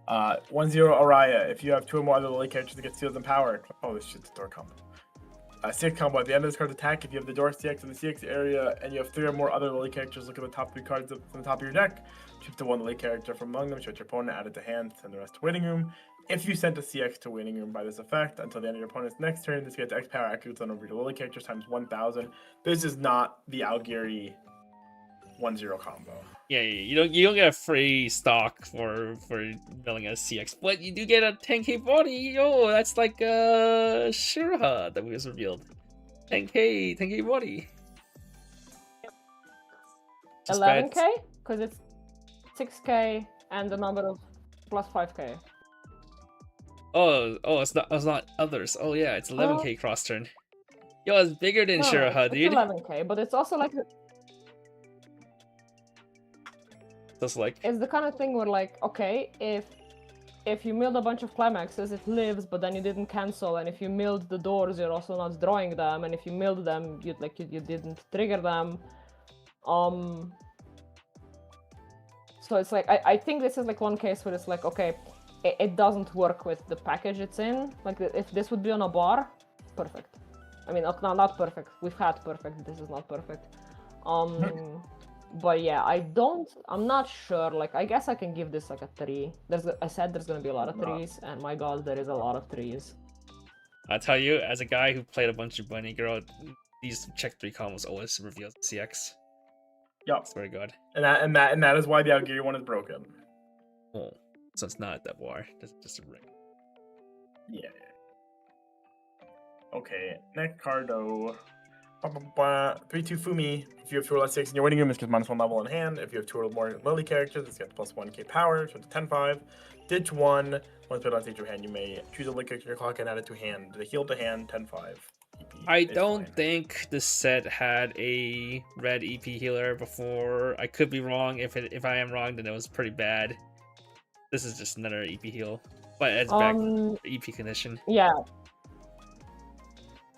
1-0 Araya. If you have 2 or more other lily characters that get sealed in power. Oh, this shit's a door combo. CX combo. At the end of this card's attack, if you have the door CX in the CX area and you have 3 or more other lily characters, look at the top 3 cards from the top of your deck. Choose the 1 lily character from among them, show it to your opponent, add it to hand, send the rest to waiting room. If you sent a CX to waiting room by this effect until the end of your opponent's next turn, this gets X power attributes on over your lily characters times 1,000. This is not the Algiri 1-0 combo. Yeah, you don't get a free stock for milling a CX, but you do get a 10k body. Oh, that's like Shiraha that was revealed. 10k body. 11k? Because it's 6k and the number of plus 5k. Oh, it's not others. Oh yeah, it's 11k cross turn. Yo, it's bigger than Shiraha, dude. It's 11k, but it's also like... Just like... It's the kind of thing where like, okay, if you milled a bunch of climaxes, it lives, but then you didn't cancel, and if you milled the doors, you're also not drawing them, and if you milled them, you didn't trigger them. So it's like, I think this is like one case where it's like, okay, it doesn't work with the package it's in. Like, if this would be on a bar, perfect. I mean, no, not perfect. We've had perfect. This is not perfect. But yeah, I'm not sure. Like, I guess I can give this like a 3. I said there's gonna be a lot of 3s, and my god, there is a lot of 3s. I tell you, as a guy who played a bunch of Bunny Girl, these check 3 combos always reveal CX. Yep. It's very good. And that is why the Algeria one is broken. Oh, so it's not that war. It's just a ring. Yeah. Okay, next card though. 3/2 Fumi. If you have 2 or less 6 in your waiting room, this gets -1 level in hand. If you have 2 or more Lily characters, this gets +1k power, so it's 10/5. Ditch 1. Once put on stage your hand, you may choose a Lily character in your clock and add it to hand. The heal to hand, 10/5. I don't think the set had a red EP healer before. I could be wrong. If I am wrong, then it was pretty bad. This is just another EP heal, but it's back EP condition. Yeah.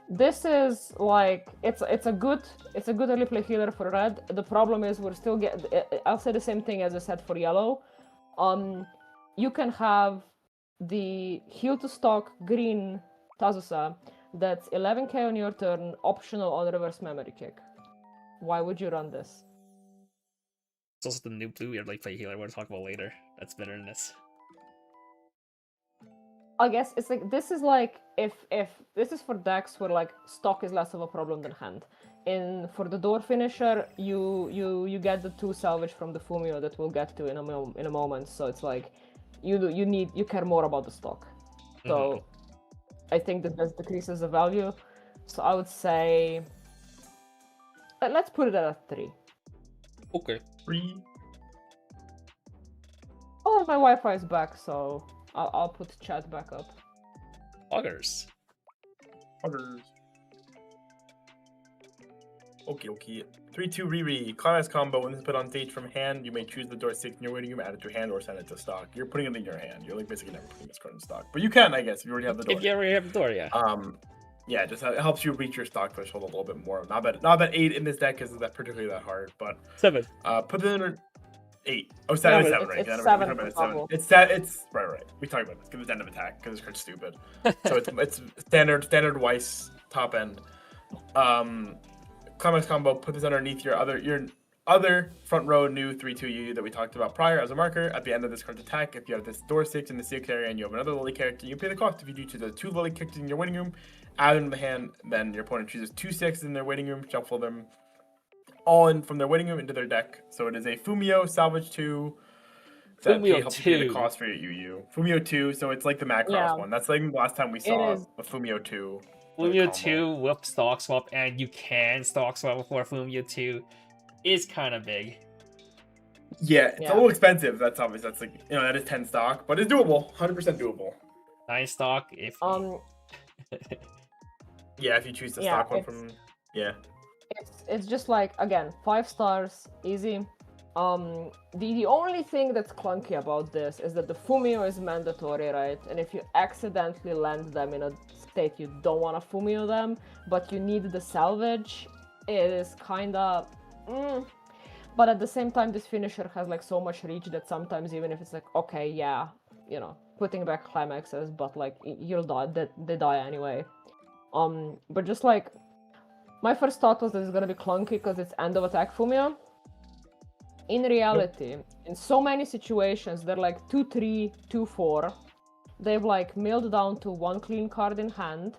This is like it's a good early play healer for red. The problem is we're still I'll say the same thing as I said for yellow. You can have the heal to stock green Tazusa that's 11k on your turn, optional on reverse memory kick. Why would you run this? It's also the new blue early play healer we'll talk about later. That's better than this. I guess it's like this is like if this is for decks where like stock is less of a problem than hand. For the door finisher, you get the 2 salvage from the Fumio that we'll get to in a moment. So it's like you care more about the stock. So I think that decreases the value. So I would say let's put it at a 3. Okay. 3. Oh, my Wi-Fi is back, so I'll put chat back up. Augers. Okay. 3/2 Riri. Climax combo. When this is put on stage from hand, you may choose the door 6 in your waiting room, add it to hand, or send it to stock. You're putting it in your hand. You're like basically never putting this card in stock. But you can, I guess, if you already have the door. If you already have the door, yeah. Yeah, just it helps you reach your stock threshold a little bit more. Not that 8 in this deck is that particularly that hard, but 7. Put it in 8. Oh, 7, Yeah, 7, right? it's 7. It's right. We talked about this because it's end of attack because this card's stupid. So it's standard Weiss top end. Climax combo. Put this underneath your other front row new 3/2 UU that we talked about prior as a marker. At the end of this card's attack, if you have this door 6 in the 6 area and you have another Lily character, you pay the cost. If you do to the 2 Lily characters in your waiting room, add them to the hand. Then your opponent chooses 2 6s in their waiting room, shuffle them all in from their waiting room into their deck. So it is a Fumio salvage 2. That helps you pay the cost for your UU. Fumio 2, so it's like the Macross one. That's like the last time we saw a Fumio 2. Fumio 2 with stock swap, and you can stock swap before Fumio 2 is kind of big. Yeah, it's a little expensive. That's obvious. That's like, that is 10 stock, but it's doable. 100% doable. 9 stock if yeah, if you choose the stock one from It's just like, again, 5 stars, easy. The only thing that's clunky about this is that the Fumio is mandatory, right? And if you accidentally land them in a state you don't want to Fumio them, but you need the salvage, it is kinda... But at the same time, this finisher has like so much reach that sometimes even if it's like, okay, yeah, putting back climaxes, but like you'll die, they die anyway. But just like, my first thought was that it's gonna be clunky because it's end of attack Fumio. In reality, in so many situations, they're like 2/3, 2/4. They've like milled down to 1 clean card in hand.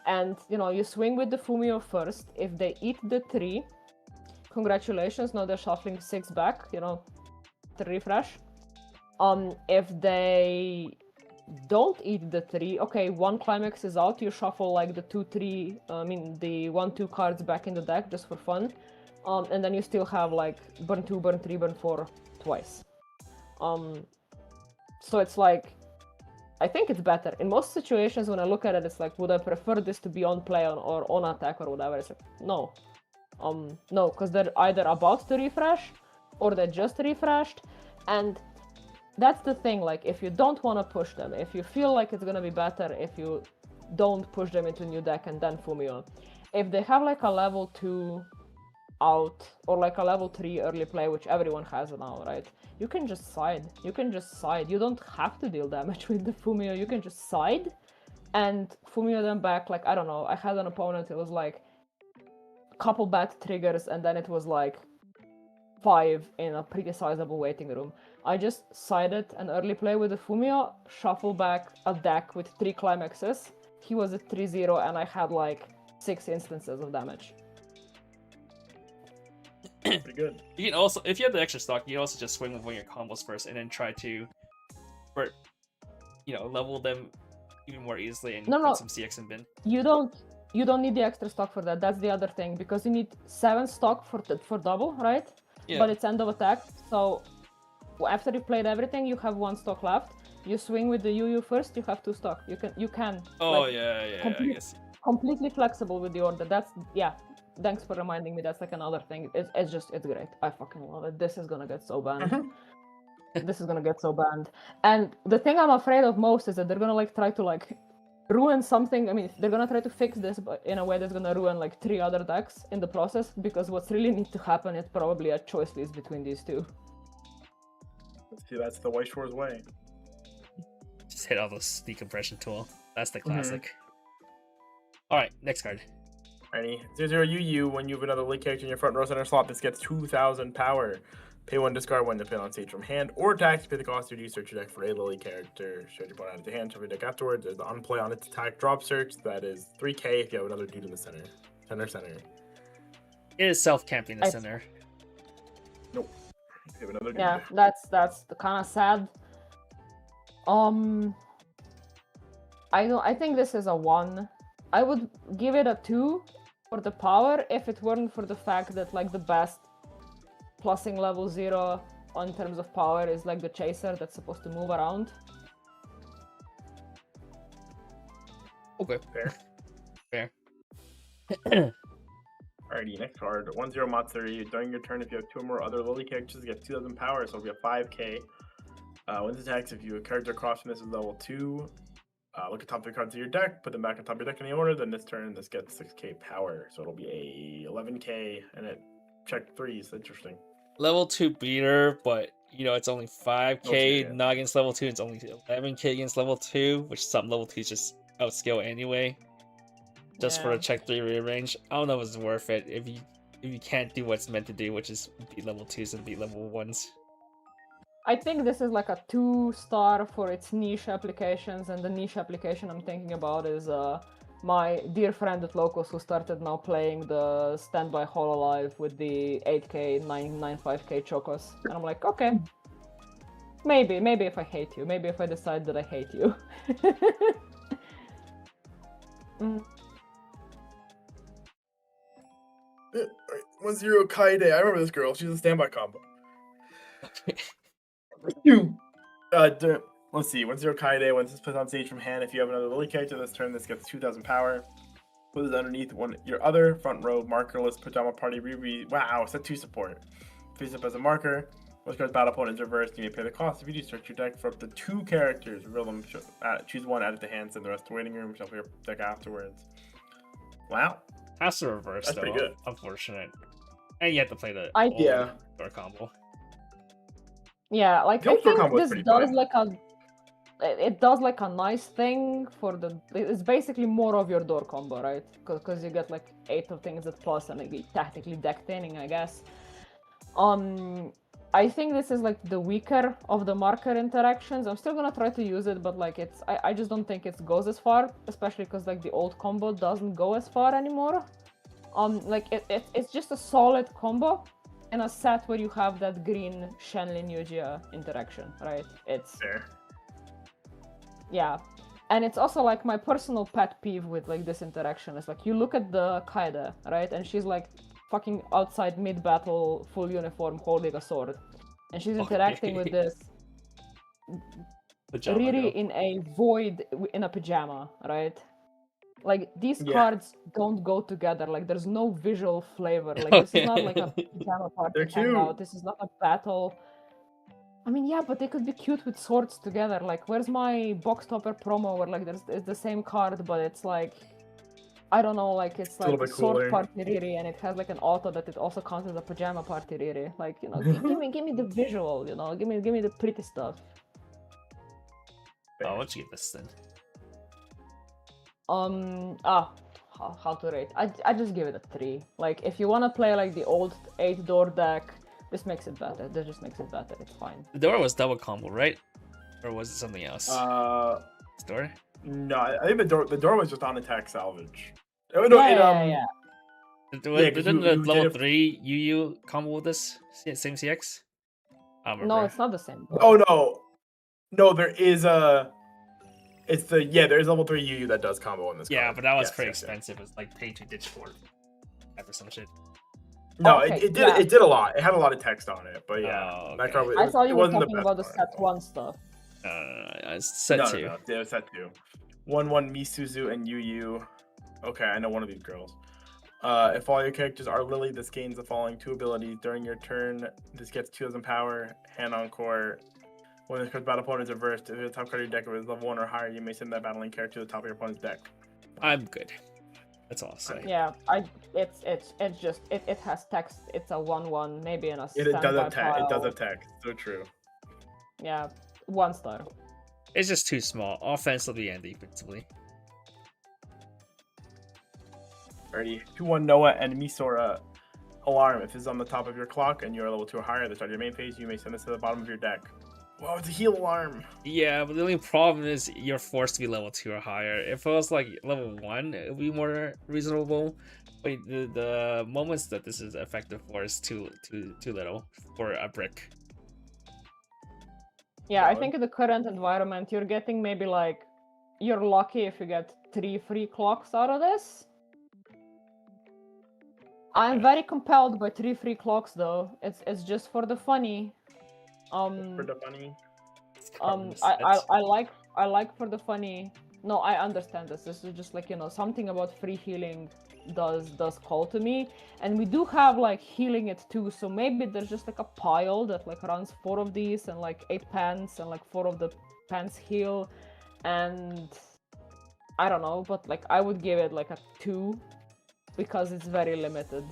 And you swing with the Fumio first. If they eat the 3, congratulations, now they're shuffling 6 back, to refresh. If they don't eat the 3. Okay, 1 climax is out, you shuffle like the 2, 3, the 1, 2 cards back in the deck just for fun. And then you still have like burn 2, burn 3, burn 4 twice. So it's like, I think it's better. In most situations when I look at it, it's like, would I prefer this to be on play or on attack or whatever? It's like, no. No, because they're either about to refresh or they just refreshed. And that's the thing, like, if you don't want to push them, if you feel like it's gonna be better if you don't push them into new deck and then Fumio. If they have like a level 2 out or like a level 3 early play, which everyone has now, right? You can just side. You can just side. You don't have to deal damage with the Fumio. You can just side and Fumio them back. Like, I don't know, I had an opponent, it was like a couple bad triggers and then it was like 5 in a pretty sizable waiting room. I just sided an early play with the Fumio, shuffle back a deck with 3 climaxes. He was at 3-0 and I had like 6 instances of damage. Pretty good. You can also, if you have the extra stock, you can also just swing with one of your combos first and then try to, level them even more easily and put some CX in bin. You don't need the extra stock for that. That's the other thing, because you need 7 stock for double, right? Yeah. But it's end of attack, so after you played everything, you have 1 stock left. You swing with the UU first, you have 2 stock. You can. Oh, like, I guess. Completely flexible with the order. That's, yeah. Thanks for reminding me. That's like another thing. It's great. I fucking love it. This is gonna get so banned. This is gonna get so banned. And the thing I'm afraid of most is that they're gonna like try to like ruin something. I mean, they're gonna try to fix this, but in a way that's gonna ruin like 3 other decks in the process. Because what's really need to happen is probably a choice list between these 2. See, that's the Weiss Schwarz way. Just hit all those decompression tool. That's the classic. All right, next card. Alrighty, 0-0 UU. When you have another league character in your front row center slot, this gets 2,000 power. Pay 1, discard 1 to put on stage from hand, or attack to pay the cost to search your deck for a Lily character. Search your opponent out of the hand, shuffle your deck afterwards. There's the unplay on its attack drop search. That is 3k if you have another dude in the center. Center. It is self-camping the center. Nope. You have another dude. Yeah, that's kind of sad. I think this is a 1. I would give it a 2 for the power if it weren't for the fact that like the best plussing level 0 in terms of power is like the chaser that's supposed to move around. Okay. Fair. Alrighty, next card. 1-0 Matsuri. During your turn, if you have 2 or more other Lily characters, you get 2,000 power, so it'll be a 5k. When this attacks, if you have a character across from this is level 2, look at top 3 cards of your deck, put them back on top of your deck in any order, then this turn, this gets 6k power, so it'll be a 11k, and it checked 3s. Interesting. Level 2 beater, but it's only 5k, not against level 2, it's only 11k against level 2, which some level 2s just outscale anyway. Just for a check 3 rearrange. I don't know if it's worth it if you can't do what's meant to do, which is beat level 2s and beat level 1s. I think this is like a 2-star for its niche applications, and the niche application I'm thinking about is my dear friend at Locals who started now playing the Standby Hololive with the 8k, 9.95k Chocos. And I'm like, okay, maybe if I hate you, maybe if I decide that I hate you. 1-0 Kaide. I remember this girl. She's a standby combo. Let's see. 1-0 Kaide. When this puts on stage from hand, if you have another Lily character this turn, this gets 2,000 power. Put this underneath your other front row markerless pajama party Riri. Wow, set 2 support. Face up as a marker. Most cards battle opponent is reversed. You may pay the cost. If you do, search your deck for up to 2 characters. Reveal them. Choose 1, add it to hand, send the rest to waiting room. Shuffle your deck afterwards. Wow. Has to reverse. That's though. Pretty good. Unfortunate. And you have to play the door combo. Yeah, like I think this does like it does like a nice thing for the. It's basically more of your door combo, right? Because you get like 8 of things at plus and like technically deck thinning, I guess. I think this is like the weaker of the marker interactions. I'm still gonna try to use it, but like I just don't think it goes as far, especially because like the old combo doesn't go as far anymore. Like it's just a solid combo in a set where you have that green Shenlin Yugia interaction, right? It's fair. Yeah. And it's also like my personal pet peeve with like this interaction is like you look at the Kaede, right? And she's like fucking outside mid-battle, full uniform, holding a sword. And she's interacting with this Riri in a void in a pajama, right? Like these cards don't go together. Like there's no visual flavor. Like this is not like a pajama party hangout. This is not a battle. I mean, yeah, but they could be cute with swords together. Like, where's my box topper promo where like it's the same card, but it's like, I don't know, like it's like a sword party Riri, and it has like an auto that it also counts as a pajama party Riri. Like, you know, give me the visual, you know, give me the pretty stuff. Oh, what'd you give this then? How to rate? I just give it a 3. Like, if you want to play like the old 8-door deck, this makes it better. This just makes it better. It's fine. The door was double combo, right? Or was it something else? Door? No, I think the door was just on attack salvage. Yeah. Didn't the level 3 UU combo with this? Same CX? No, it's not the same. Oh no, there is there's level 3 UU that does combo in this. Yeah, card. but that was pretty expensive. It's like pay to ditch 4 or some shit. No, it did a lot. It had a lot of text on it, but yeah, that card. I thought you were talking about the set 1 stuff. Set 2. No, yeah, set 2. 1/1 Misuzu and UU. Okay, I know one of these girls. If all your characters are Lily, this gains the following 2 abilities during your turn. This gets 2,000 power. Hand encore. When this card's battle opponent is reversed, if the top card of your deck is level 1 or higher, you may send that battling character to the top of your opponent's deck. I'm good. That's all I'll say. Yeah, it's just it has text. It's a 1/1, maybe in a It does have text. It does have text. So true. Yeah, 1 star. It's just too small, offensively and defensively. Alrighty, 2/1 Noah and Misora. Alarm. If this is on the top of your clock and you are level 2 or higher at the start of your main phase, you may send this to the bottom of your deck. Wow, it's a heal alarm. Yeah, but the only problem is you're forced to be level 2 or higher. If it was like level 1, it would be more reasonable. But the moments that this is effective for is too little for a brick. Yeah, I think in the current environment, you're getting maybe like, you're lucky if you get 3 free clocks out of this. I'm very compelled by 3 free clocks though. It's just for the funny. For the funny. I like for the funny. No, I understand this. This is just like, you know, something about free healing does call to me, and we do have like healing it too. So maybe there's just like a pile that like runs 4 of these and like 8 pants, and like 4 of the pants heal, and I don't know, but like I would give it like a 2 because it's very limited.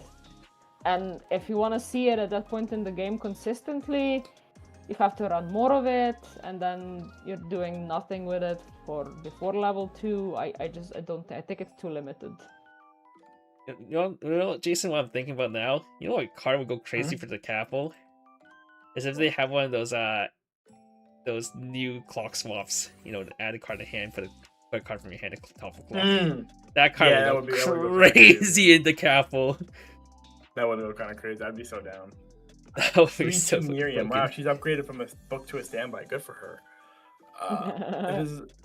And if you want to see it at that point in the game consistently, you have to run more of it, and then you're doing nothing with it before level 2. I think it's too limited. You know, Jason, what I'm thinking about now? You know what card would go crazy for the capital? Is if they have one of those new clock swaps. You know, add a card to hand, put a card from your hand to top of clock. That card would go crazy in the capital. That would go kind of crazy. I'd be so down. That would be so Miriam. Wow, she's upgraded from a book to a standby. Good for her.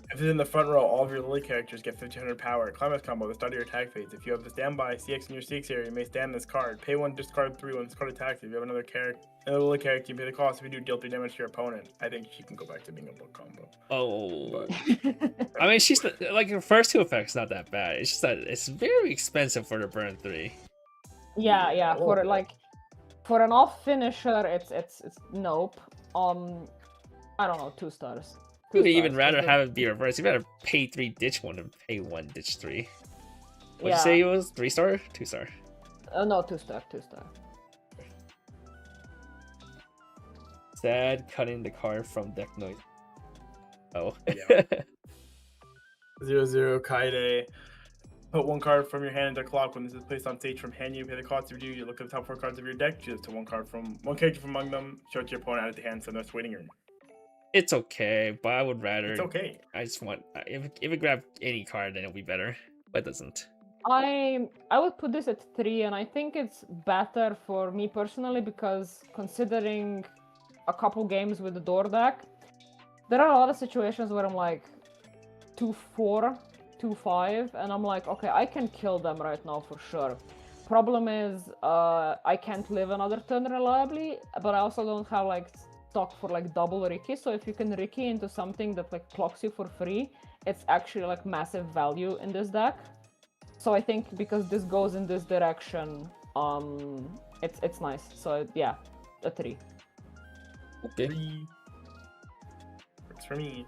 If it's in the front row, all of your Lily characters get 1500 power. Climax combo at the start of your attack phase. If you have the standby CX in your CX area, you may stand this card. Pay 1, discard 3 when this card attacks. If you have another Lily character, you pay the cost. If you do, deal 3 damage to your opponent. I think she can go back to being a book combo. Oh. I mean, she's like, her first 2 effects not that bad. It's just that it's very expensive for the burn 3. Yeah. For an off finisher, it's nope. I don't know, 2 stars. You would even rather have it be reversed. You better pay 3 ditch 1 than pay 1 ditch 3. What'd you say it was? 3 star? 2 star? No, 2 star. Sad cutting the card from deck noise. Oh. Yeah. 0/0 Kaede. Put 1 card from your hand into clock. When this is placed on stage from hand, you pay the cost of you look at the top 4 cards of your deck, choose to one character from among them, show it to your opponent out of the hand, so no waiting room. It's okay, but I would rather. It's okay. I just want if it grabbed any card, then it'll be better. But it doesn't. I would put this at 3, and I think it's better for me personally because considering a couple games with the door deck, there are a lot of situations where I'm like, 2/4, 2/5, and I'm like, okay, I can kill them right now for sure. Problem is, I can't live another turn reliably, but I also don't have like stock for like double Ricky. So if you can Ricky into something that like clocks you for free, it's actually like massive value in this deck. So I think because this goes in this direction, it's nice. So yeah, a 3. Okay. 3. Works for me.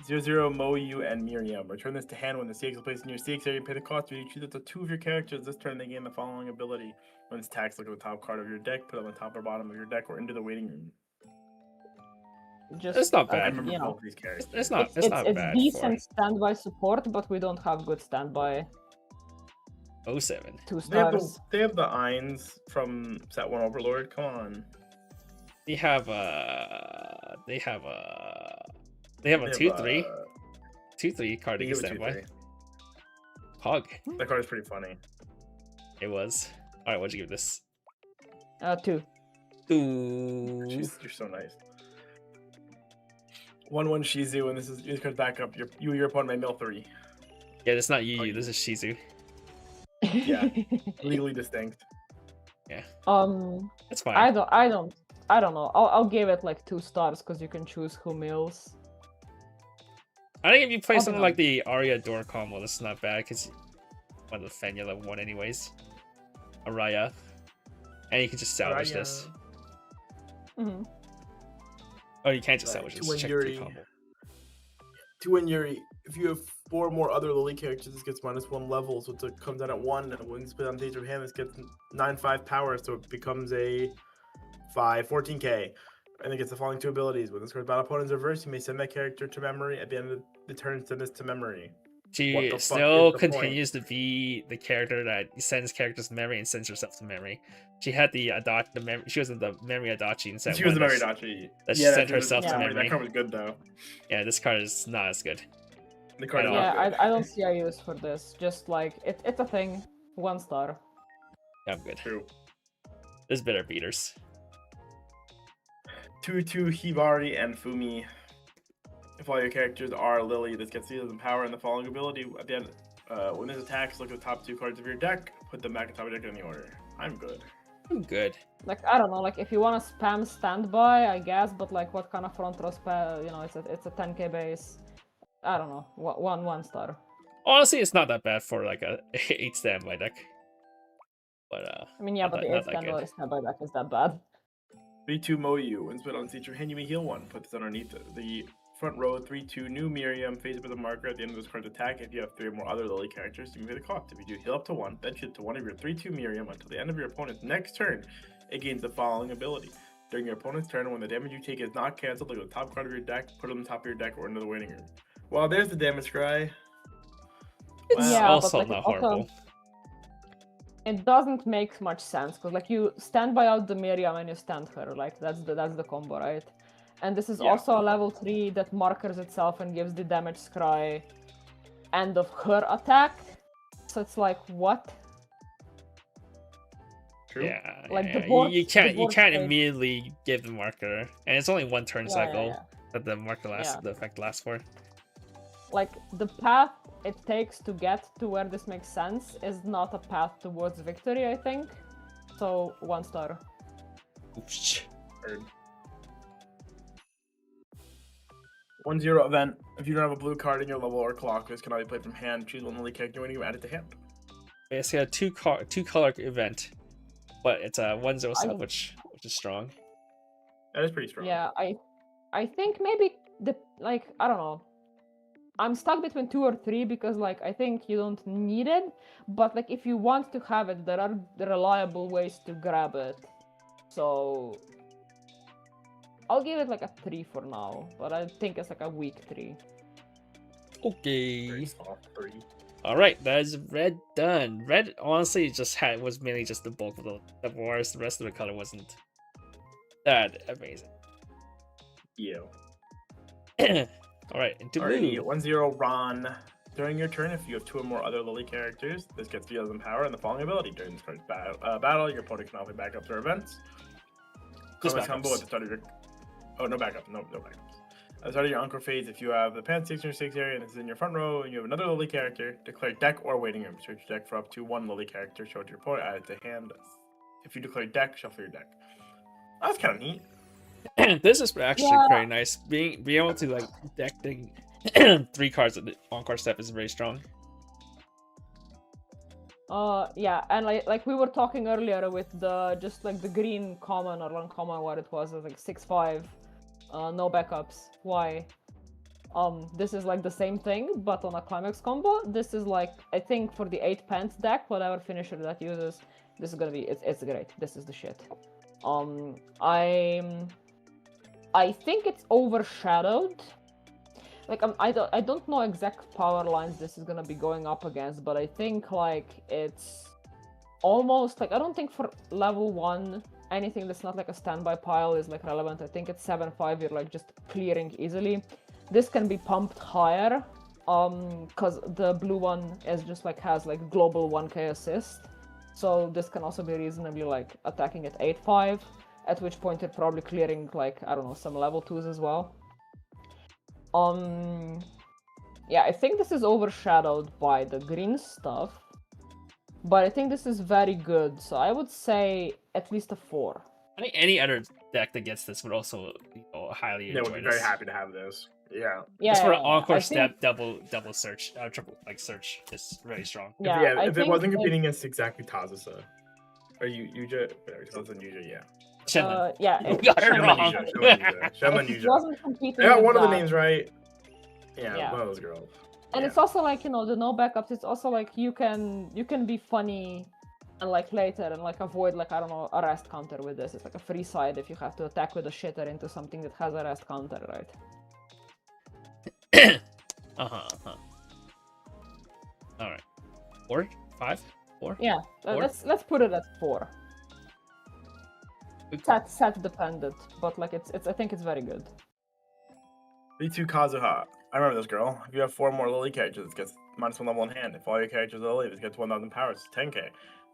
0/0 Moyu and Miriam. Return this to hand when the CX is placed in your CX area. Pay the cost. You choose up to 2 of your characters. This turn they gain the following ability. When it's taxed, look at the top card of your deck. Put it on the top or bottom of your deck or into the waiting room. Just It's not I bad. remember you know, both these characters. It's not bad decent standby support, but we don't have good standby. for 07. 2 They have stars. the Eins from Set 1 Overlord. Come on. They have a 2/3. 2/3 card They against give it standby. 2/3. Pog. That card is pretty funny. It was. Alright, what'd you give this? 2. 2. You're so nice. 1/1 Shizu, and this card's back up. Your opponent may mill 3. Yeah, that's not Yu Oh, Yu, this is Shizu. Yeah. Legally distinct. Yeah. It's fine. I don't know. I'll give it like 2 stars because you can choose who mills. I think if you play I'll something be like the Arya Door combo, that's not bad because you want to defend your level 1 anyways. Araya. And you can just salvage this. Mm-hmm. Oh, you can't just Right, salvage to this. win Check Yuri. the combo. To win Yuri, if you have 4 more other Lily characters, this gets -1 level, so it comes out at 1. And when split on stage of hand, this gets 9/5 power, so it becomes a 14k. And it gets the following 2 abilities. When this card's battle opponent is reversed, you may send that character to memory. At the end of the turn, send this to memory. What She the fuck still is the continues to be the character that sends characters to memory and sends herself to memory. She had she was in the memory Adachi in set She was the 1 Mary Dachi. that she sent herself to memory. That card was good though. Yeah, this card is not as good. The card is Yeah, not Yeah, good. I don't see a use for this. Just like it's a thing. 1 star. Yeah, I'm good. True. There's better beaters. 2/2 Hibari and Fumi. If all your characters are Lily, this gets sealed in power and the following ability. At the end, when this attacks, look at the top 2 cards of your deck, put them back at the top of your deck in the order. I'm good. I'm good. Like I don't know. Like if you want to spam standby, I guess. But like what kind of front row spell? You know, it's a 10k base. I don't know. 1 star. Honestly, it's not that bad for like a 8 standby deck. But I mean, yeah, not but that- the not 8 that standby good. standby deck is that bad. 3/2 Moyu. When split on feature hand, you may heal 1. Put this underneath the front row. 3/2 new Miriam. Face up with a marker at the end of this card's attack. If you have 3 or more other Lily characters, you may pay the cost. If you do heal up to 1, then shift to 1 of your 3/2 Miriam until the end of your opponent's next turn. It gains the following ability. During your opponent's turn, when the damage you take is not cancelled, look at the top card of your deck, put it on the top of your deck or into the waiting room. Well, there's the damage cry. It's Yeah, but, also like, not it's also- horrible. It doesn't make much sense because like you standby out the Miriam and you stand her. Like that's the combo, right? And this is Yeah. also a level 3 that markers itself and gives the damage scry end of her attack. So it's like what? True. Yeah, Like, the yeah. board- you the can't board can't state- immediately give the marker, and it's only 1 turn Yeah, cycle yeah. that the marker lasts. Yeah. The effect lasts for. Like the path it takes to get to where this makes sense is not a path towards victory, I think. So 1 star. Oops. Heard. 1/0 event. If you don't have a blue card in your level or clock, this cannot be played from hand. Choose 1 Lily character when you add it to hand. It's got a two color event, but it's a 1/0 salvage, which is strong. That is pretty strong. Yeah, I think maybe I don't know. I'm stuck between 2 or 3 because like I think you don't need it, but like if you want to have it, there are reliable ways to grab it. So I'll give it like a 3 for now, but I think it's like a weak 3. Okay. Very soft 3. All right, that is red done. Red honestly was mainly just the bulk of the wars. The rest of the color wasn't that amazing. Yeah. All right, into Alrighty, blue. 1/0 Ron. During your turn, if you have 2 or more other Lily characters, this gets deals in power and the following ability. During this card's battle, your opponent can also back up their events. Just Combo backups. at the start of your... Oh, no backup. No backups. At the start of your encore phase, if you have the pan 6 in your 6 area and it's in your front row and you have another lily character, declare deck or waiting room. Search your deck for up to 1 lily character, show it to your opponent, add it to hand. If you declare deck, shuffle your deck. That's kind of neat. This is actually very nice. Being able to like deck thing 3 cards at the encore step is very strong. Yeah, and like we were talking earlier with the just like the green common or uncommon, what it was like 6/5, no backups. Why? This is like the same thing, but on a climax combo. This is like, I think for the 8 pants deck, whatever finisher that uses, this is gonna be it's great. This is the shit. I think it's overshadowed. Like I don't know exact power lines this is gonna be going up against, but I think like it's almost like, I don't think for level 1 anything that's not like a standby pile is like relevant. I think it's 7/5 you're like just clearing easily. This can be pumped higher, because the blue one is just like has like global 1k assist. So this can also be reasonably like attacking at 8/5, at which point you're probably clearing like, I don't know, some level 2s as well. Yeah, I think this is overshadowed by the green stuff, but I think this is very good. So I would say at least a 4. I think any other deck that gets this would also, highly enjoy Would be very happy to have this. Yeah. Just for an encore step, double search, triple like search is very strong. Yeah, if it wasn't competing against exactly Tazusa, or Yuja, Tazusa and Yuja, yeah. Shenlong. Yeah, You got her wrong. Shenlong it Yuja. wasn't competing. I got with one of the that. names right. Yeah, Yeah. one of those girls. And it's also like, the no backups, it's also like you can be funny and like later and like avoid like, I don't know, a rest counter with this. It's like a free side if you have to attack with a shitter into something that has a rest counter, right? Alright. 4? 5? 4? Yeah, 4? let's put it at 4. Set dependent, but like it's I think it's very good. V2 Kazuha. I remember this girl. If you have 4 more Lily characters, it gets -1 level in hand. If all your characters are Lily, this gets 1,000 powers. It's 10k.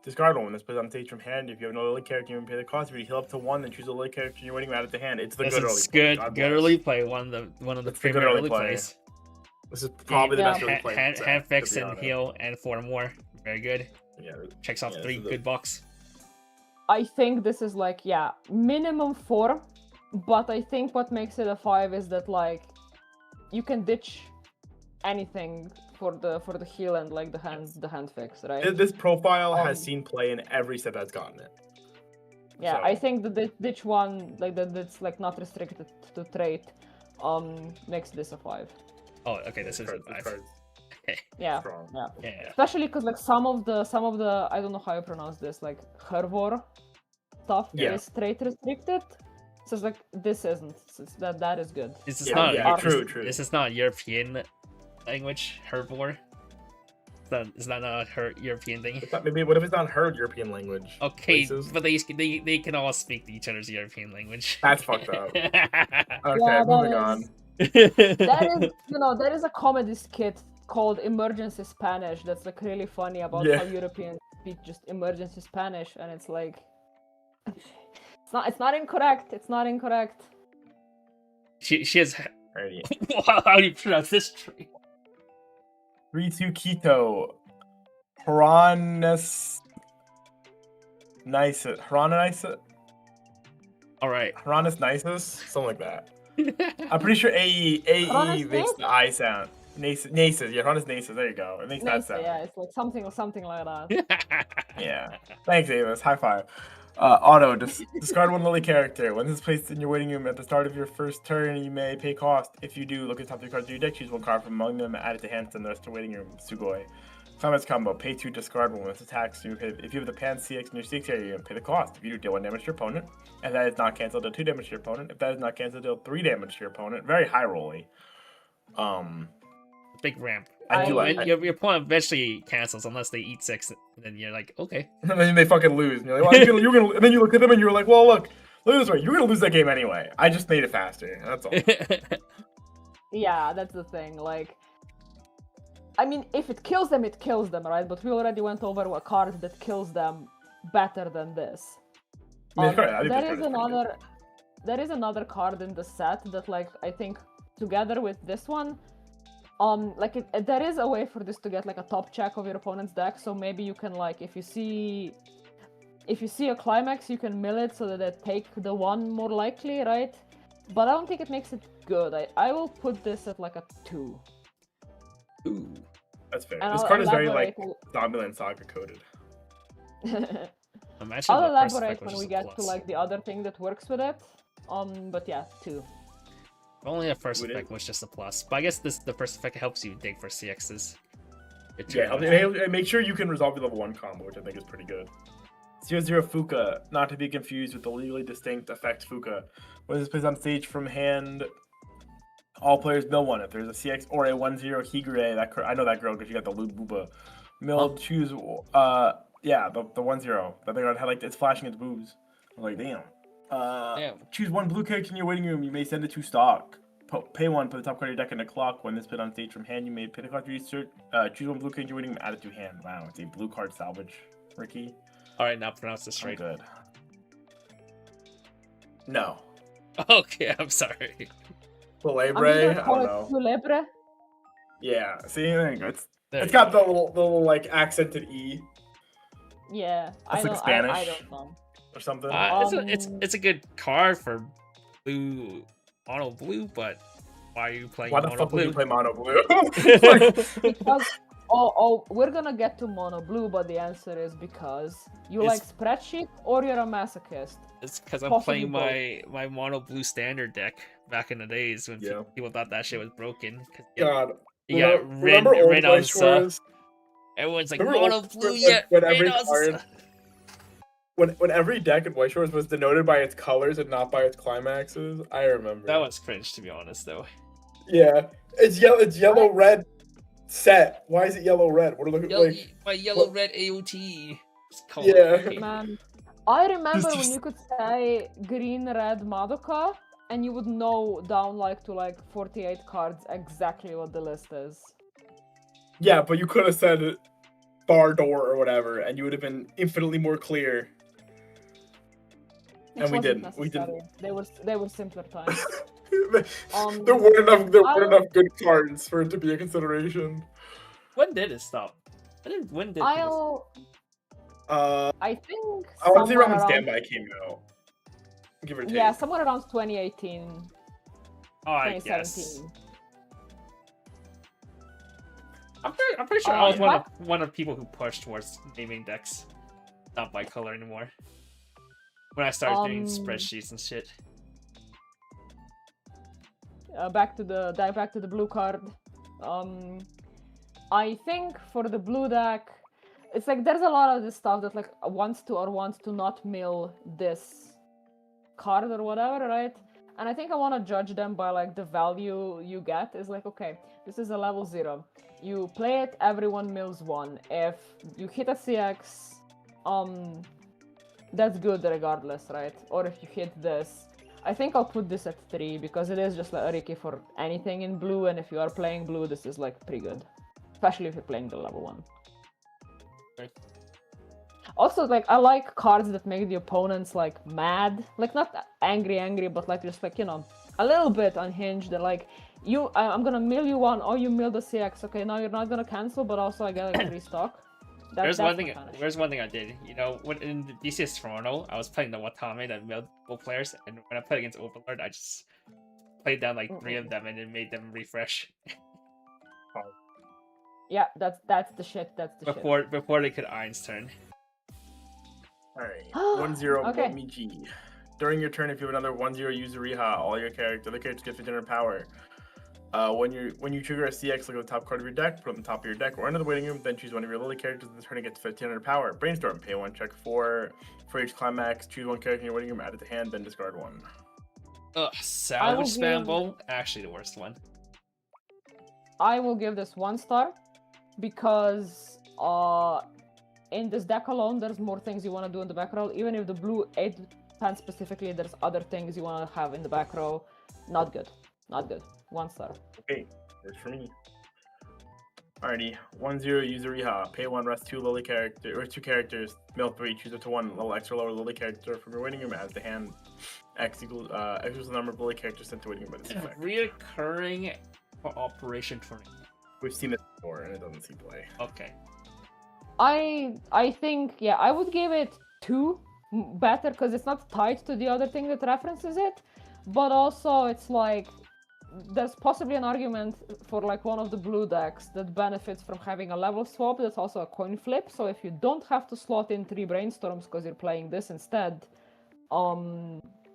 Discard one. When this plays on stage from hand, if you have no Lily character, you can pay the cost. If you heal up to 1, then choose a Lily character and you're waiting, add it to hand. It's the good early play. Good early play. One of the premier early plays. This is probably the best early play. Hand fix and heal and 4 more. Very good. Yeah. Checks off 3 good box. I think this is like, yeah, minimum 4, but I think what makes it a 5 is that like you can ditch anything for the heal and like the hand fix, right? This profile has seen play in every set that's gotten it. Yeah, So- I think the ditch one like that's like not restricted to trait makes this a 5. Oh, okay, this is a Cards, 5. cards. Yeah, Strong. yeah. Yeah. Especially because like some of the I don't know how you pronounce this, like Hervor stuff Yeah. is trait restricted. So it's like this isn't. So it's that is good. This is Yeah, not yeah, this- true. This is not European language, herbivore. Is that not her European thing? Maybe what if it's not her European language? Okay, Places? but they can all speak each other's European language. That's fucked up. Okay, Yeah, that moving is- on. That is, there is a comedy skit called Emergency Spanish that's like really funny about Yeah. how Europeans speak just emergency Spanish, and it's like it's not incorrect. It's not incorrect. She has. Alrighty. How do you pronounce this tree? 3-2 Keto. Haranis. Nice. Haranis. All right. Haranis Nisus? Something like that. I'm pretty sure AE Haranis makes the I sound. Nasus. Yeah, Haranis Nasus. There you go. It makes that Nice, sound. yeah, it's like something like that. Yeah. Thanks, Avis. High five. Auto, discard 1 Lily character. When this is placed in your waiting room at the start of your first turn, you may pay cost. If you do, look at the top 3 cards of your deck, choose 1 card from among them, add it to hand, send the rest to waiting room. Sugoi. Climax combo, pay 2, discard 1. When this attacks, if you have the pan CX in your 6 area, you pay the cost. If you do, deal 1 damage to your opponent. If that is not cancelled, deal 2 damage to your opponent. If that is not cancelled, deal 3 damage to your opponent. Very high rolly. Big ramp. I do like your opponent eventually cancels unless they eat 6, and then you're like, okay. And then they fucking lose. And you're like, well, you're gonna, and then you look at them and you're like, well, look at this way. You're gonna lose that game anyway. I just made it faster. That's all. Yeah, that's the thing. Like, I mean, if it kills them, right? But we already went over a card that kills them better than this. I mean, I think this card is pretty good. There is another card in the set that, like, I think together with this one, like there is a way for this to get like a top check of your opponent's deck. So maybe you can like if you see a climax, you can mill it so that they take the one more likely, right? But I don't think it makes it good. I will put this at like a 2. Ooh. That's fair. And This I'll card is very like elaborate Zombieland Saga coded. Imagine I'll the first elaborate effect was when just we a get to plus. like the other thing that works with it. But yeah, 2. If only the first Would it? effect was just a plus. But I guess the first effect helps you dig for CXs. Yeah, and make sure you can resolve your level 1 combo, which I think is pretty good. 0/0 Fuka, not to be confused with the legally distinct effect Fuka. When this plays on stage from hand, all players mill one. If there's a CX or a 1/0 Higure, I know that girl because she got the Lud Booba. Mill, choose, yeah, the 1/0. That thing had like, it's flashing its boobs. I'm like, damn. Choose one blue character in your waiting room. You may send it to stock. Pay 1, put the top card of your deck in the clock. When this put on stage from hand, you may pay the card to research. Choose one blue card in your waiting room, add it to hand. Wow, it's a blue card salvage, Ricky. Alright, now pronounce this right. Good. No. Okay, I'm sorry. Celebre? I don't know. Celebre. Yeah, see, there you go. It's There it's you got go. the little like accented E Yeah, That's I like don't. Spanish. I don't know. or something. It's a good card for blue, mono blue, but why are you playing Why the mono fuck would blue? you play mono blue? Like, Because we're gonna get to mono blue, but the answer is because you like spreadsheet or you're a masochist. It's because I'm Possibly playing my mono blue standard deck back in the days when people thought that shit was broken. God. You got Remember old Weiss Weiss Schwarz? Everyone's like Remember mono old blue, Weiss, yeah. when every Reynolds. card, when every deck in Weiss Schwarz was denoted by its colors and not by its climaxes, I remember. That was cringe, to be honest, though. Yeah, it's yellow red set. Why is it yellow red? What are looking like? My yellow red AOT. Yeah. Man, I remember Just- when you could say green red Madoka, and you would know down to 48 cards exactly what the list is. Yeah, but you could have said bar door or whatever, and you would have been infinitely more clear. It And we wasn't didn't. We necessary. They were simpler times. There weren't enough good cards for it to be a consideration. When did it stop? When did people... I think I want to say around when somewhere Standby came out. Give or take. Yeah, somewhere around 2018, Oh, I 2017. guess. I'm pretty sure I was one of people who pushed towards naming decks, not by color anymore. When I started doing spreadsheets and shit. Back to the blue card. I think for the blue deck, it's like there's a lot of this stuff that wants to not mill this card or whatever, right? And I think I want to judge them by the value you get. Is okay, this is a level 0. You play it, everyone mills 1. If you hit a CX, that's good regardless, right? Or if you hit this, I think I'll put this at 3 because it is just a Ricky for anything in blue, and if you are playing blue, this is pretty good, especially if you're playing the level 1. Okay. Also, I like cards that make the opponents mad, not angry, but just a little bit unhinged. That I'm gonna mill you 1, or you mill the CX. Okay, now you're not gonna cancel, but also I get 3 stock. There's one thing I did. You know, when in the BCS Toronto, I was playing the Watame that milled both players, and when I played against Overlord, I just played down 3 of them and it made them refresh. Yeah, that's the shit. Before they could Iron's turn. Alright, 1/0 Okay. Momiji. During your turn, if you have another 1/0 Yuzuriha, all your other characters get 1500 power. When you trigger a CX, look at the top card of your deck, put it on the top of your deck or under the waiting room, then choose one of your Lily characters in the turn and get 1500 power. Brainstorm, pay 1, check 4 for each climax, choose 1 character in your waiting room, add it to hand, then discard 1. Ugh, Salvage Spam Bowl? Actually the worst one. I will give this 1 star because in this deck alone, there's more things you want to do in the back row. Even if the blue 8 pan specifically, there's other things you want to have in the back row. Not good. 1 star. Okay, that's for me. Alrighty, 1/0 Yuzuriha. Pay 1, rest 2 Lily character or 2 characters. Mill 3, choose up to 1 little extra lower Lily character from your waiting room, add to hand. X equals the number of bully characters sent to waiting room by this effect. Reoccurring operation tournament. We've seen it before, and it doesn't see play. Okay. I think, yeah, I would give it 2 better because it's not tied to the other thing that references it, but also it's like there's possibly an argument for like one of the blue decks that benefits from having a level swap that's also a coin flip. So if you don't have to slot in 3 brainstorms because you're playing this instead,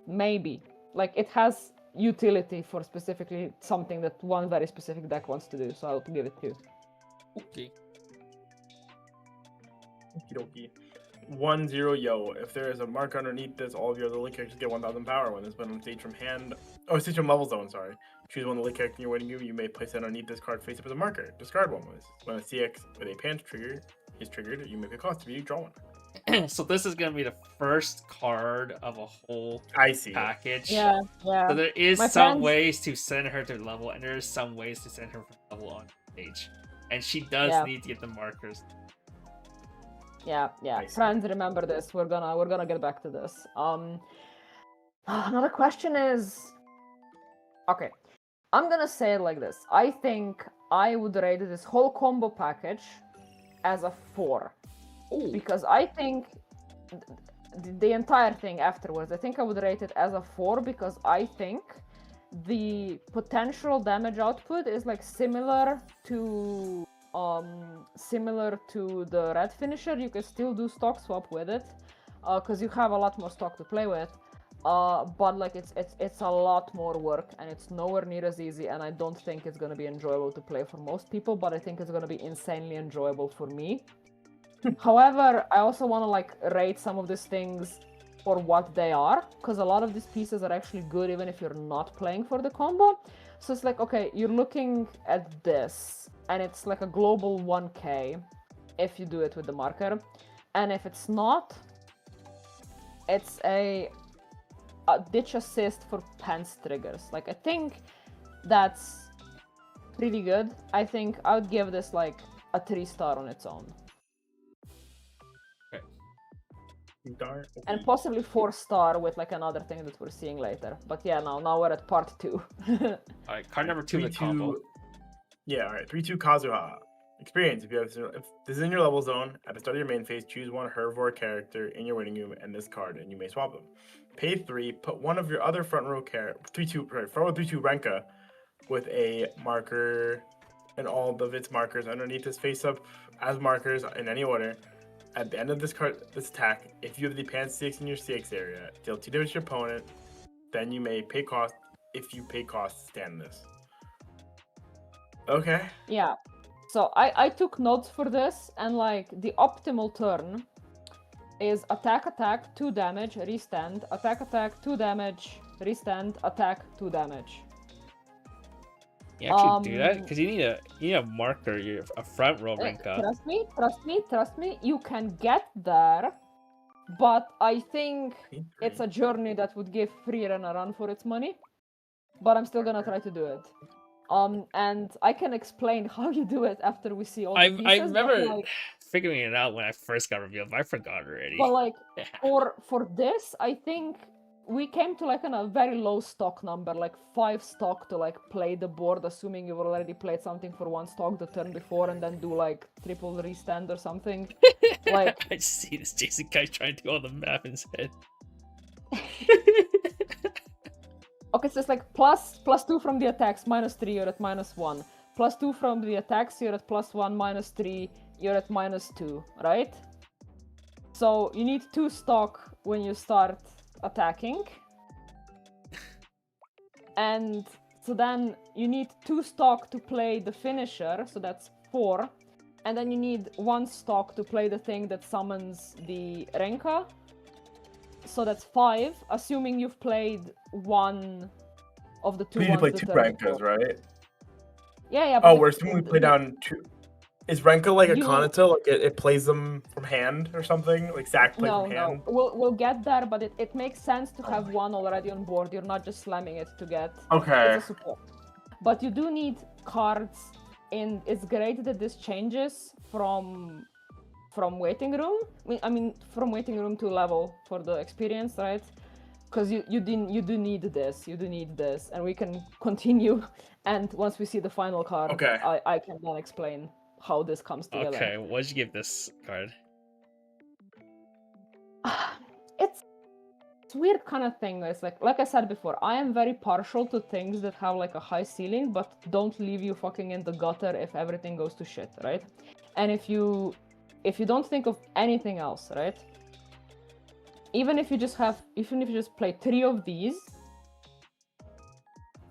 maybe like it has utility for specifically something that one very specific deck wants to do. So I'll give it 2. Okay. Okie dokie. 1-0 yo. If there is a mark underneath this, all of your other link characters get 1000 power. When it's been on stage from hand. Oh, stage from level zone, sorry. Choose one of the link character in your waiting room. You may place it underneath this card face up as a marker. Discard one with. When a CX with a pants trigger is triggered, you make a cost to be draw one. So this is gonna be the first card of a whole package. Yeah. So there is some ways to send her to level, and there is some ways to send her from level on stage. And she does need to get the markers. Yeah. Friends, remember this. We're gonna get back to this. Another question is, okay, I'm gonna say it like this. I think I would rate this whole combo package as a 4. Ooh. Because I think the entire thing afterwards, I think I would rate it as a 4 because I think the potential damage output is like similar to the red finisher. You can still do stock swap with it because you have a lot more stock to play with, but like it's a lot more work and it's nowhere near as easy, and I don't think it's going to be enjoyable to play for most people, but I think it's going to be insanely enjoyable for me. However, I also want to like rate some of these things for what they are, because a lot of these pieces are actually good even if you're not playing for the combo. So it's like, okay, you're looking at this and it's like a global 1k if you do it with the marker, and if it's not, it's a ditch assist for pants triggers. Like I think that's pretty good. I think I would give this like a 3-star on its own. And possibly 4-star with like another thing that we're seeing later. But yeah, now we're at part 2. Alright, card number 2 in the combo. Yeah, alright. 3-2 Kazuha. Experience. If this is in your level zone, at the start of your main phase, choose one herbivore character in your waiting room and this card, and you may swap them. Pay 3, put one of your other front row 3-2 Renka with a marker and all of its markers underneath this face up as markers in any order. At the end of this attack, if you have the pants CX in your CX area, deal 2 damage to your opponent, then you may pay cost. If you pay cost, stand this. Okay. Yeah. So I took notes for this, and like the optimal turn is attack, 2 damage, restand, attack, 2 damage, restand, attack, 2 damage. You actually do that? Because you need a marker, a front row Renka. Trust me, you can get there, but I think it's a journey that would give Freeren a run for its money. But I'm still gonna try to do it. And I can explain how you do it after we see all the pieces. I remember figuring it out when I first got revealed, but I forgot already. But like, for this, I think we came to like a very low stock number, like 5 stock to like play the board, assuming you've already played something for 1 stock the turn before and then do like triple restand or something. Like I see this Jason guy trying to do all the math in his head. Okay, so it's like plus 2 from the attacks, -3, you're at -1. +2 from the attacks, you're at +1, -3, you're at -2, right? So you need 2 stock when you start attacking, and so then you need 2 stock to play the finisher, so that's 4, and then you need 1 stock to play the thing that summons the Renka, so that's 5, assuming you've played 1 of the 2 We need to play 2 Renkas, right? Yeah. Oh, we're assuming we play down 2. Is Renka like a Kanata? Like it plays them from hand or something? Like Zack plays from hand? No. We'll get there, but it makes sense to have 1 already on board. You're not just slamming it to get it's a support. But you do need cards in. It's great that this changes from waiting room. I mean from waiting room to level for the experience, right? because you do need this, and we can continue. And once we see the final card, Okay. I can then explain how this comes together. Okay, what'd you give this card? It's weird kind of thing. It's like I said before, I am very partial to things that have like a high ceiling but don't leave you fucking in the gutter if everything goes to shit, right? And if you don't think of anything else, right? Even if you just play 3 of these,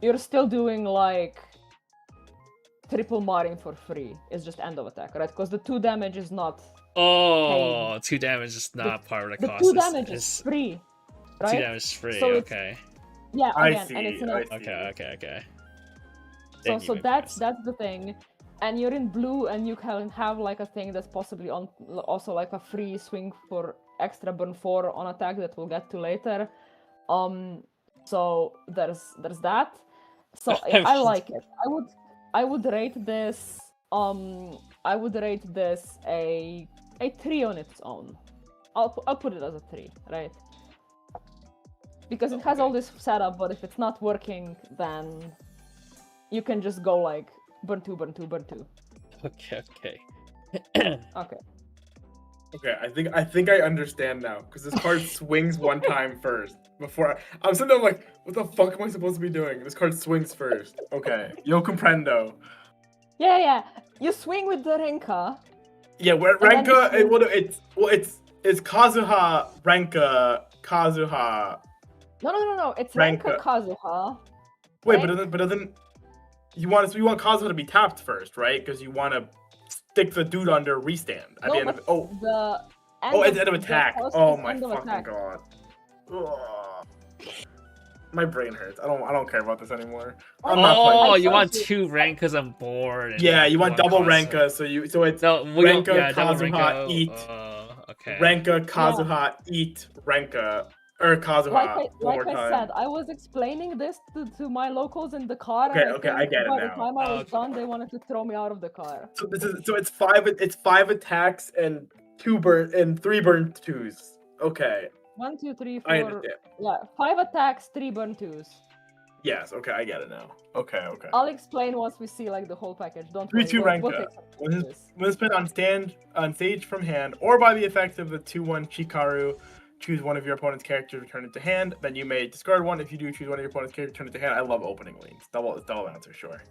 you're still doing like triple marring for free. It's just end of attack, right? Because the 2 damage is not. Oh, 2 damage is not part of the cost. The 2 damage is free, right? 2 damage is free. So okay. Yeah, again, I see. and it's an Okay. So that's the thing. And you're in blue, and you can have like a thing that's possibly also like a free swing for extra burn 4 on attack that we'll get to later. So there's that. So I like it. I would rate this a 3 on its own. I'll put it as a 3, right? Because it has all this setup, but if it's not working, then you can just go like burn 2, burn 2, burn 2. Okay. Okay. Okay, I think I understand now, because this card swings one time first. Before I'm sitting there like, what the fuck am I supposed to be doing? This card swings first. Okay, yo comprendo. Yeah. You swing with the Renka. Yeah, where Renka, it's Kazuha, Renka, Kazuha. No. It's Renka. Renka Kazuha. Wait, right? but doesn't you want Kazuha to be tapped first, right? Because you want to stick the dude under restand at the end of it. At the end of attack. Oh my fucking god. Ugh. My brain hurts. I don't care about this anymore. I'm not playing. You want 2 Renkas on board. Yeah, you want double Renka, so it's Renka, Kazuha, eat. Okay. Renka, Kazuha, eat, Renka. Or Kazuha, like I said, I was explaining this to my locals in the car. Okay, I get it now. By the time I was done, they wanted to throw me out of the car. So it's 5 attacks and 3 burn 2s. Okay. 1, 2, 3, 4. I understand. Yeah, 5 attacks, 3 burn 2s. Yes. Okay, I get it now. Okay. I'll explain once we see like the whole package. Don't 3/2 worry. Renka. When it's put on stage from hand or by the effect of the 2/1 Chikaru, choose one of your opponent's characters, return it to hand. Then you may discard one. If you do choose one of your opponent's characters, return it to hand. I love opening lanes. Double answer, sure.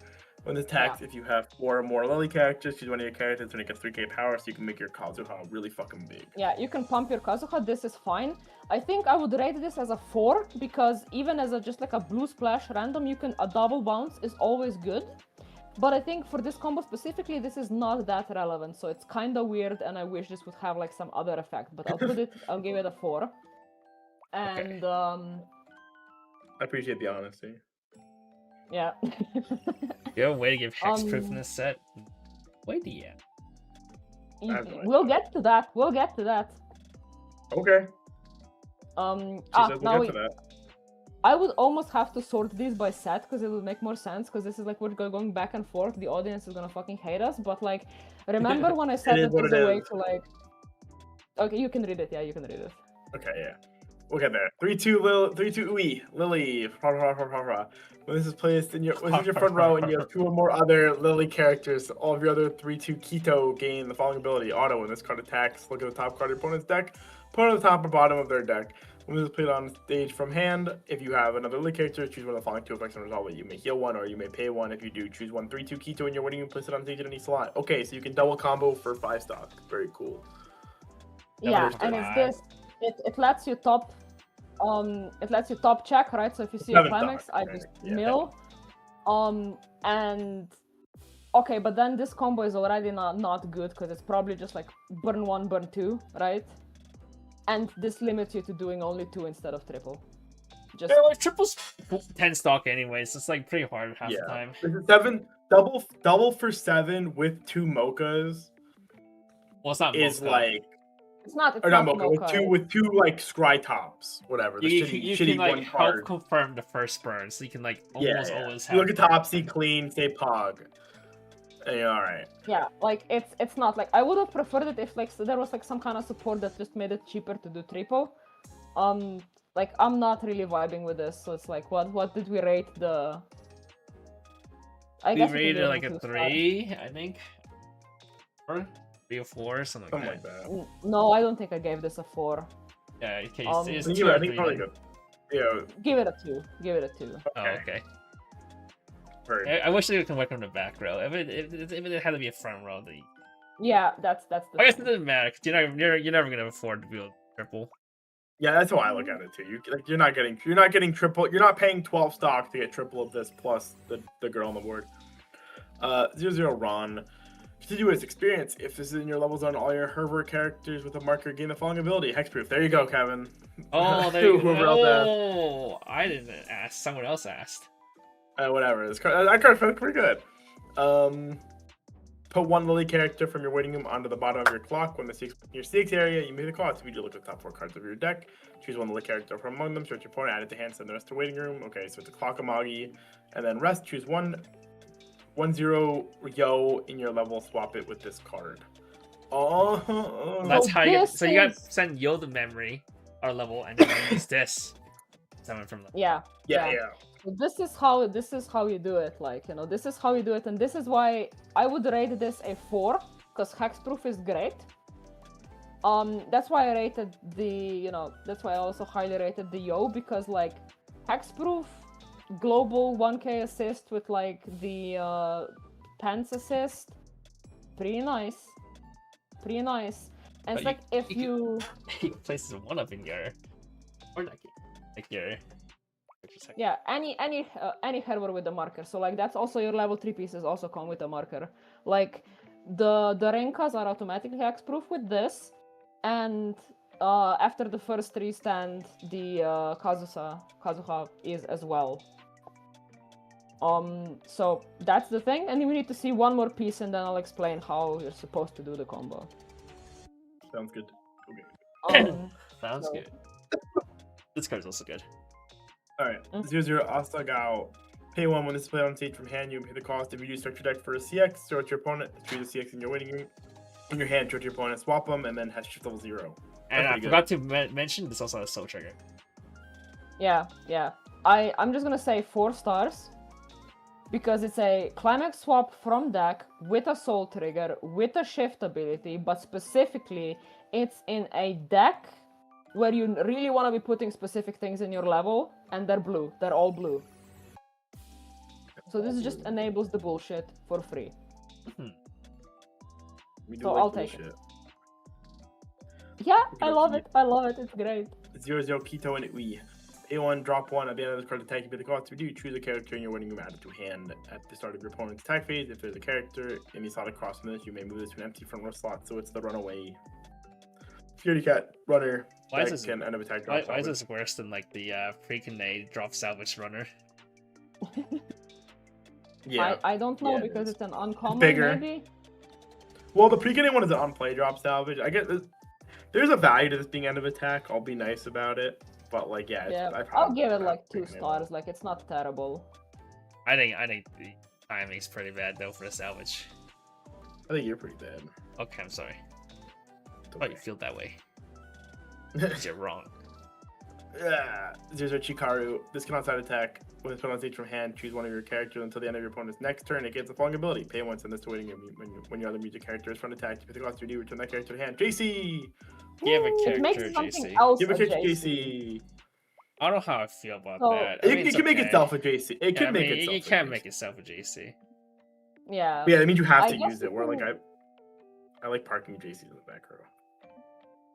When this attacks, if you have 4 or more Lily characters, choose one of your characters and it gets 3k power, so you can make your Kazuha really fucking big. Yeah, you can pump your Kazuha. This is fine. I think I would rate this as a 4 because even as just like a blue splash random, a double bounce is always good. But I think for this combo specifically, this is not that relevant, so it's kind of weird, and I wish this would have like some other effect. But I'll give it a 4. And I appreciate the honesty. Yeah. You have a way to give hexproof in this set? Wait, yeah. We'll get to that. Okay. Now I would almost have to sort these by set because it would make more sense, because this is like we're going back and forth. The audience is gonna fucking hate us, but like, remember when I said that there's a way to like... Okay, you can read it. Yeah, you can read it. Okay, yeah. We'll get there. 3/2 Lily. When this is placed in your front row and you have 2 or more other Lily characters, all of your other 3/2 Keto gain the following ability. Auto. When this card attacks, look at the top card of your opponent's deck. Put it on the top or bottom of their deck. When this is played on stage from hand, if you have another Lily character, choose one of the following 2 effects and resolve it. You may heal 1 or you may pay 1. If you do, choose 1 3/2 Keto in your winning and place it on stage at any slot. Okay, so you can double combo for 5 stock. Very cool. Yeah, and it's this. It lets you top. It lets you top check, right? So if you see a climax, I just mill. And okay, but then this combo is already not good because it's probably just like burn 1, burn 2, right? And this limits you to doing only 2 instead of triple. Just like triple's 10 stock anyways. It's like pretty hard half the time. This is 7 double for 7 with 2 mochas. Well, it's not is mocha. Like. It's not mocha. With two like scry tops, whatever. The you shitty can like one help card. confirm the first burn, so you can like always have. You look at Topsy, clean, say Pog. And you're all right. Yeah, like it's not like I would have preferred it if like there was like some kind of support that just made it cheaper to do triple. like I'm not really vibing with this. So it's like, what did we rate the? I guess We we rated it can like give a it 2 3, I think. Or 3 or 4, something Something like like that. that. No, I don't think I gave this a 4. Yeah, okay, Um, it's I think, 2 or I think 3 probably then. good. Yeah. Give it a 2. Give it a 2. Oh, okay. Heard. I wish they could work on the back row. If it had to be a front row, Yeah, that's the. I guess it thing. doesn't matter because you're never gonna afford to be able to triple. Yeah, that's how I look at it too. You're not getting triple. You're not paying 12 stock to get triple of this plus the girl on the board. 0-0 Ron. Continuous experience. If this is in your level zone, all your Herbert characters with a marker gain the following ability. Hexproof. There you go, Kevin. Oh, there you Whoever else asked. go. I didn't ask. Someone else asked. Whatever. That card felt pretty good. Put one Lily character from your waiting room onto the bottom of your clock. When your CX area, you make the call. If you do look at the top 4 cards of your deck, choose one Lily character from among them. Search your opponent, add it to hand, send the rest to waiting room. Okay, so it's a clock Amagi. And then rest, choose 1-0 Yo in your level, swap it with this card. Oh, That's So how you. this So you got is- send Yo the memory, our level, and then you use this. Someone from the. Yeah. yeah. So this is how you do it. Like, you know, this is how you do it, and this is why I would rate this a 4 because hexproof is great. That's why I rated that's why I also highly rated the Yo because like hexproof global 1k assist with like the pants assist, pretty nice. And it's But like if you you He places a 1-up in your, or like your. yeah, any hardware with the marker. So like that's also your level 3 pieces also come with a marker. Like the Renkas are automatically hexproof with this, and after the first 3 stand, the Kazuha is as well. So that's the thing, and we need to see one more piece, and then I'll explain how you're supposed to do the combo. Sounds good. Okay. Sounds So- good. This card's also good. Alright. Mm. 0-0 Asagao. Pay 1 when this is played on stage from hand. You pay the cost. If you do start your deck for a CX, throw it to your opponent. Choose a CX in your waiting room. In your hand, throw it to your opponent, swap them, and then has shift level 0. And I pretty good. forgot to mention this also has Soul Trigger. Yeah. I'm just gonna say 4 stars because it's a climax swap from deck with a soul trigger with a shift ability, but specifically it's in a deck where you really want to be putting specific things in your level, and they're blue. They're all blue. So this just enables the bullshit for free. We do So like I'll take it. bullshit. Yeah, I Okay, love okay. it. I love it. It's great. 0-0 Kito and Ui. Pay 1, drop 1. At the end of this card attack, you pay the cost. If you do, choose a character in your waiting room, add it to hand at the start of your opponent's attack phase. If there's a character in the slot across from this, you may move this to an empty front row slot. So it's the runaway Security Cat runner. Why is that this- can end of attack Why drop is salvage. this worse than like the Freakin' drop salvage runner? Yeah. I don't know Yeah, it because is. it's an uncommon Bigger. maybe. Well, the pre-Canadian one is an on-play drop salvage. I get there's a value to this being end of attack. I'll be nice about it. But like, yeah, Yeah, I I'll probably give it would like have 2 pre-Canadian one. stars. Like it's not terrible. I think the timing's pretty bad though for the salvage. I think you're pretty bad. Okay, I'm sorry. It's Oh, you okay. feel that way. 'Cause you're wrong. Yeah, there's a Chikaru. This can outside attack. When it's put on stage from hand, choose one of your characters until the end of your opponent's next turn. It gets the following ability. Pay 1, send this to waiting room. When your other music character is front attack, you pay the cost to do, return that character to hand. JC! Give a Woo! It makes character something JC. else Give a a character JC. JC. I don't know how I feel about So- that. I mean, It it's can make okay. itself a JC. It Yeah, can I make mean, itself. you a can't JC. make yourself a JC. Yeah. Yeah, that means you have I to guess use you it. Where like can- I like parking JCs in the back row.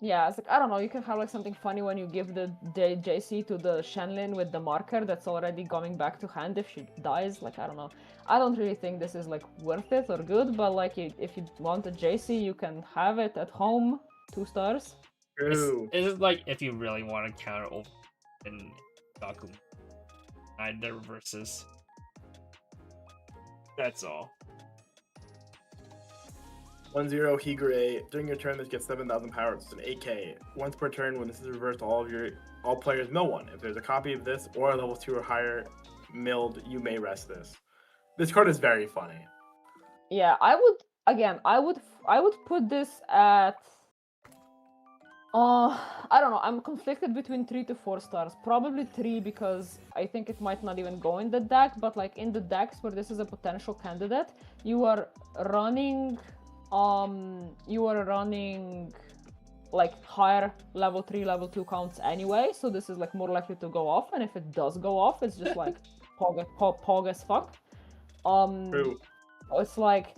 Yeah, it's like, I don't know, you can have like something funny when you give the JC to the Shenlin with the marker that's already coming back to hand if she dies. Like, I don't know. I don't really think this is like worth it or good, but like if you want a JC, you can have it at home. 2 stars. True. It's like if you really want to counter over in Gaku. Either versus. That's all. 1-0 Higure. During your turn, this gets 7,000 power. It's an 8k. Once per turn, when this is reversed, all players mill 1. If there's a copy of this or a level 2 or higher milled, you may rest this. This card is very funny. Yeah, I would put this at I don't know. I'm conflicted between 3 to 4 stars. Probably 3 because I think it might not even go in the deck. But like in the decks where this is a potential candidate, you are running, like higher level 3, level 2 counts anyway. So this is like more likely to go off. And if it does go off, it's just like pog as fuck. True. It's like,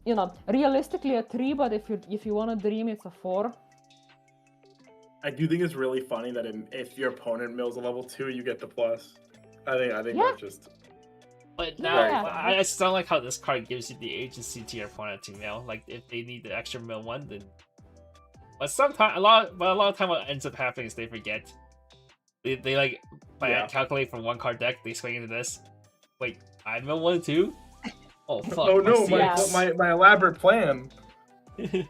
you know, realistically a 3, but if you want to dream, it's a 4. I do think it's really funny that if your opponent mills a level 2, you get the plus. I think Yeah. that's just. But now, Yeah. I just don't like how this card gives you the agency to your opponent to mill. Like, if they need the extra mill 1, then... But sometimes, a lot of time what ends up happening is they forget. They like, calculate from one card deck, they swing into this. Wait, I mill 1 too? Oh, fuck. Oh no, Yeah. my elaborate plan. It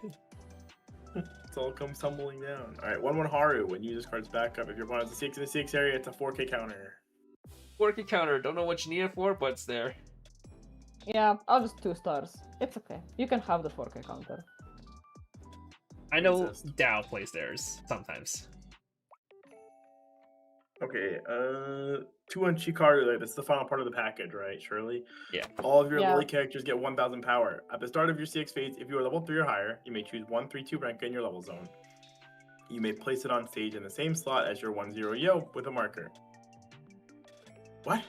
all comes tumbling down. Alright, 1/1 Haru. When you use this card's backup, if your opponent has a 6 in the 6 area, it's a 4K counter. 4K counter, don't know what you need it for, but it's there. Yeah, I'll just 2 stars. It's okay. You can have the 4K counter. I know Dow plays theirs sometimes. Okay, 2/1 Chikaru. That's the final part of the package, right, Shirley? Yeah. All of your Yeah. Lily characters get 1,000 power. At the start of your CX phase, if you are level 3 or higher, you may choose 1/3/2 Renka in your level zone. You may place it on stage in the same slot as your 1/0 Yo with a marker. What?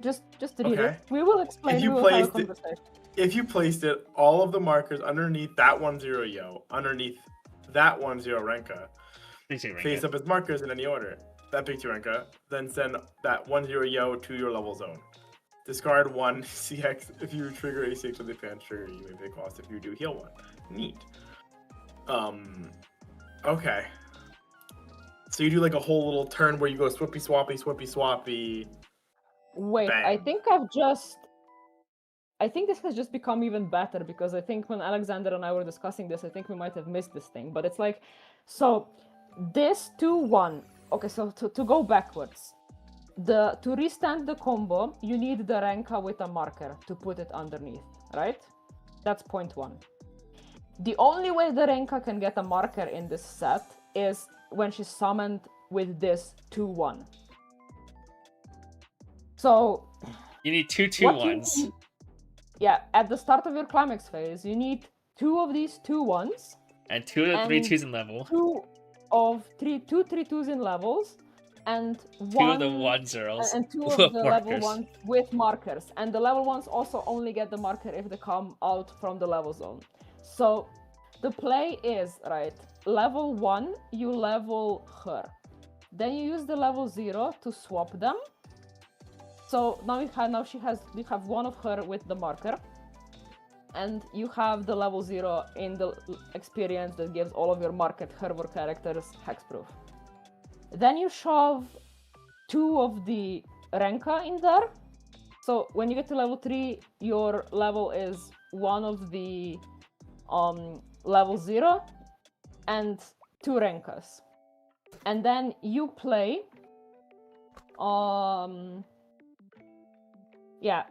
Just read Okay. it. We will explain. If you We will have a placed it- conversation. If you placed it, all of the markers underneath that 1/0 Yo, underneath that 1/0 Renka, face up as markers in any order. That picks your Renka, then send that 1/0 Yo to your level zone. Discard 1 CX if you trigger a 6 with the advanced trigger. You may pay cost if you do heal 1. Neat. Okay. So you do like a whole little turn where you go swippy swappy. Wait, Bang. I think this has just become even better because I think when Alexander and I were discussing this, I think we might have missed this thing. But it's like, so this 2/1. Okay, so to go backwards, to restand the combo, you need the Renka with a marker to put it underneath, right? That's point 1. The only way the Renka can get a marker in this set is when she's summoned with this 2/1. So You need two what you 2/1s. need- yeah, at the start of your climax phase, you need 2 of these 2/1s, And 2 of the and 3/2s in level. 2 of 3/2s in levels, and 2 of the 1/0s. and 2 of with the level markers. 1s with markers. And the level 1s also only get the marker if they come out from the level zone. So the play is, right, level 1, you level her. Then you use the level 0 to swap them. So now you have 1 of her with the marker. And you have the level 0 in the experience that gives all of your market Hervor characters hexproof. Then you shove 2 of the Renka in there. So when you get to level 3, your level is 1 of the level 0 and 2 Renkas. And then you play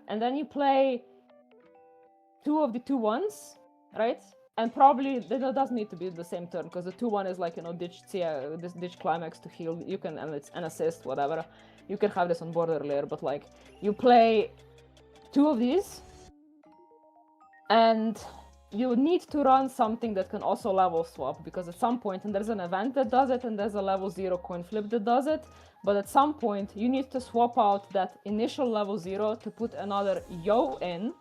and then you play 2 of the 2/1s, right? And probably that doesn't need to be the same turn because the 2/1 is like, you know, ditch climax to heal. You can, and it's an assist, whatever. You can have this on board earlier, but like you play 2 of these, and you need to run something that can also level swap because at some point, and there's an event that does it, and there's a level 0 coin flip that does it. But at some point, you need to swap out that initial level 0 to put another Yo in.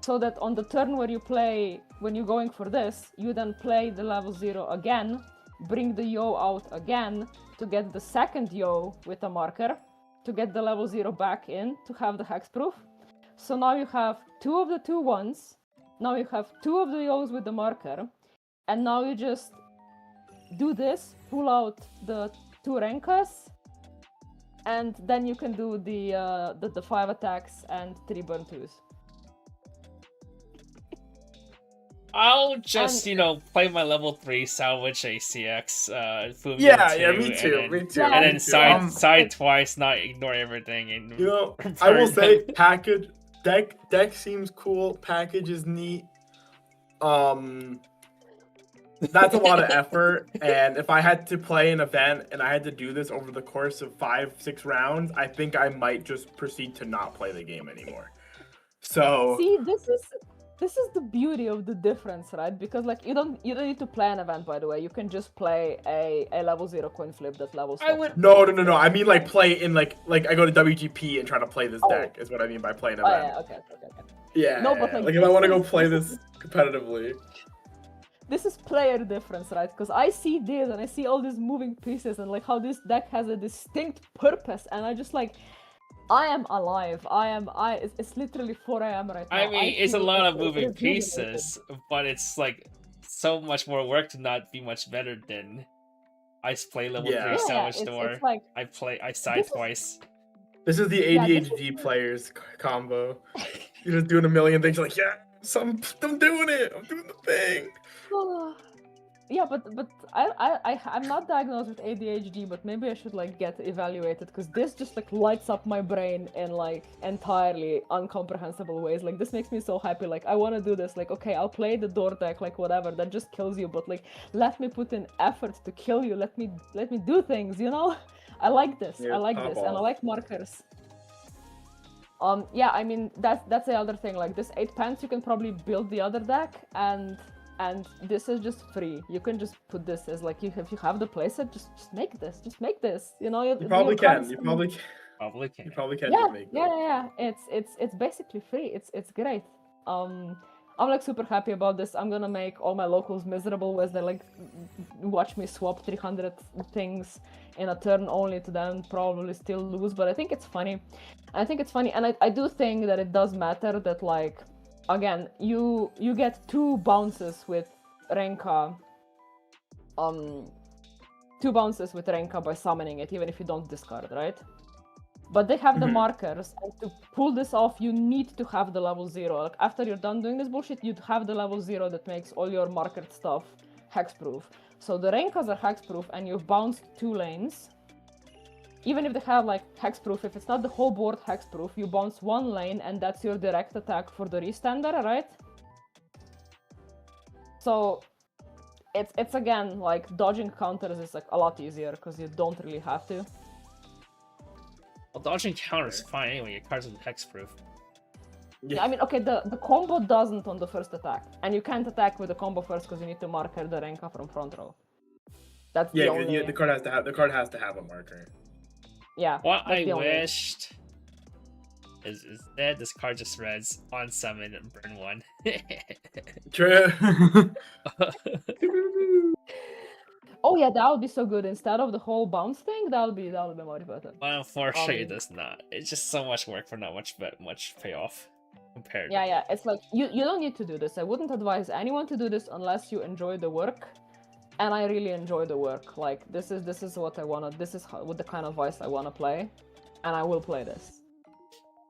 So that on the turn where you play, when you're going for this, you then play the level 0 again, bring the Yo out again to get the second Yo with a marker, to get the level 0 back in, to have the hexproof. So now you have 2 of the 2/1s, now you have 2 of the Yos with the marker, and now you just do this, pull out the 2 Renkas, and then you can do the 5 attacks and 3 burn 2s. I'll just, play my level 3, salvage a CX, Fumio me too. And then Yeah. side twice, not ignore everything. And I will say package deck seems cool. Package is neat. That's a lot of effort, and if I had to play an event and I had to do this over the course of 5-6 rounds, I think I might just proceed to not play the game anymore. So see, this is the beauty of the difference, right? Because like you don't need to play an event, by the way. You can just play a level 0 coin flip that levels. No. I mean like play in like I go to WGP and try to play this deck is what I mean by playing an event. Yeah, okay. Yeah. No, but like if I want to go play this competitively. This is player difference, right? Because I see this and I see all these moving pieces and like how this deck has a distinct purpose, and I just like, I am alive. It's literally 4 a.m. right now. I mean, it's a lot of moving pieces, but it's like so much more work to not be much better than I play level 3 Salvage Store. It's like, I side twice. This is the ADHD players combo. You're just doing a million things. You're like, yeah, I'm doing it. I'm doing the thing. Yeah, but I'm not diagnosed with ADHD, but maybe I should like get evaluated, because this just like lights up my brain in like entirely incomprehensible ways. Like this makes me so happy. Like I want to do this. Like okay, I'll play the door deck, like whatever that just kills you, but like let me put in effort to kill you. Let me do things. You know, I like this. I like this, and I like markers. Yeah, I mean that's the other thing. Like this 8 pence, you can probably build the other deck, and this is just free. You can just put this as like if you have the playset, just make this. Just make this. You know, you probably can. You probably can. You probably can. Yeah. It's basically free. It's great. I'm like super happy about this. I'm gonna make all my locals miserable as they like watch me swap 300 things in a turn only to then probably still lose. But I think it's funny. And I do think that it does matter that like, again, you get 2 bounces with Renka. 2 bounces with Renka by summoning it, even if you don't discard, right? But they have the markers, and to pull this off, you need to have the level 0. Like after you're done doing this bullshit, you'd have the level 0 that makes all your markered stuff hexproof. So the Renkas are hexproof, and you've bounced 2 lanes. Even if they have like hexproof, if it's not the whole board hexproof, you bounce 1 lane, and that's your direct attack for the restander, right? So it's again like dodging counters is like a lot easier because you don't really have to. Well, dodging counters is fine anyway. Your cards are hexproof. Yeah, I mean, okay, the combo doesn't on the first attack, and you can't attack with the combo first because you need to marker the Renka from front row. That's the only... the card has to have a marker. Yeah. What I wished is that this card just reads on summon and burn 1. True. Oh yeah, that would be so good. Instead of the whole bounce thing, that would be more better. Well, unfortunately, it does not. It's just so much work for not much payoff compared. Yeah. It's like you don't need to do this. I wouldn't advise anyone to do this unless you enjoy the work. And I really enjoy the work. Like this is what I wanna. This is what the kind of Weiss I wanna play, and I will play this.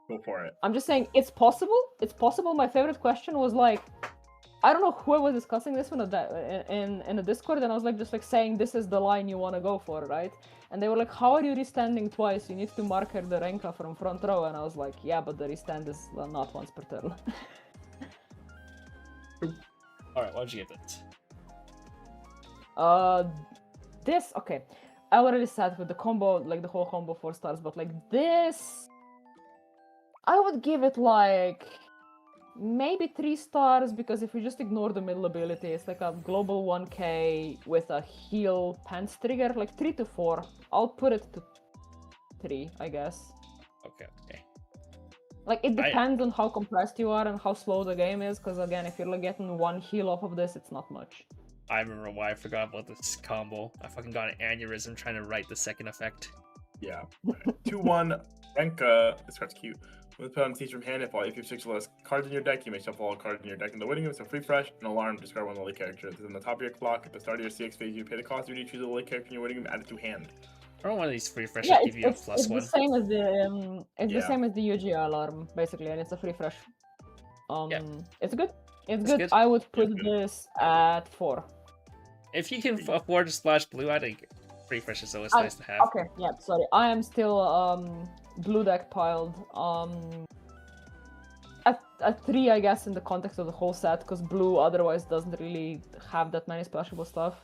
Go for it. I'm just saying it's possible. It's possible. My favorite question was like, I don't know who I was discussing this one in the Discord, and I was like just like saying this is the line you wanna go for, right? And they were like, how are you restanding twice? You need to marker the Renka from front row, and I was like, yeah, but the restand is not once per turn. All right, what'd you give it? This, okay, I already said with the combo, like the whole combo 4 stars, but like this, I would give it like maybe 3 stars, because if you just ignore the middle ability, it's like a global 1k with a heal pants trigger, like 3 to 4. I'll put it to 3, I guess. Okay. Like it depends on how compressed you are and how slow the game is, because again, if you're like getting 1 heal off of this, it's not much. I remember why I forgot about this combo. I fucking got an aneurysm trying to write the second effect. Yeah. 2-1 Renka. This card's cute. When put on teach from hand, if all you have 6 or less cards in your deck, you may shuffle all cards in your deck in the waiting room. So free fresh, an alarm, discard 1 lily character. This is on the top of your clock. At the start of your CX phase, you pay the cost. You need to choose a lily character in your waiting room, add it to hand. I don't want these free fresh Yeah, to give you a +1. It's the same as the the same as the UG alarm basically, and it's a free fresh. It's good. It's good. I would put this at 4. If you can afford to splash blue, I think free fresh is always nice to have. Okay, yeah, sorry. I am still blue deck piled. a 3, I guess, in the context of the whole set, because blue otherwise doesn't really have that many splashable stuff.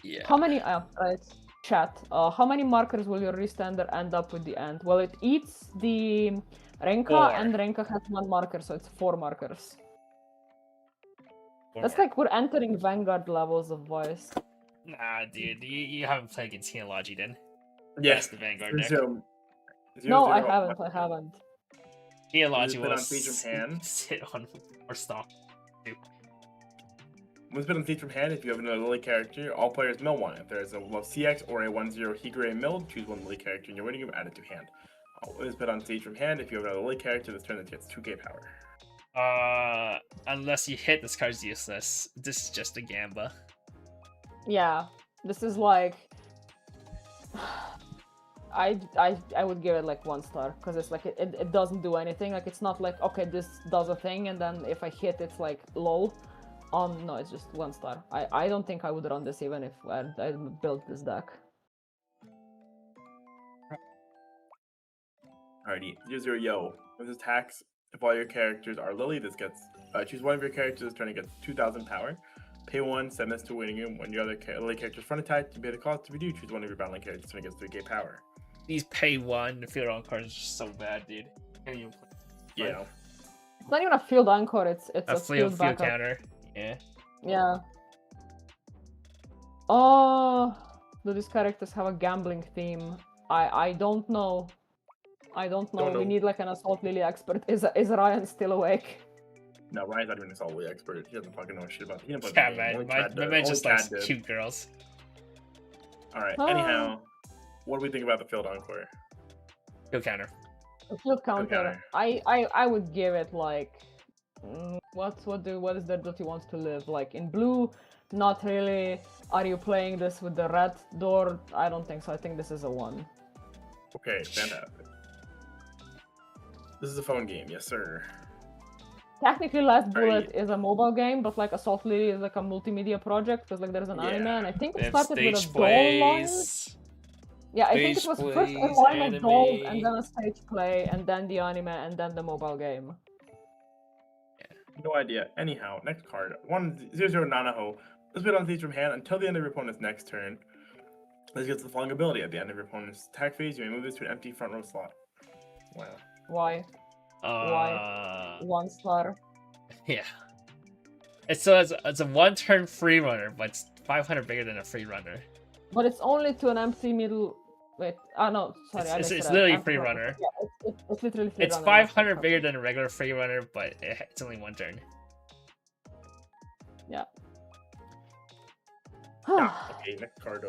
Yeah. How many? Right. Chat. How many markers will your restander end up with the end? Well, it eats the Renka, 4. and Renka has 1 marker, so it's 4 markers. 4 That's like we're entering Vanguard levels of Weiss. Nah, dude, you haven't played against Heology then. Yeah. That's the Vanguard deck. No, I haven't. I haven't. Heology put will on Siege from hand. sit on or stock. When it's put on Siege from hand, if you have another Lily character, all players mill 1. If there's a CX or a 1/0 Higure milled, choose 1 Lily character in your waiting room, add it to hand. When it's put on Siege from hand, if you have another Lily character this turn that gets 2k power. Unless you hit, this card's useless. This is just a Gamba. Yeah, this is like... I would give it like 1 star, because it's like it doesn't do anything. Like, it's not like, okay, this does a thing, and then if I hit, it's like lol. No, it's just 1 star. I don't think I would run this even if I built this deck. Alrighty, 0/0 Yo. With this attacks, if all your characters are Lily, this gets choose 1 of your characters this turn and gets 2,000 power. Pay 1, send this to waiting room. When your other Lily character's front attack, you pay the cost. If you do, choose 1 of your battling characters this turn and gets 3k power. These pay 1, the field on cards are just so bad, dude. Can't even play. Yeah. It's not even a field encore, it's a field backup. counter. Yeah. Yeah. Oh, do these characters have a gambling theme? I don't know. I don't know. We need like an Assault Lily expert. Is Ryan still awake? No, Ryan's not even an Assault Lily expert. He doesn't fucking know shit about it. Yeah, man. My man just likes cute girls. Alright, anyhow. What do we think about the field encore? Field counter. The field counter. I would give it like... what is there that you want to live? Like in blue, not really. Are you playing this with the red door? I don't think so. I think this is a 1. Okay, fantastic. This is a phone game, yes sir. Technically, Last Bullet is a mobile game, but like Assault Lily is like a multimedia project because like there's an anime, and I think it started with a doll line. Yeah, I think it was first a line of dolls, and then a stage play, and then the anime, and then the mobile game. No idea. Anyhow, next card. 1/0 Nanaho. Let's put on Siege from hand until the end of your opponent's next turn. This gets the following ability. At the end of your opponent's attack phase, you may move this to an empty front row slot. Wow. Why? Why? 1 star. Yeah. It's a 1-turn free runner, but it's 500 bigger than a free runner. But it's only to an empty middle. Wait. Oh no, sorry. It's literally free runner. Yeah, it's literally free runner. It's 500 bigger than a regular free runner, but it's only 1 turn. Yeah. Okay, next card.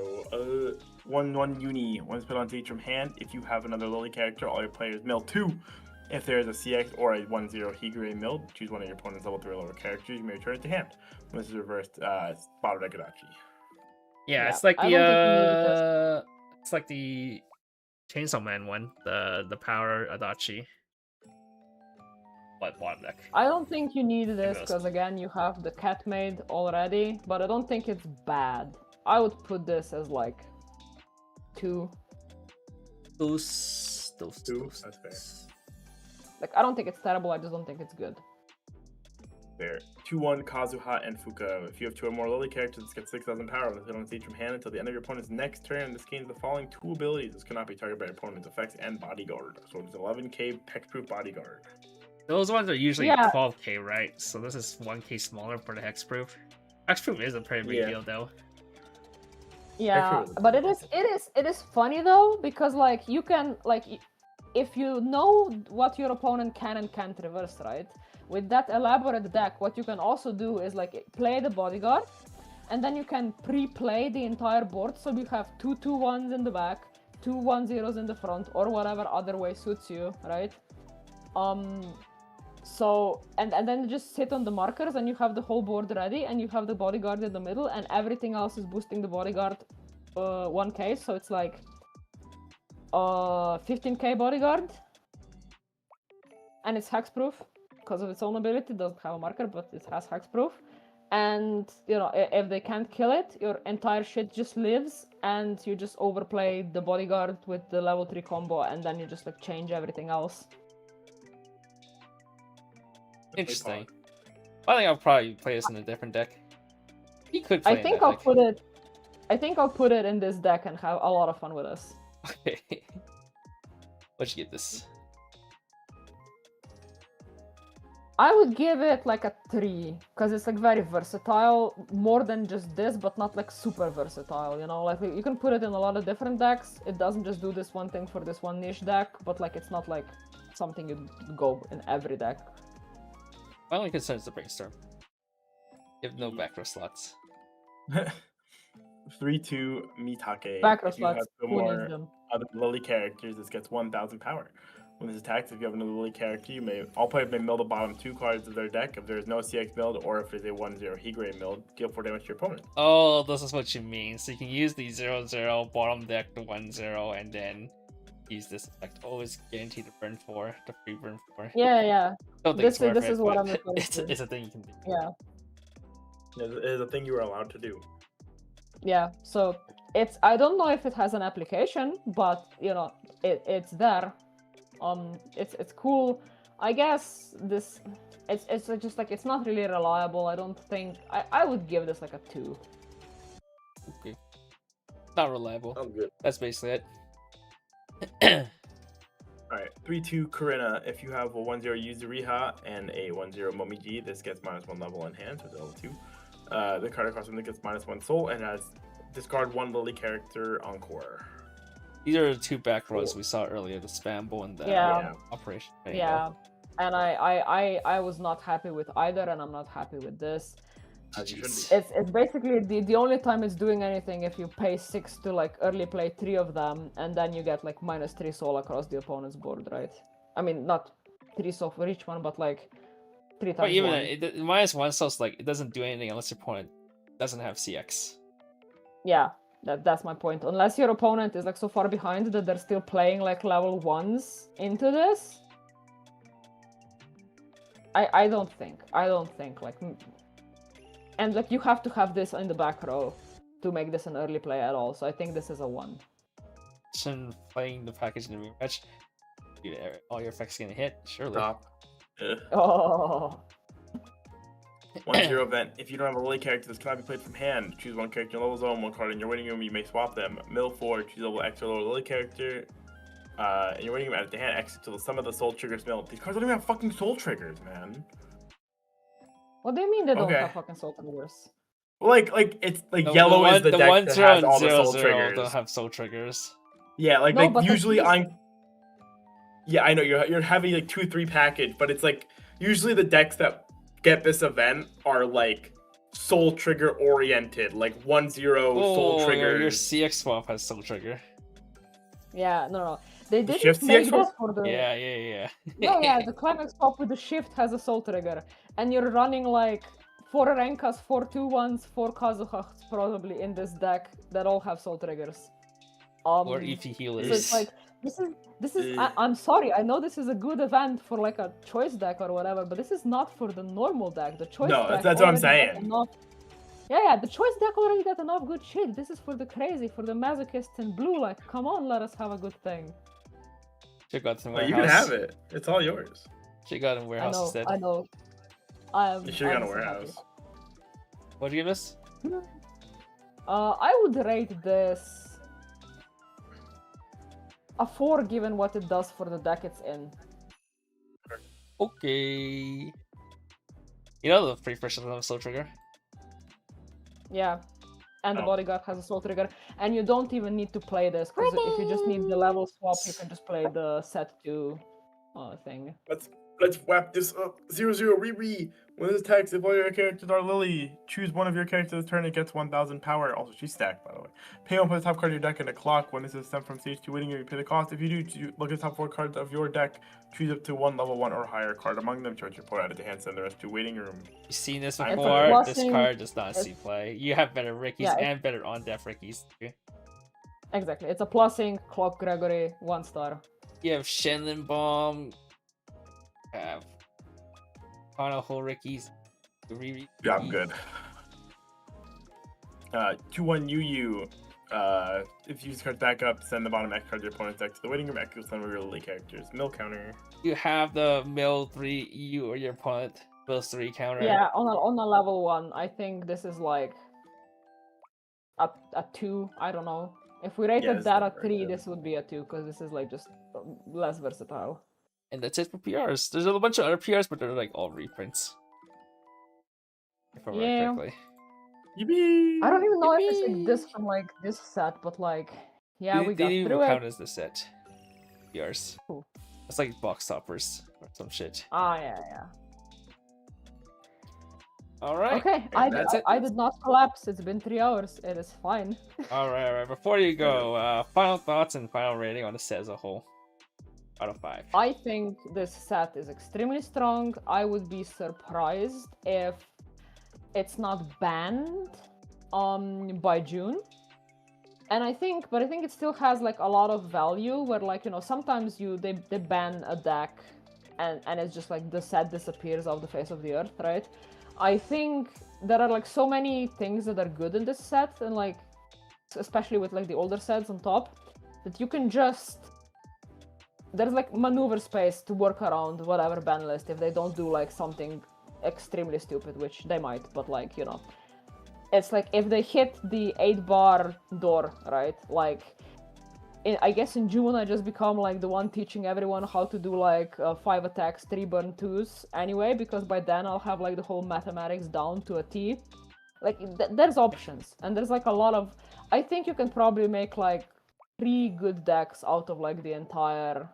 1/1 Uni. Once put on Siege from hand, if you have another Lily character, all your players mill 2. If there is a CX or a 1/0 Higure milled, choose 1 of your opponent's level 3 or lower characters. You may return it to hand. This is reversed Spotted Ekadachi. Yeah, it's like the it's like the Chainsaw Man one, the Power Adachi. But bottom deck. I don't think you need this because again you have the cat maid already, but I don't think it's bad. I would put this as like 2. Those 2. That's fair. Like I don't think it's terrible. I just don't think it's good. Fair. 2/1 Kazuha and Fuka. If you have 2 or more Lily characters, this gets 6,000 power. When hit on Siege from hand until the end of your opponent's next turn. This gains the following 2 abilities. This cannot be targeted by your opponent's effects and bodyguard. So it's 11k hexproof bodyguard. Those ones are usually 12k, right? So this is 1k smaller for the hexproof. Hexproof is a pretty big deal, though. Yeah, but it is funny though because like you can like if you know what your opponent can and can't reverse, right? With that elaborate deck, what you can also do is like play the bodyguard, and then you can pre-play the entire board. So you have 2 2/1s in the back, 2 1/0s in the front, or whatever other way suits you, right? So and then you just sit on the markers, and you have the whole board ready, and you have the bodyguard in the middle, and everything else is boosting the bodyguard 1k. So it's like 15k bodyguard, and it's hexproof. Because of its own ability, it doesn't have a marker, but it has hexproof. And, you know, if they can't kill it, your entire shit just lives, and you just overplay the bodyguard with the level 3 combo, and then you just, like, change everything else. Interesting. I think I'll probably play this in a different deck. He could play I think I'll put it. I think I'll put it in this deck and have a lot of fun with this. Okay. What'd you give this? I would give it like a 3, because it's like very versatile, more than just this, but not like super versatile, you know? Like you can put it in a lot of different decks. It doesn't just do this one thing for this one niche deck, but like it's not like something you'd go in every deck. My only concern is the brainstorm. You have no back row slots. 3/2 Mitake. Back row If you have slots, two who needs more them? other Lily characters, this gets 1,000 power. When this attacks, if you have another Lily character, all players may mill the bottom 2 cards of their deck if there is no CX milled or if it's a 1/0 Higure milled, deal 4 damage to your opponent. Oh, this is what you mean. So you can use the 0/0 bottom deck to 1/0 and then use this effect. Always guaranteed to burn 4, to free burn 4. Yeah. Don't think This is what I'm referring it's to. it's a thing you can do. Yeah. It is a thing you are allowed to do. Yeah, so I don't know if it has an application, but you know, it's there. It's cool. I guess it's just like it's not really reliable. I don't think I would give this like a 2. Okay. Not reliable. I'm good. That's basically it. Alright, 3/2 Corinna. If you have a 1/0 Yuzuriha and a 1/0 Momiji, this gets -1 level in hand, so it's level 2. The card across from it gets -1 soul and has discard 1 Lily character encore. These are the 2 back rows we saw earlier, the Spambo and the Operation. Yeah, and I was not happy with either, and I'm not happy with this. As you should be. It's basically the only time it's doing anything if you pay 6 to like early play 3 of them, and then you get like -3 soul across the opponent's board, right? I mean, not 3 soul for each one, but like 3 times. But even one. -1 soul's like it doesn't do anything unless your opponent doesn't have CX. Yeah, that's my point. Unless your opponent is like so far behind that they're still playing like level 1s into this. I don't think like, and like you have to have this in the back row to make this an early play at all. So I think this is a 1. Playing the package in the rematch, all your effects gonna hit. Surely. Stop. Oh. 1/0 event. If you don't have a Lily character, this cannot be played from hand. Choose 1 character in level zone, 1 card in your waiting room. You may swap them. Mill 4. Choose a level X or lower Lily character. In your waiting room, add it to hand. X to the sum of the soul triggers milled. These cards don't even have fucking soul triggers, man. What do you mean they don't have fucking soul triggers? Like it's like yellow is the deck that has all the soul triggers. Don't have soul triggers. Yeah, like, No, like but usually Yeah, I know you're heavy like 2/3 package, but it's like usually the decks that get this event are like soul trigger oriented, like 1/0 soul trigger. Your CX swap has soul trigger. Yeah, no. They didn't shift make CX this swap? for the. Yeah. Yeah, the climax swap with the shift has a soul trigger, and you're running like 4 Renkas, 4 2/1s, 4 Kazuhas probably in this deck that all have soul triggers. Or EP healers. So it's like this is. I'm sorry. I know this is a good event for like a choice deck or whatever, but this is not for the normal deck. The choice deck. That's what I'm already got saying. enough. Yeah. The choice deck already got enough good shit. This is for the crazy, for the masochists in blue. Like, come on, let us have a good thing. Check out some Oh, warehouse. you can have it. It's all yours. Check out in warehouse instead. I know. You should have got a warehouse. What do you give us? I would rate this a 4, given what it does for the deck it's in. Okay. You know the free person of soul trigger? Yeah. And the bodyguard has a soul trigger. And you don't even need to play this, because if you just need the level swap, you can just play the set 2 thing. Let's wrap this up. 0/0 Riri. When this attacks, if all your characters are Lily, choose one of your characters this turn. It gets 1,000 power. Also, she's stacked, by the way. Pay 1 for the top card of your deck in a clock. When this is sent from stage 2 waiting, you pay the cost. If you do, look at the top 4 cards of your deck. Choose up to 1 level 1 or higher card among them. Choose your point out of the hand. Send the rest to waiting room. You've seen this It's a before. This blessing. card does not see play. You have better Rickies and better on-death Rickies. Exactly. It's a plussing, Clock Gregory, 1 star. You have Shenlin Bomb. You have Hanaho Rickies. Yeah, I'm good. 2/1 Yu. If you use card back up, send the bottom X card to your opponent's deck to the waiting room. X equals number of relay characters. Mill counter. You have the mill 3, you or your opponent mills 3 counter. Yeah, on a level 1, I think this is like a 2. I don't know. If we rated that a 3, this would be a 2 because this is like just less versatile. And that's it for PRs. There's a bunch of other PRs, but they're like all reprints. If I remember correctly. Yippee! I don't even know if it's like this from like this set, but like yeah, we got through it. Count as the set. PRs. Cool. It's like box toppers or some shit. Ah, yeah. All right. Okay, I did not collapse. It's been 3 hours. It is fine. All right. Before you go, final thoughts and final rating on the set as a whole. Out of 5. I think this set is extremely strong. I would be surprised if it's not banned by June. And I think it still has like a lot of value where like, you know, sometimes they ban a deck and it's just like the set disappears off the face of the earth, right? I think there are like so many things that are good in this set, and like especially with like the older sets on top, that you can just there's like maneuver space to work around whatever ban list if they don't do like something extremely stupid, which they might, but like, you know, it's like if they hit the 8-bar door, right? Like I guess in June I just become like the one teaching everyone how to do like 5 attacks, 3 burn 2s anyway, because by then I'll have like the whole mathematics down to a T. Like there's options, and there's like a lot of, I think you can probably make like 3 good decks out of like the entire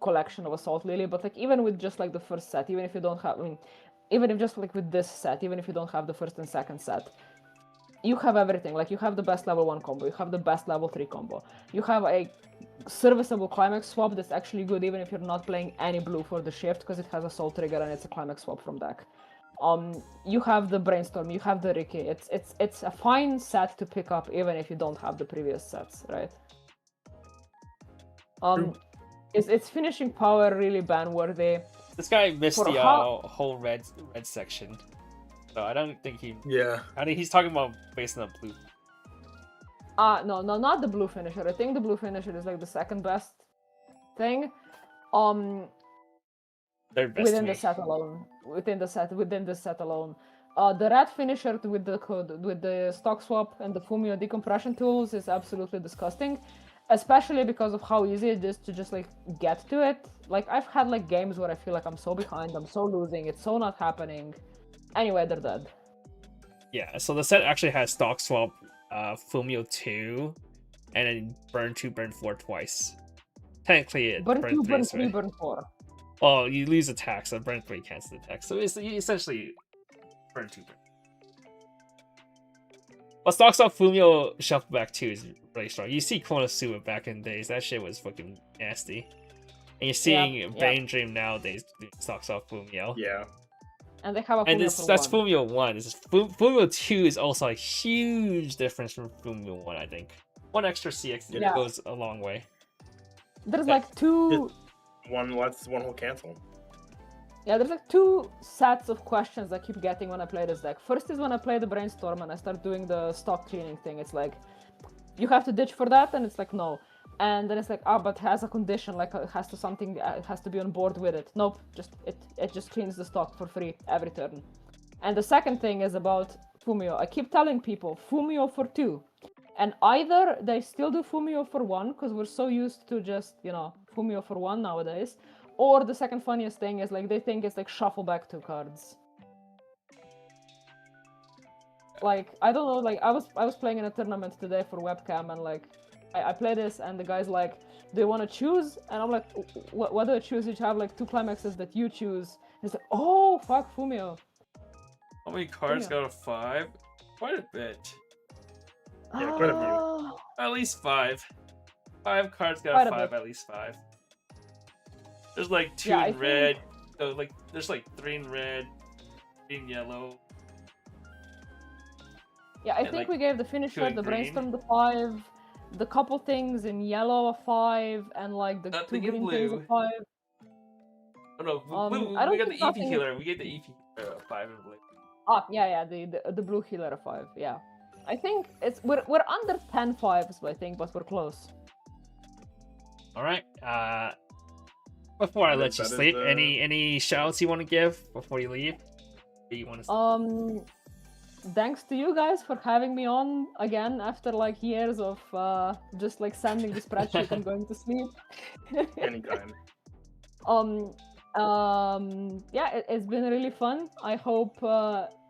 collection of Assault Lily. But like even with just like the first set, even if you don't have, I mean, even if just like with this set, even if you don't have the first and second set, you have everything. Like you have the best level 1 combo, you have the best level 3 combo, you have a serviceable climax swap that's actually good even if you're not playing any blue for the shift, because it has a soul trigger and it's a climax swap from deck. You have the brainstorm, you have the Ricky. It's a fine set to pick up even if you don't have the previous sets, right? Is finishing power really ban worthy? This guy missed the whole red section, so I don't think he. Yeah. I think he's talking about based on the blue. No, not the blue finisher. I think the blue finisher is like the second best thing. They're best within the set alone. Within the set alone. The red finisher with the stock swap and the Fumio decompression tools is absolutely disgusting. Especially because of how easy it is to just like get to it. Like I've had like games where I feel like I'm so behind, I'm so losing, it's so not happening. Anyway, they're dead. Yeah, so the set actually has stock swap, Fumio 2, and then burn 2, burn 4 twice. Technically, it burn 2, burn 3, right? burn 4. Well, you lose attack, so burn 3 cancels attack. So it's essentially burn 2, burn. Well, stock swap Fumio shuffle back 2 is really strong. You see Konosuba back in the days, that shit was fucking nasty. And you're seeing Bane Dream nowadays do stock swap Fumio. Yeah. And they have a Fumio that's Fumio 1. Fumio 2 is also a huge difference from Fumio 1, I think. 1 extra CX goes a long way. There's like 2... One whole cancel. Yeah, there's like 2 sets of questions I keep getting when I play this deck. First is when I play the Brainstorm and I start doing the stock cleaning thing. It's like, you have to ditch for that, and it's like, no. And then it's like, but it has a condition, like it has to be on board with it. Nope, it just cleans the stock for free every turn. And the second thing is about Fumio. I keep telling people, Fumio for 2. And either they still do Fumio for 1, because we're so used to just, you know, Fumio for 1 nowadays. Or the second funniest thing is like they think it's like shuffle back 2 cards. Like I don't know, like I was playing in a tournament today for webcam, and like I play this and the guy's like, do you want to choose? And I'm like, what do I choose? You have like 2 climaxes that you choose. And he's like, oh fuck, Fumio. How many cards got a 5? Quite a bit. Yeah, quite a few. At least 5. 5 cards got a 5, at least 5. There's like 2 in red. So like there's like 3 in red, 3 in yellow. Yeah, I think we gave the finisher, the brainstorm, the 5, the couple things in yellow a 5, and like the 2 green things a 5. Oh no, we got the EP killer. We gave the EP 5 in blue. Ah, yeah, the blue healer 5. Yeah, I think we're under 10 5s, I think, but we're close. All right. Before I let you sleep, any shoutouts you want to give before you leave? You want to... Thanks to you guys for having me on again after like years of just like sending the spreadsheet and going to sleep. Anytime. Yeah, it's been really fun. I hope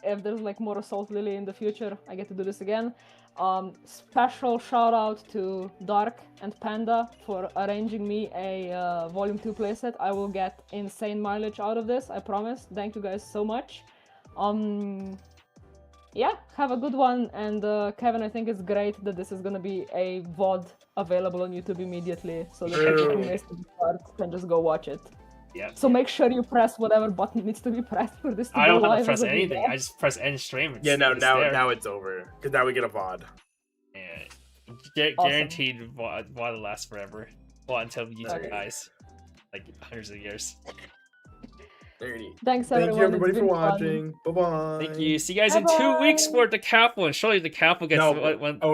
if there's like more Assault Lily in the future, I get to do this again. Special shout out to Dark and Panda for arranging me a Volume 2 playset. I will get insane mileage out of this, I promise. Thank you guys so much. Yeah, have a good one. And Kevin, I think it's great that this is gonna be a VOD available on YouTube immediately, so that people who missed the start can just go watch it. Yeah. So make sure you press whatever button needs to be pressed for this to I go don't live. have to press anything. I just press end stream. Yeah, now it's over because now we get a VOD. Yeah, guaranteed VOD will last forever. Well, until YouTube dies, like hundreds of years. Thanks everyone. Thank you everybody for watching. Bye bye. Thank you. See you guys in 2 weeks for the Capo, and surely the Capo gets. Oh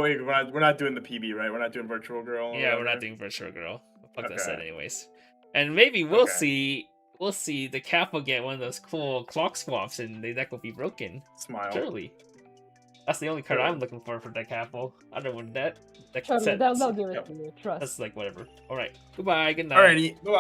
wait, we're not doing the PB, right? We're not doing Virtual Girl. Yeah, we're not doing Virtual Girl. Fuck that said, anyways. And maybe we'll see the Capo get one of those cool clock swaps, and the deck will be broken. Smile. Surely. That's the only card I'm looking for that Capo. Other than that, they'll give it to you. Trust. That's like whatever. All right. Goodbye. Good night. Alrighty. Bye.